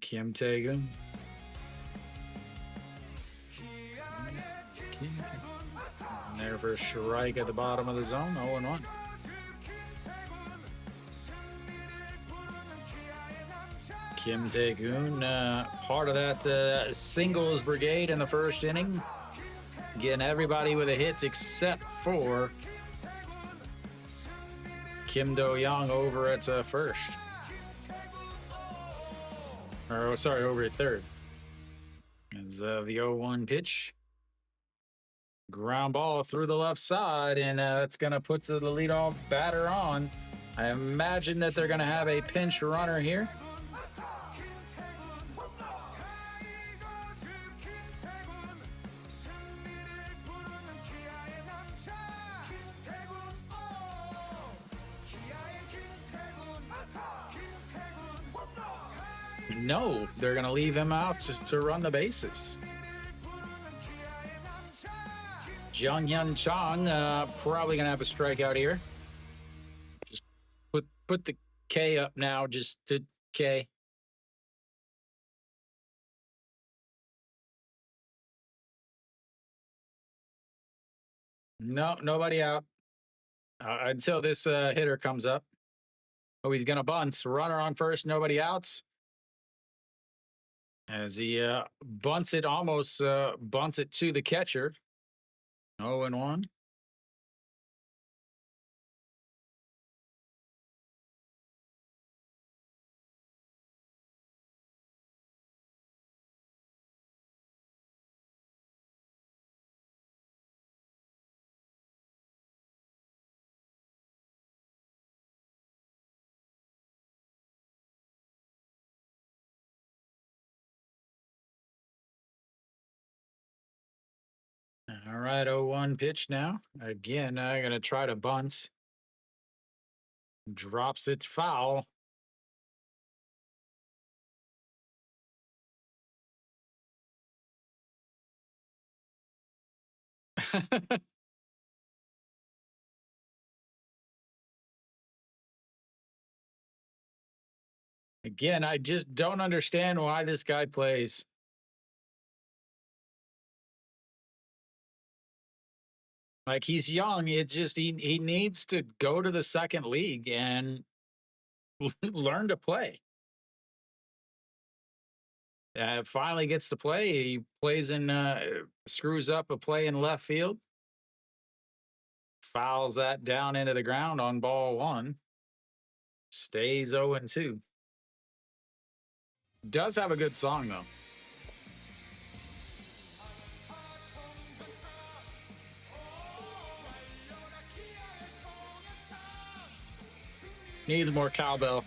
Kim Tae-gun. There for a strike at the bottom of the zone, 0-1. Kim Tae-gun, part of that singles brigade in the first inning, getting everybody with a hit except for Kim Do-young over at first. Or, sorry, over at third. As the 0-1 pitch. Ground ball through the left side, and that's going to put the leadoff batter on. I imagine that they're going to have a pinch runner here. No, they're going to leave him out to run the bases. Jung Hyun Chong probably going to have a strikeout here. Just put the K up now, just to K. No, nobody out until this hitter comes up. Oh, he's going to bunt. Runner on first, nobody outs. As he bunts it, almost bunts it to the catcher. 0-1. All right, 0-1 pitch now. Again, I'm going to try to bunt. Drops it foul. Again, I just don't understand why this guy plays. Like, he's young. It's just he needs to go to the second league and learn to play. Finally gets to play. He plays in, screws up a play in left field. Fouls that down into the ground on ball one. Stays 0-2. Does have a good song, though. Needs more cowbell.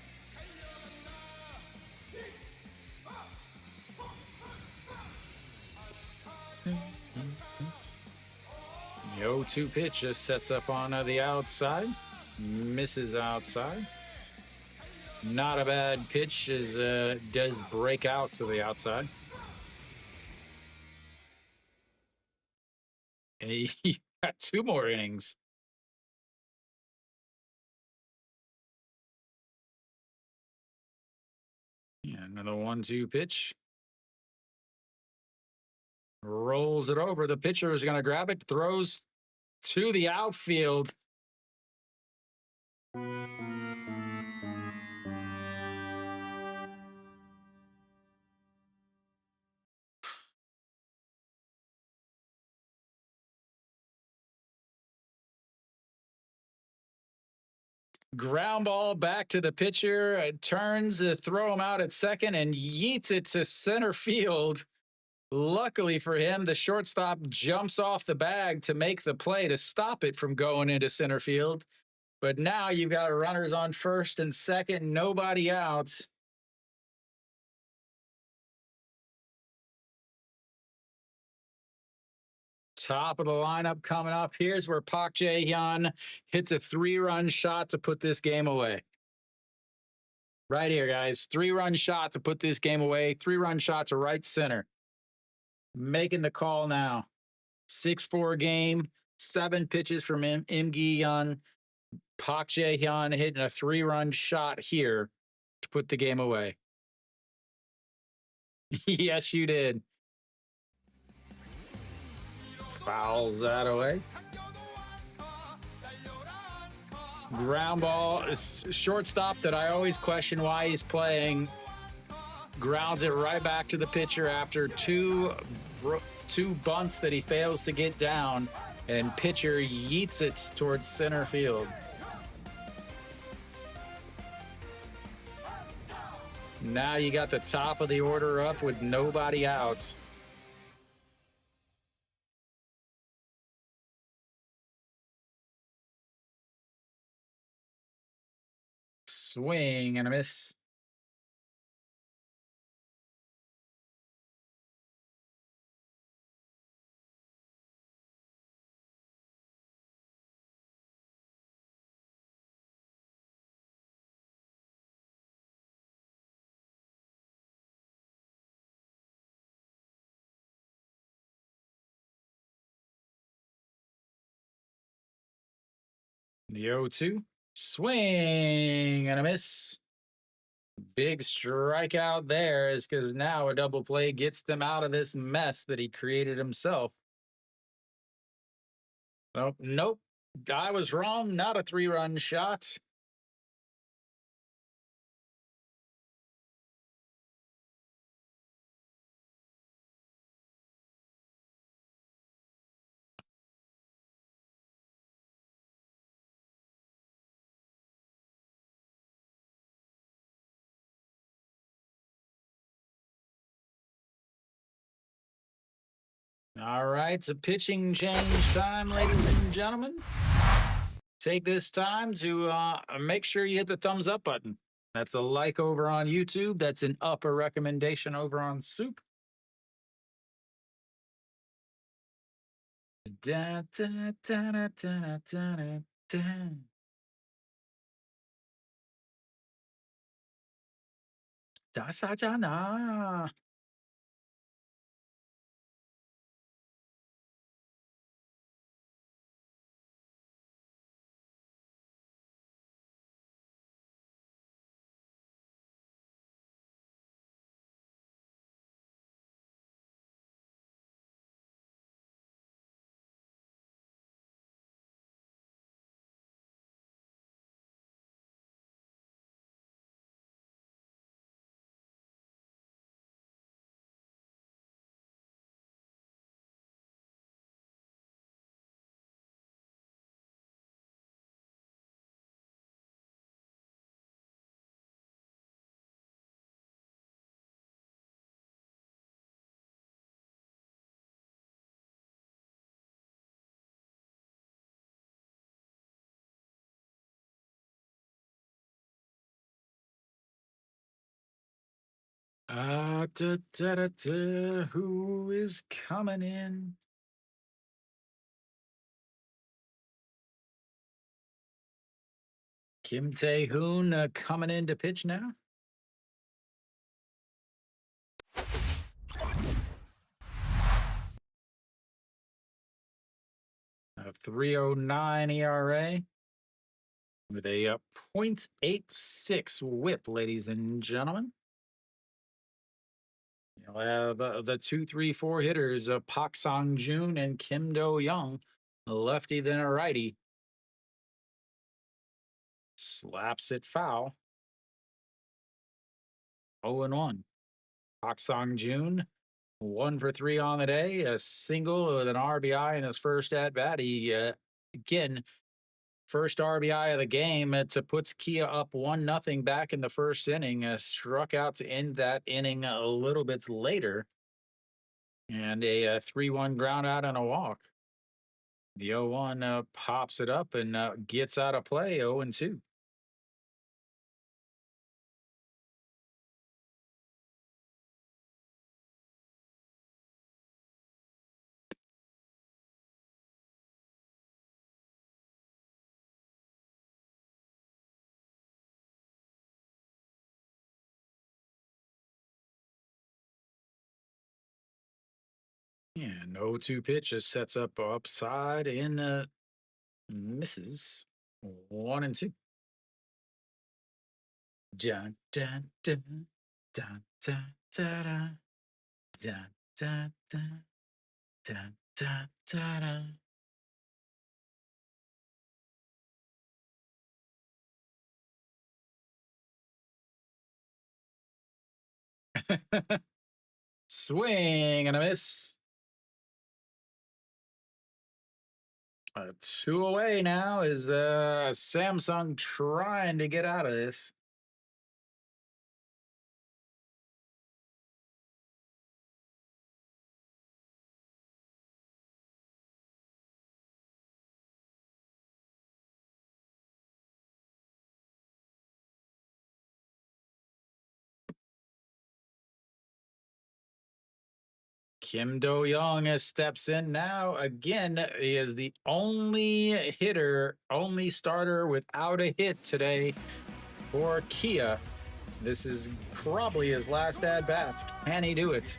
The 0-2 pitch just sets up on the outside. Misses outside. Not a bad pitch, as does break out to the outside. And he got 2 more innings. Yeah, another 1-2 pitch. Rolls it over. The pitcher is going to grab it, throws to the outfield. Ground ball back to the pitcher. It turns to throw him out at second and yeets it to center field. Luckily for him, the shortstop jumps off the bag to make the play to stop it from going into center field. But now you've got runners on first and second, nobody out. Top of the lineup coming up. Here's where Park Jae-hyun hits a 3-run shot to put this game away. Right here, guys. 3-run shot to put this game away. 3-run shot to right center. Making the call now. 6-4 game. 7 pitches from Im Gi-hyun. Park Jae-hyun hitting a 3-run shot here to put the game away. Yes, you did. Fouls that away. Ground ball, shortstop that I always question why he's playing. Grounds it right back to the pitcher after two bunts that he fails to get down, and pitcher yeets it towards center field. Now you got the top of the order up with nobody out. Swing and a miss. The 0-2. Swing and a miss. Big strikeout there is because now a double play gets them out of this mess that he created himself. Oh, nope. I was wrong. Not a 3-run shot. All right, it's a pitching change time, ladies and gentlemen. Take this time to make sure you hit the thumbs up button. That's a like over on YouTube. That's an up a recommendation over on SOOP. Da, da, da, da, da, da, da, da. Da, sa, ja, na. Da, da, da, da. Who is coming in? Kim Tae-hoon coming in to pitch now. A 3.09 ERA with a .86 whip, ladies and gentlemen. You'll have the 2-3-4 hitters, Pak Sang-jun and Kim Do-young, a lefty then a righty. Slaps it foul. 0-1. Pak Sang-jun, 1 for 3 on the day, a single with an RBI in his first at bat. He again, first RBI of the game to puts Kia up 1-0 back in the first inning. Struck out to end that inning a little bit later, and a 3-1 ground out and a walk. The 0-1 pops it up and gets out of play. 0-2. Yeah, no 2 pitch just sets up upside and misses. 1-2. Dun, dun, dun, dun, dun, dun, dun, dun, dun, dun, dun, dun, dun. Swing and a miss. 2 away now is Samsung trying to get out of this. Kim Do-young steps in now. Again, he is the only hitter, only starter without a hit today for Kia. This is probably his last at-bats. Can he do it?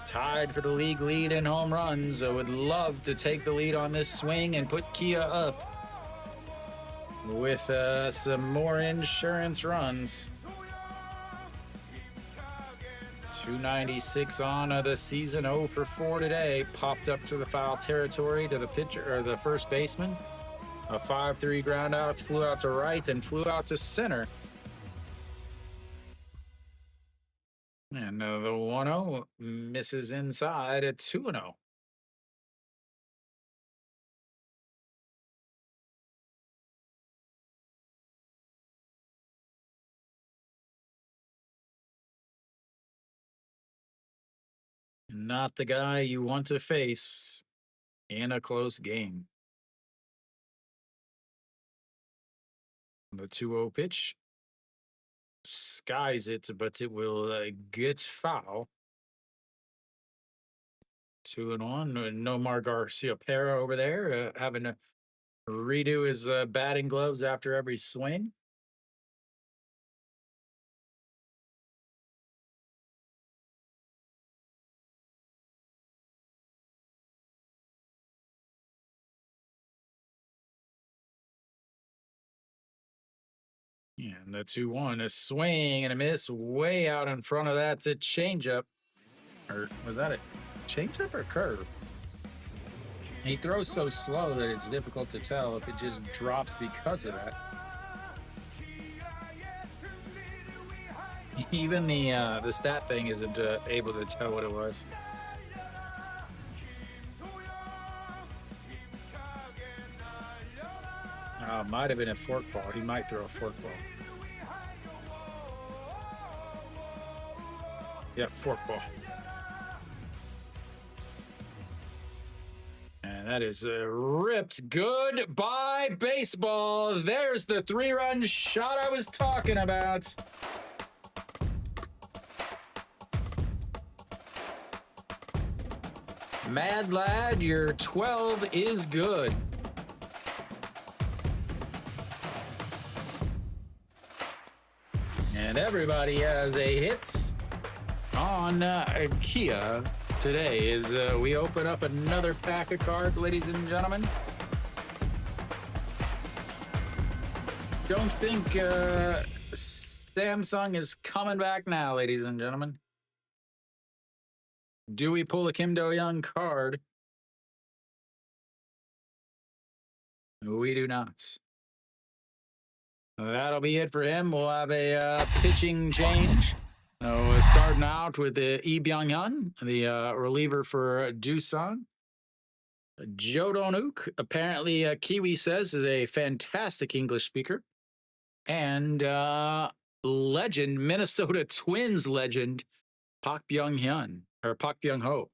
Tied for the league lead in home runs. I would love to take the lead on this swing and put Kia up with some more insurance runs. 296 on the season, 0 for 4 today. Popped up to the foul territory to the pitcher or the first baseman. A 5-3 ground out, flew out to right and flew out to center. And the 1-0 misses inside at 2-0. Not the guy you want to face in a close game. The 2-0 pitch. Skies it, but it will get foul. 2-1. Nomar Garcia-Pera over there having to redo his batting gloves after every swing. Yeah, and the 2-1, a swing and a miss way out in front of that. It's a changeup. Or was that a changeup or curve? He throws so slow that it's difficult to tell if it just drops because of that. Even the stat thing isn't able to tell what it was. Might have been a fork ball. He might throw a fork ball. Yeah, fork ball. And that is ripped. Goodbye, baseball. There's the 3-run shot I was talking about. Mad Lad, your 12 is good. And everybody has a hits on Kia today as we open up another pack of cards, ladies and gentlemen. Don't think Samsung is coming back now, ladies and gentlemen. Do we pull a Kim Do-young card? We do not. That'll be it for him. We'll have a pitching change. Starting out with Lee Byung-hyun, the reliever for Doosan. Joe Donuk, apparently Kiwi says, is a fantastic English speaker. And legend, Minnesota Twins legend, Park Byung-hyun, or Park Byung-ho.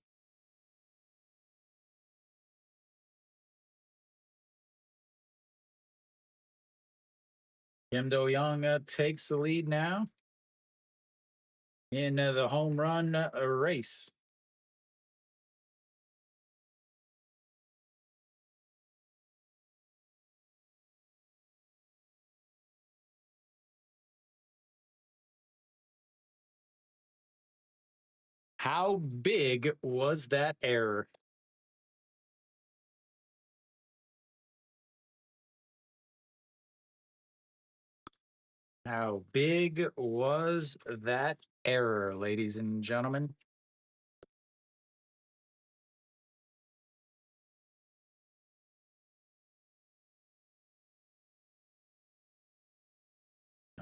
Kim Do-young takes the lead now in the home run race. How big was that error? How big was that error, ladies and gentlemen?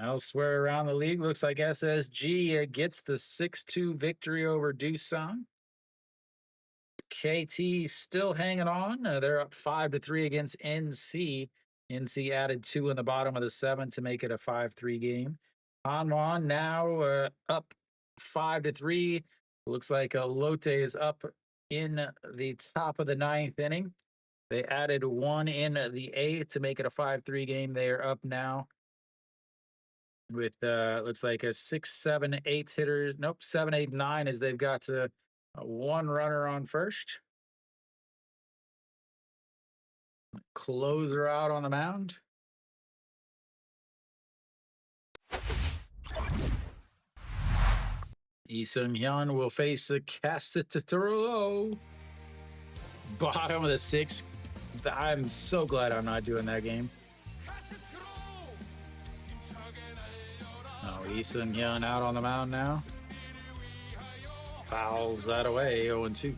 Elsewhere around the league, looks like SSG gets the 6-2 victory over Doosan. KT still hanging on. They're up 5-3 against NC. NC added 2 in the bottom of the 7th to make it a 5-3 game. Hanwon now up 5-3. Looks like Lotte is up in the top of the 9th inning. They added 1 in the 8th to make it a 5-3 game. They are up now with looks like a 6, 7, 8 hitters. Nope, 7, 8, 9 as they've got One runner on first. Closer out on the mound. Lee Seung-hyun will face the Castro. Bottom of the sixth. I'm so glad I'm not doing that game. Oh, Lee Seung-hyun out on the mound now. Fouls that away, 0-2.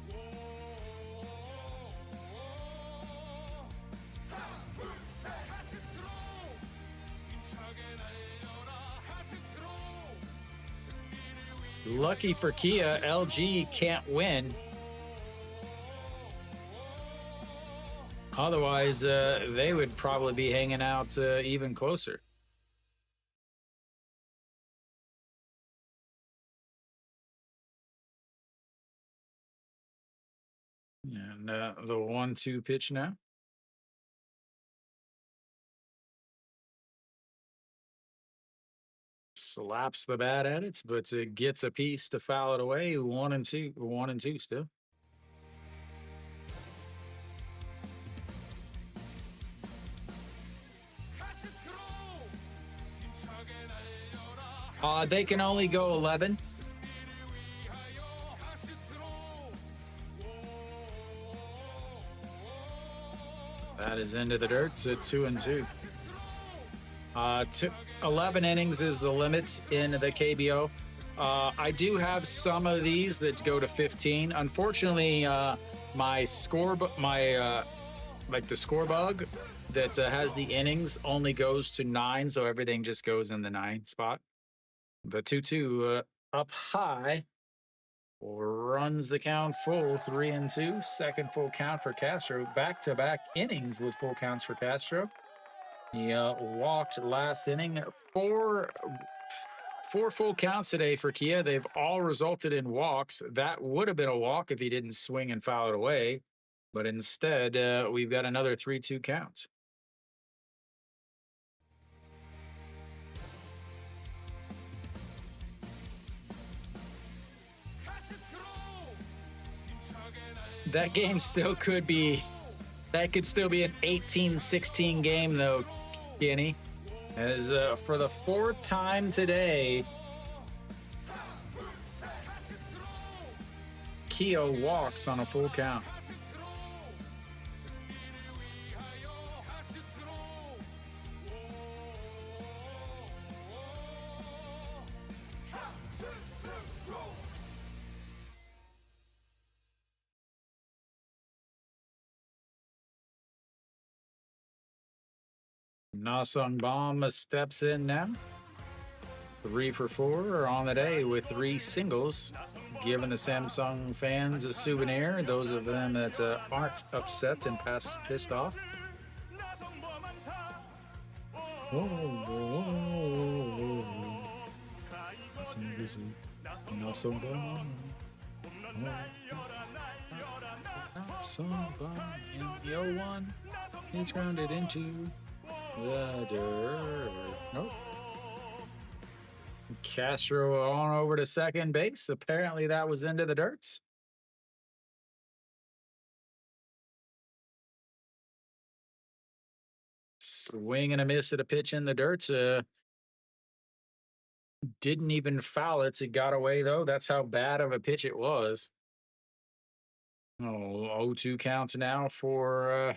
Lucky for Kia, LG can't win. Otherwise, they would probably be hanging out even closer. And the 1-2 pitch now. Slaps the bat at it, but it gets a piece to foul it away. 1-2, 1-2 still. They can only go 11. That is into the dirt. It's 2-2. 11 innings is the limit in the KBO. I do have some of these that go to 15. Unfortunately, my score, like the score bug that has the innings only goes to 9, so everything just goes in the 9 spot. The 2-2 up high runs the count full, 3-2. Second full count for Castro. Back-to-back innings with full counts for Castro. He walked last inning. Four full counts today for Kia. They've all resulted in walks. That would have been a walk if he didn't swing and foul it away. But instead, we've got another 3-2 count. That game still could be, that could still be an 18-16 game though, Kenny. As for the 4th time today, Kia walks on a full count. Nasung Bomb steps in now. 3 for 4 on the day with 3 singles, giving the Samsung fans a souvenir. Those of them that aren't upset and pissed off. Nasung Bomb. Nasung Bomb in the 0-1 is grounded into the dirt. Nope. Castro on over to second base. Apparently that was into the dirts. Swing and a miss at a pitch in the dirt. Didn't even foul it. It got away though. That's how bad of a pitch it was. Oh, 0-2 counts now for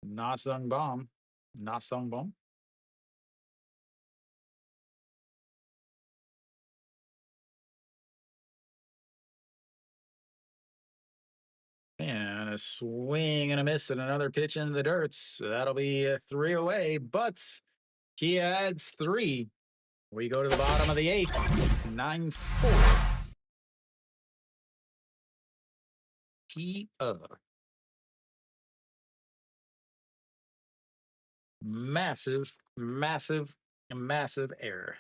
Nasung Bomb. Nasung Bomb. And a swing and a miss and another pitch into the dirts. That'll be 3 away, but he adds 3. We go to the bottom of the 8th, 9-4. Kia. Massive, massive, massive error.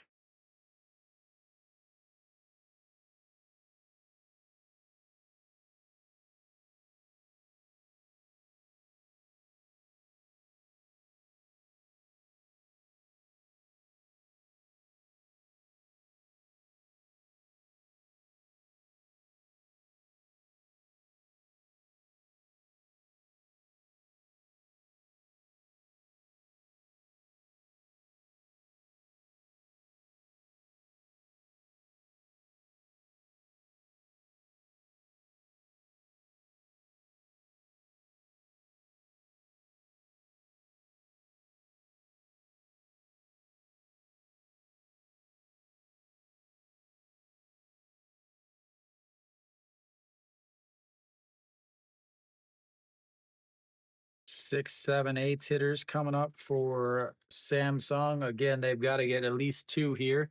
6, 7, 8 hitters coming up for Samsung. Again, they've got to get at least 2 here.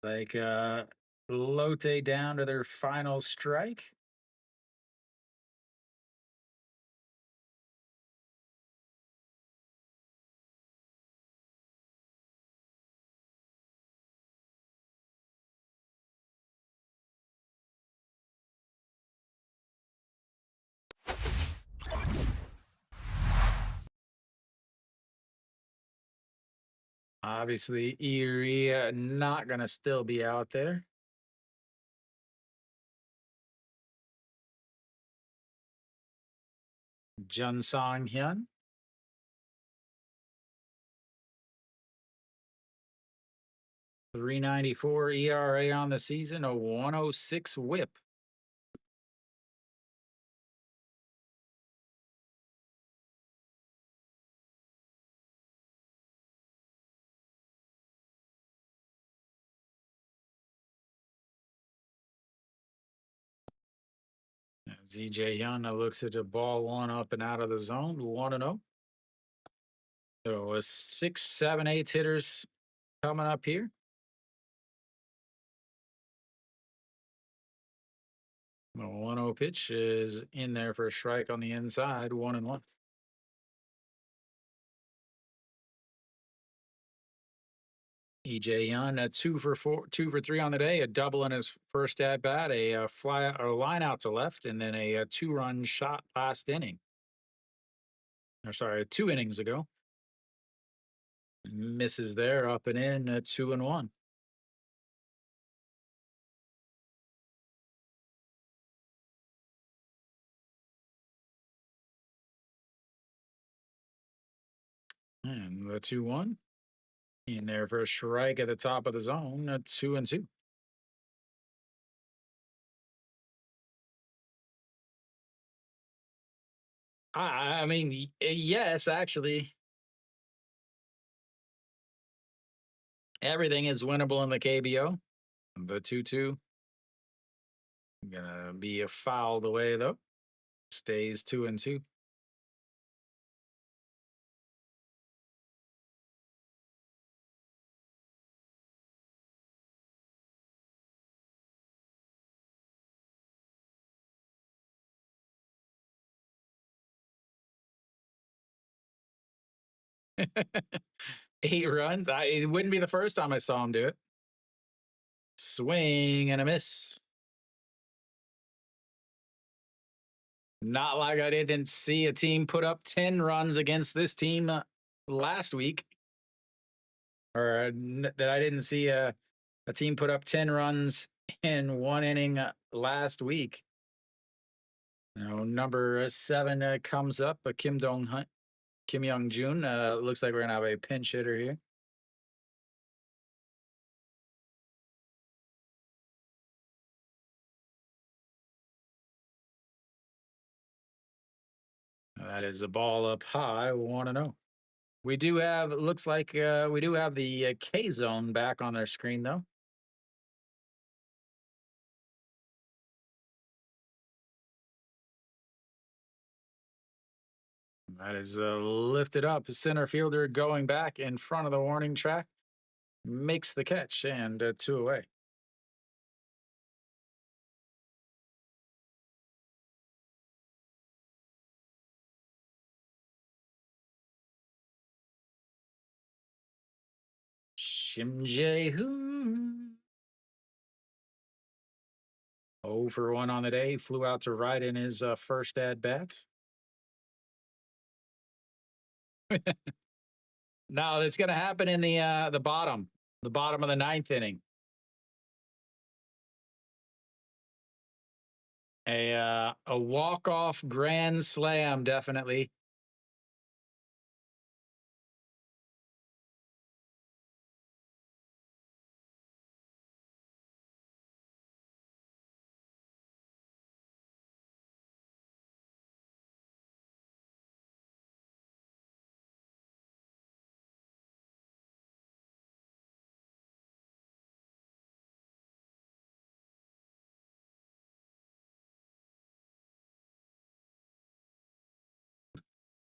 Like Lotte down to their final strike. Obviously, Erie not going to still be out there. Jun Song Hyun. 394 ERA on the season, a 106 whip. ZJ Hyun looks at the ball one up and out of the zone, 1-0. So a 6, 7, 8 hitters coming up here. The 1-0 pitch is in there for a strike on the inside, 1-1. EJ Young, 2 for 3 on the day, a double in his first at bat, a fly or line out to left, and then a 2-run shot last inning. Or sorry, 2 innings ago. Misses there, up and in, 2-1. And the 2-1 in there for a strike at the top of the zone, 2-2. I mean, yes, actually, everything is winnable in the KBO. The 2-2 gonna be a fouled away though. Stays 2-2. Eight runs. It wouldn't be the first time I saw him do it. Swing and a miss. Not like I didn't see a team put up 10 runs against this team last week. Or that I didn't see a team put up 10 runs in 1 inning last week. Now, number 7 comes up, Kim Young Jun. Looks like we're gonna have a pinch hitter here. That is a ball up high, 1-0. We do have, it looks like we do have the K zone back on their screen though. That is lifted up. Center fielder going back in front of the warning track. Makes the catch and 2 away. Shim Jae-hoon. 0 for 1 on the day. Flew out to right in his first at bat. No, it's going to happen in the bottom of the 9th inning. A walk-off grand slam, definitely.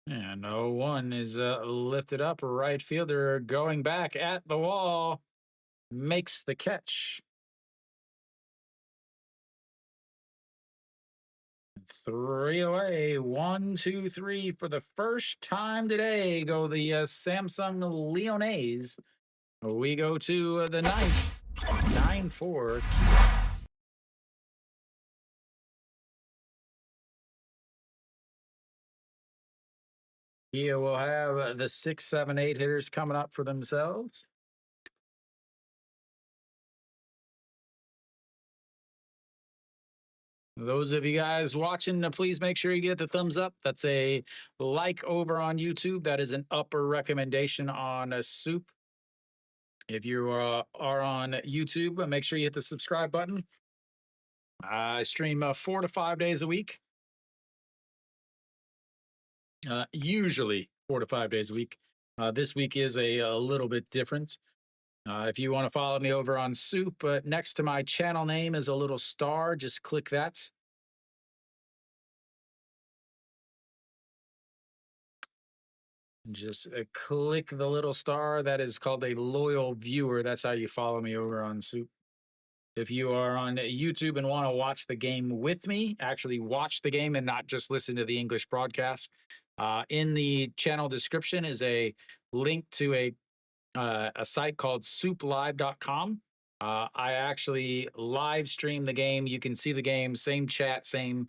And 0-1 is lifted up. Right fielder going back at the wall. Makes the catch. 3 away. 1, 2, 3 for the first time today. Go the Samsung Leonaise. We go to the ninth. 9-4. Kia will have the 6, 7, 8 hitters coming up for themselves. Those of you guys watching, please make sure you get the thumbs up. That's a like over on YouTube. That is an upper recommendation on a SOOP. If you are on YouTube, make sure you hit the subscribe button. I stream 4 to 5 days a week. Usually 4 to 5 days a week. This week is a little bit different. If you want to follow me over on SOOP, next to my channel name is a little star. Just click that. Just click the little star. That is called a loyal viewer. That's how you follow me over on SOOP. If you are on YouTube and want to watch the game with me, actually watch the game and not just listen to the English broadcast, in the channel description is a link to a site called SOOPlive.com. I actually live stream the game. You can see the game, same chat, same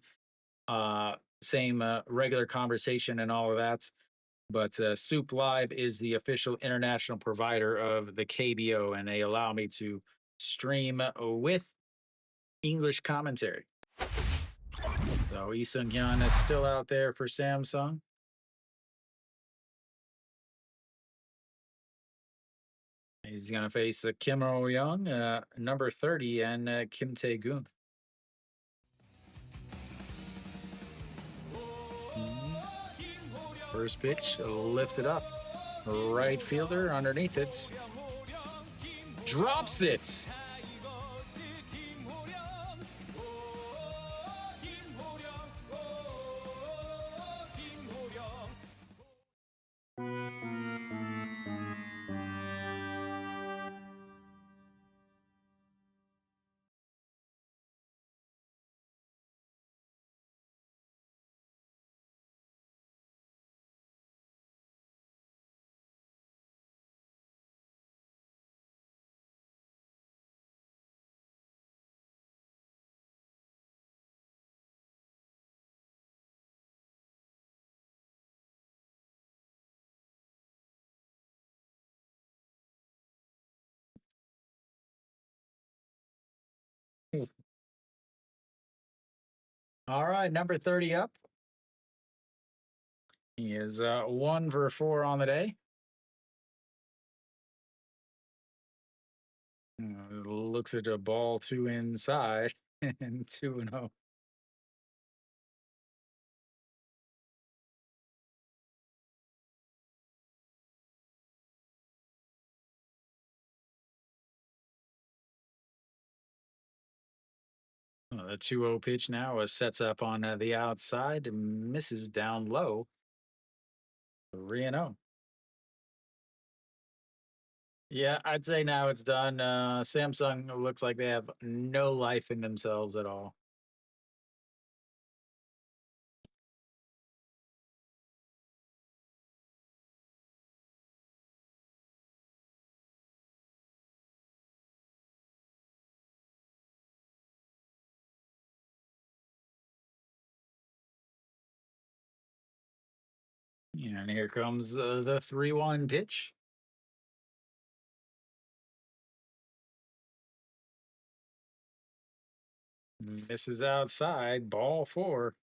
regular conversation and all of that. But SOOP Live is the official international provider of the KBO, and they allow me to stream with English commentary. So Lee Sung-hyun is still out there for Samsung. He's going to face Kim Ro-young, number 30, and Kim Tae-gun. First pitch lifted up. Right fielder underneath it. Drops it. All right, number 30 up. He is 1 for 4 on the day. Looks at a ball 2 inside and 2-0. The 2-0 pitch now sets up on the outside, misses down low. 3-0. Yeah, I'd say now it's done. Samsung looks like they have no life in themselves at all. And here comes the 3-1 pitch. Misses outside, ball 4.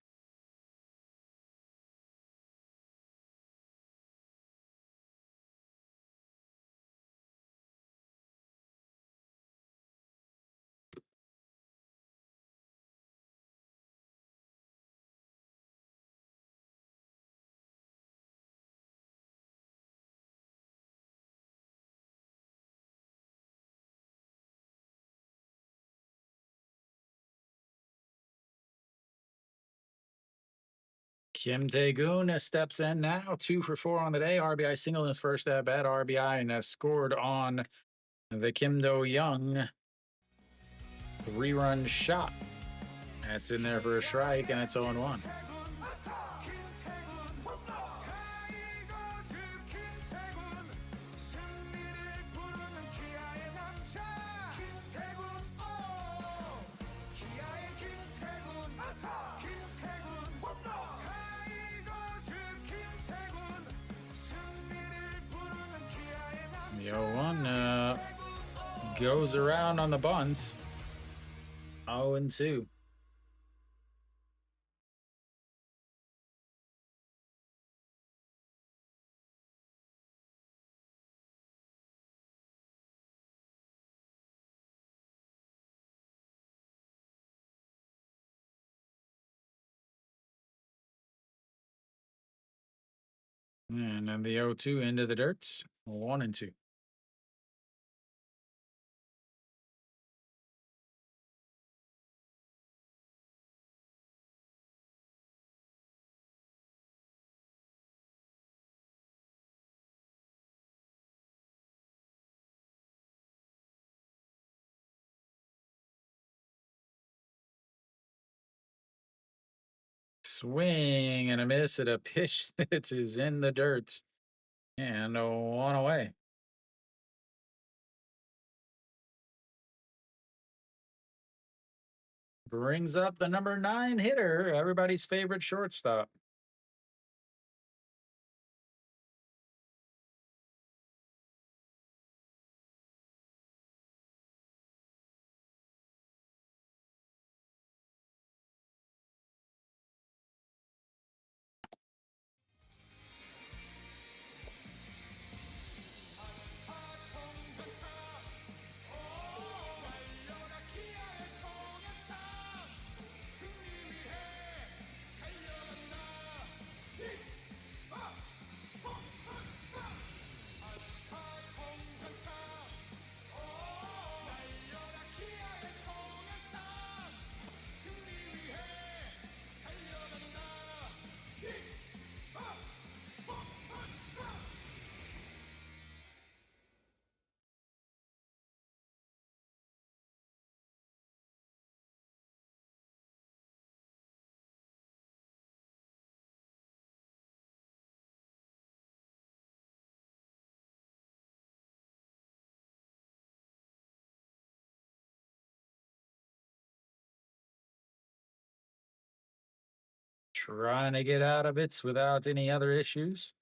Kim Tae-goon steps in now, 2 for 4 on the day. RBI single in his first at bat. RBI and has scored on the Kim Do-young 3-run shot. That's in there for a strike, and it's 0-1. The 0-1 goes around on the bunts. 0-2. And then the 0-2 into the dirt. 1-2. Swing and a miss at a pitch that is in the dirt. And 1 away. Brings up the number 9 hitter, everybody's favorite shortstop. Trying to get out of it without any other issues.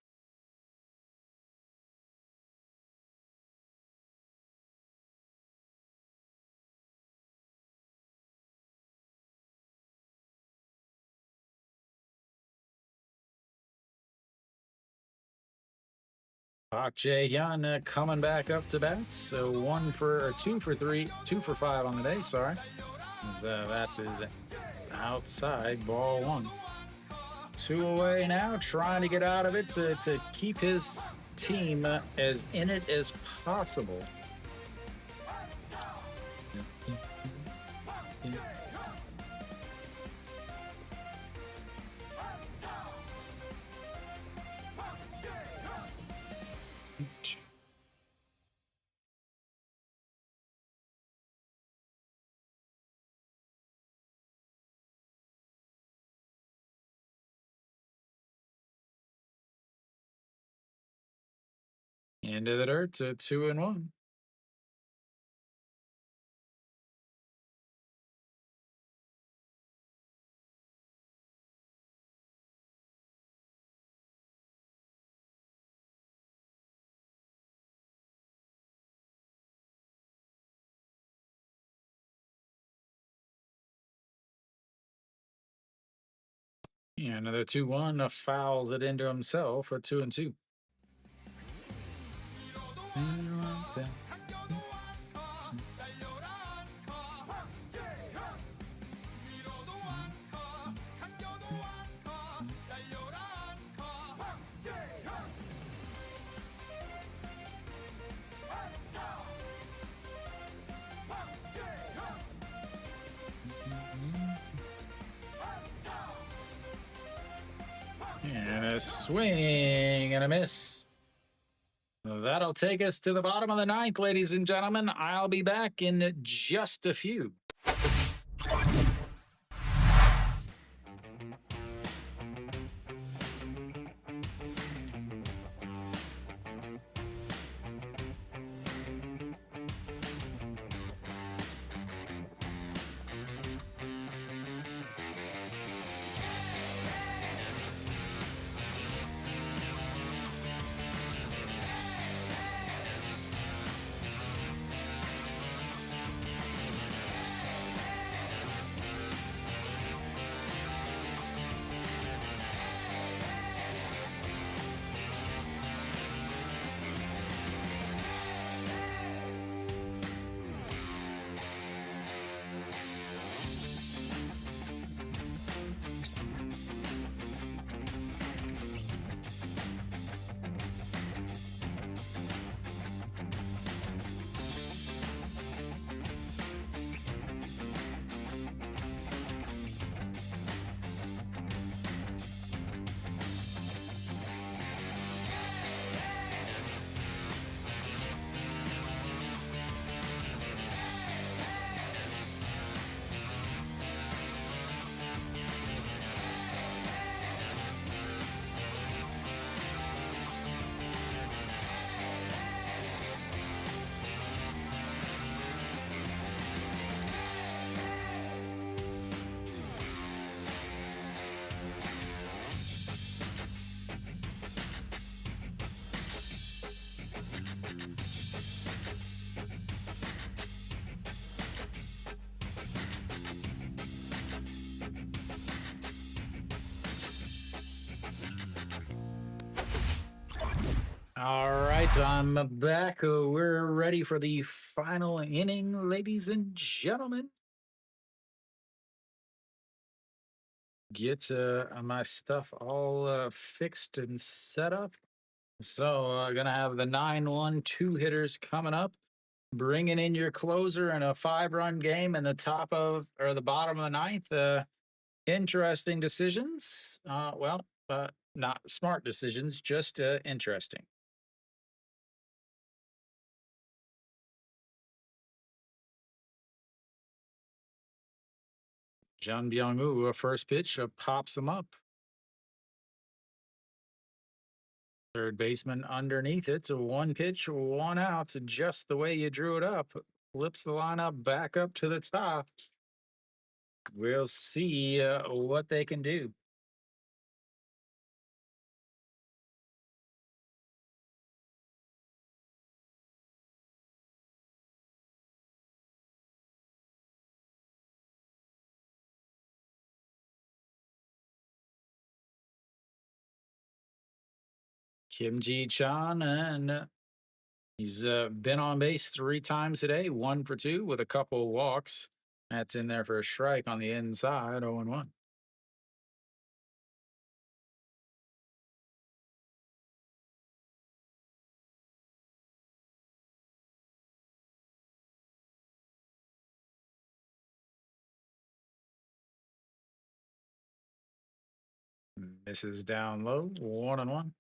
Park Jae-hyun coming back up to bat. So 2 for 3, 2 for 5 on the day. Sorry, that is outside, ball 1. 2 away now, trying to get out of it to keep his team as in it as possible. Into the dirt, 2-1. Yeah, another 2-1 fouls it into himself for 2-2. And a swing and a miss. That'll take us to the bottom of the ninth, ladies and gentlemen. I'll be back in just a few. All right, I'm back. We're ready for the final inning, ladies and gentlemen. Get my stuff all fixed and set up. So, gonna have the 9-1 two hitters coming up, bringing in your closer in a 5-run game in the top of or the bottom of the ninth. Interesting decisions. Not smart decisions, just interesting. Jun Byung-woo, first pitch, pops him up. Third baseman underneath it. So one pitch, one out, just the way you drew it up. Flips the lineup back up to the top. We'll see what they can do. Kim Ji-chan, and he's been on base 3 times today, 1 for 2 with a couple walks. That's in there for a strike on the inside, 0-1. Misses down low, 1-1.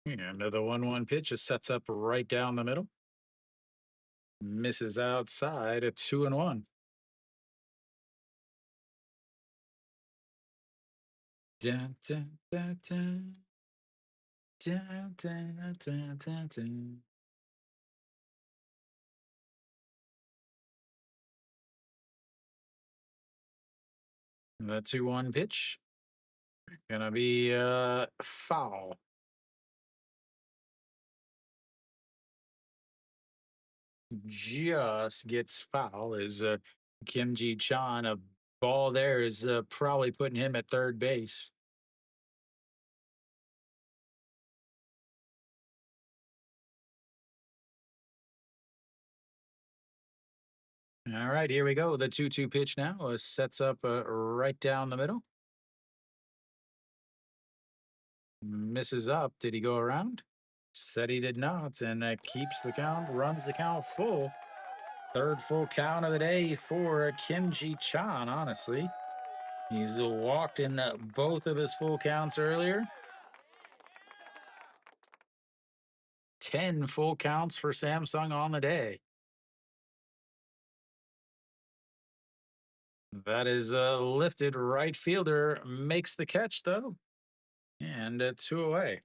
And another 1-1 pitch just sets up right down the middle. Misses outside, a 2-1. Dun, dun, dun, dun. Dun, dun, dun, dun, dun. The 2-1 pitch. Gonna be foul. Just gets foul as Kim Ji Chan. A ball there is probably putting him at third base. All right, here we go. The 2-2 pitch now sets up right down the middle. misses up. Did he go around? Said he did not, and keeps the count, runs the count full. Third full count of the day for Kim Ji Chan, honestly. He's walked in both of his full counts earlier. 10 full counts for Samsung on the day. That is lifted. Right fielder makes the catch, though. And 2 away.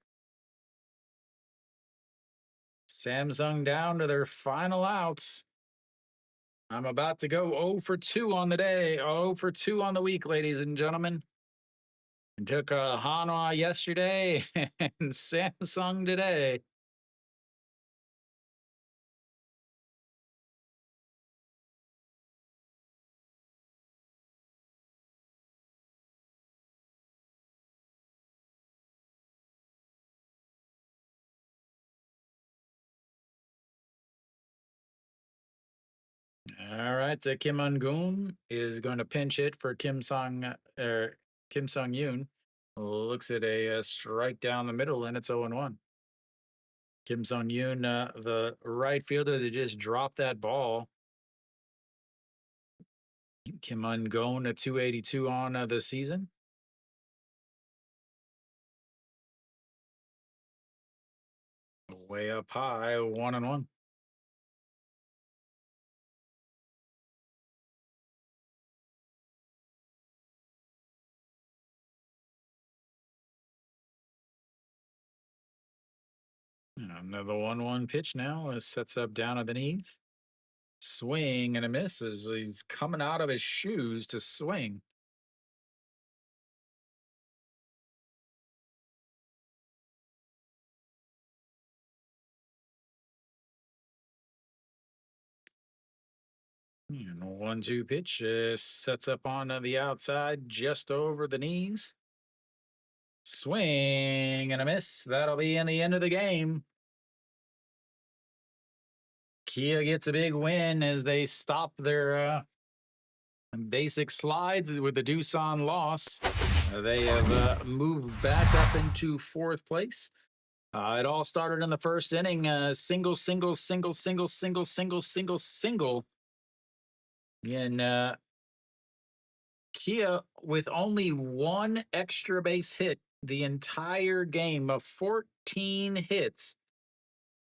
Samsung down to their final outs. I'm about to go 0 for 2 on the day, 0 for 2 on the week, ladies and gentlemen. Took Hanwha yesterday and Samsung today. All right, so Kim Un-goon is going to pinch hit for Kim Sung Yoon. Looks at a strike down the middle, and it's 0-1. Kim Sung Yoon, the right fielder that just dropped that ball. Kim Un-goon, a 282 on the season. Way up high, 1-1. Another 1-1 pitch now. Sets up down at the knees. Swing and a miss as he's coming out of his shoes to swing. And 1-2 pitch sets up on the outside just over the knees. Swing and a miss. That'll be in the end of the game. Kia gets a big win as they stop their basic slides with the Doosan loss. They have moved back up into 4th place. It all started in the first inning. Single. And Kia with only 1 extra base hit the entire game of 14 hits,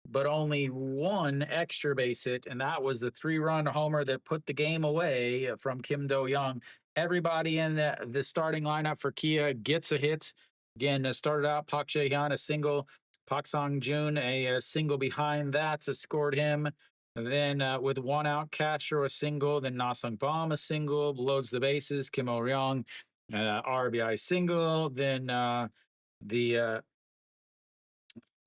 but only 1 extra base hit, and that was the 3-run homer that put the game away from Kim Do-young. Everybody in the starting lineup for Kia gets a hit. Again, started out Park Jae-hyun a single, Park Sang-jun a single behind that scored him. And then with 1 out, Castro a single, then Na Sung-bam a single, loads the bases, Kim Oh-ryung RBI single, then the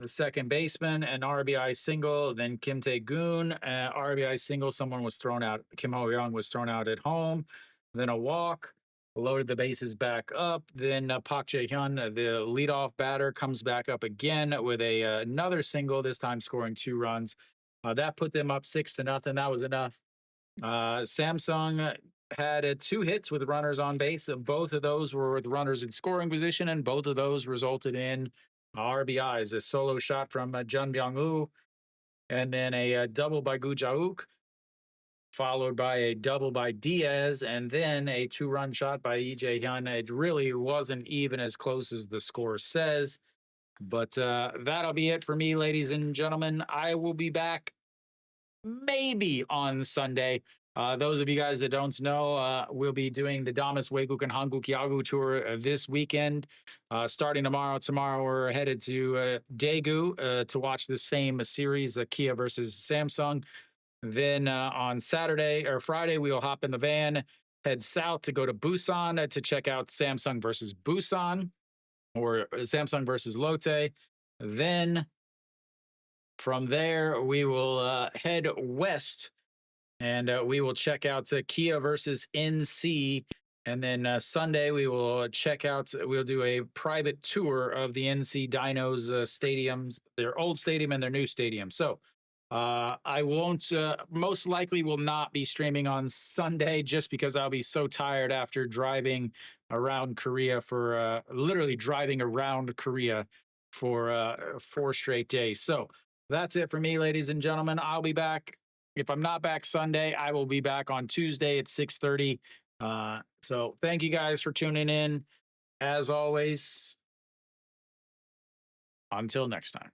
second baseman, an RBI single, then Kim Tae-goon, RBI single. Someone was thrown out. Kim Ho-young was thrown out at home. Then a walk, loaded the bases back up. Then Park Jae-hyun, the leadoff batter, comes back up again with another single, this time scoring 2 runs. That put them up 6-0. That was enough. Samsung had 2 hits with runners on base. Both of those were with runners in scoring position, and both of those resulted in RBIs. A solo shot from Jun Byung-woo, and then a double by Gu Ja-wook, followed by a double by Diaz, and then a 2-run shot by Lee Jae-hyun. It really wasn't even as close as the score says. But that'll be it for me, ladies and gentlemen. I will be back maybe on Sunday. Those of you guys that don't know, we'll be doing the Damas Weiguk and Hanguk Yagu tour this weekend. Starting tomorrow. Tomorrow we're headed to Daegu to watch the same series, Kia versus Samsung. Then on Saturday or Friday, we'll hop in the van, head south to go to Busan to check out Samsung versus Busan, or Samsung versus Lotte. Then from there, we will head west, and we will check out Kia versus NC. And then Sunday, we will check out, we'll do a private tour of the NC Dinos stadiums, their old stadium and their new stadium. So I won't, most likely will not be streaming on Sunday just because I'll be so tired after driving around Korea for literally driving around Korea for 4 straight days. So that's it for me, ladies and gentlemen. I'll be back. If I'm not back Sunday, I will be back on Tuesday at 6:30. So thank you guys for tuning in. As always, until next time.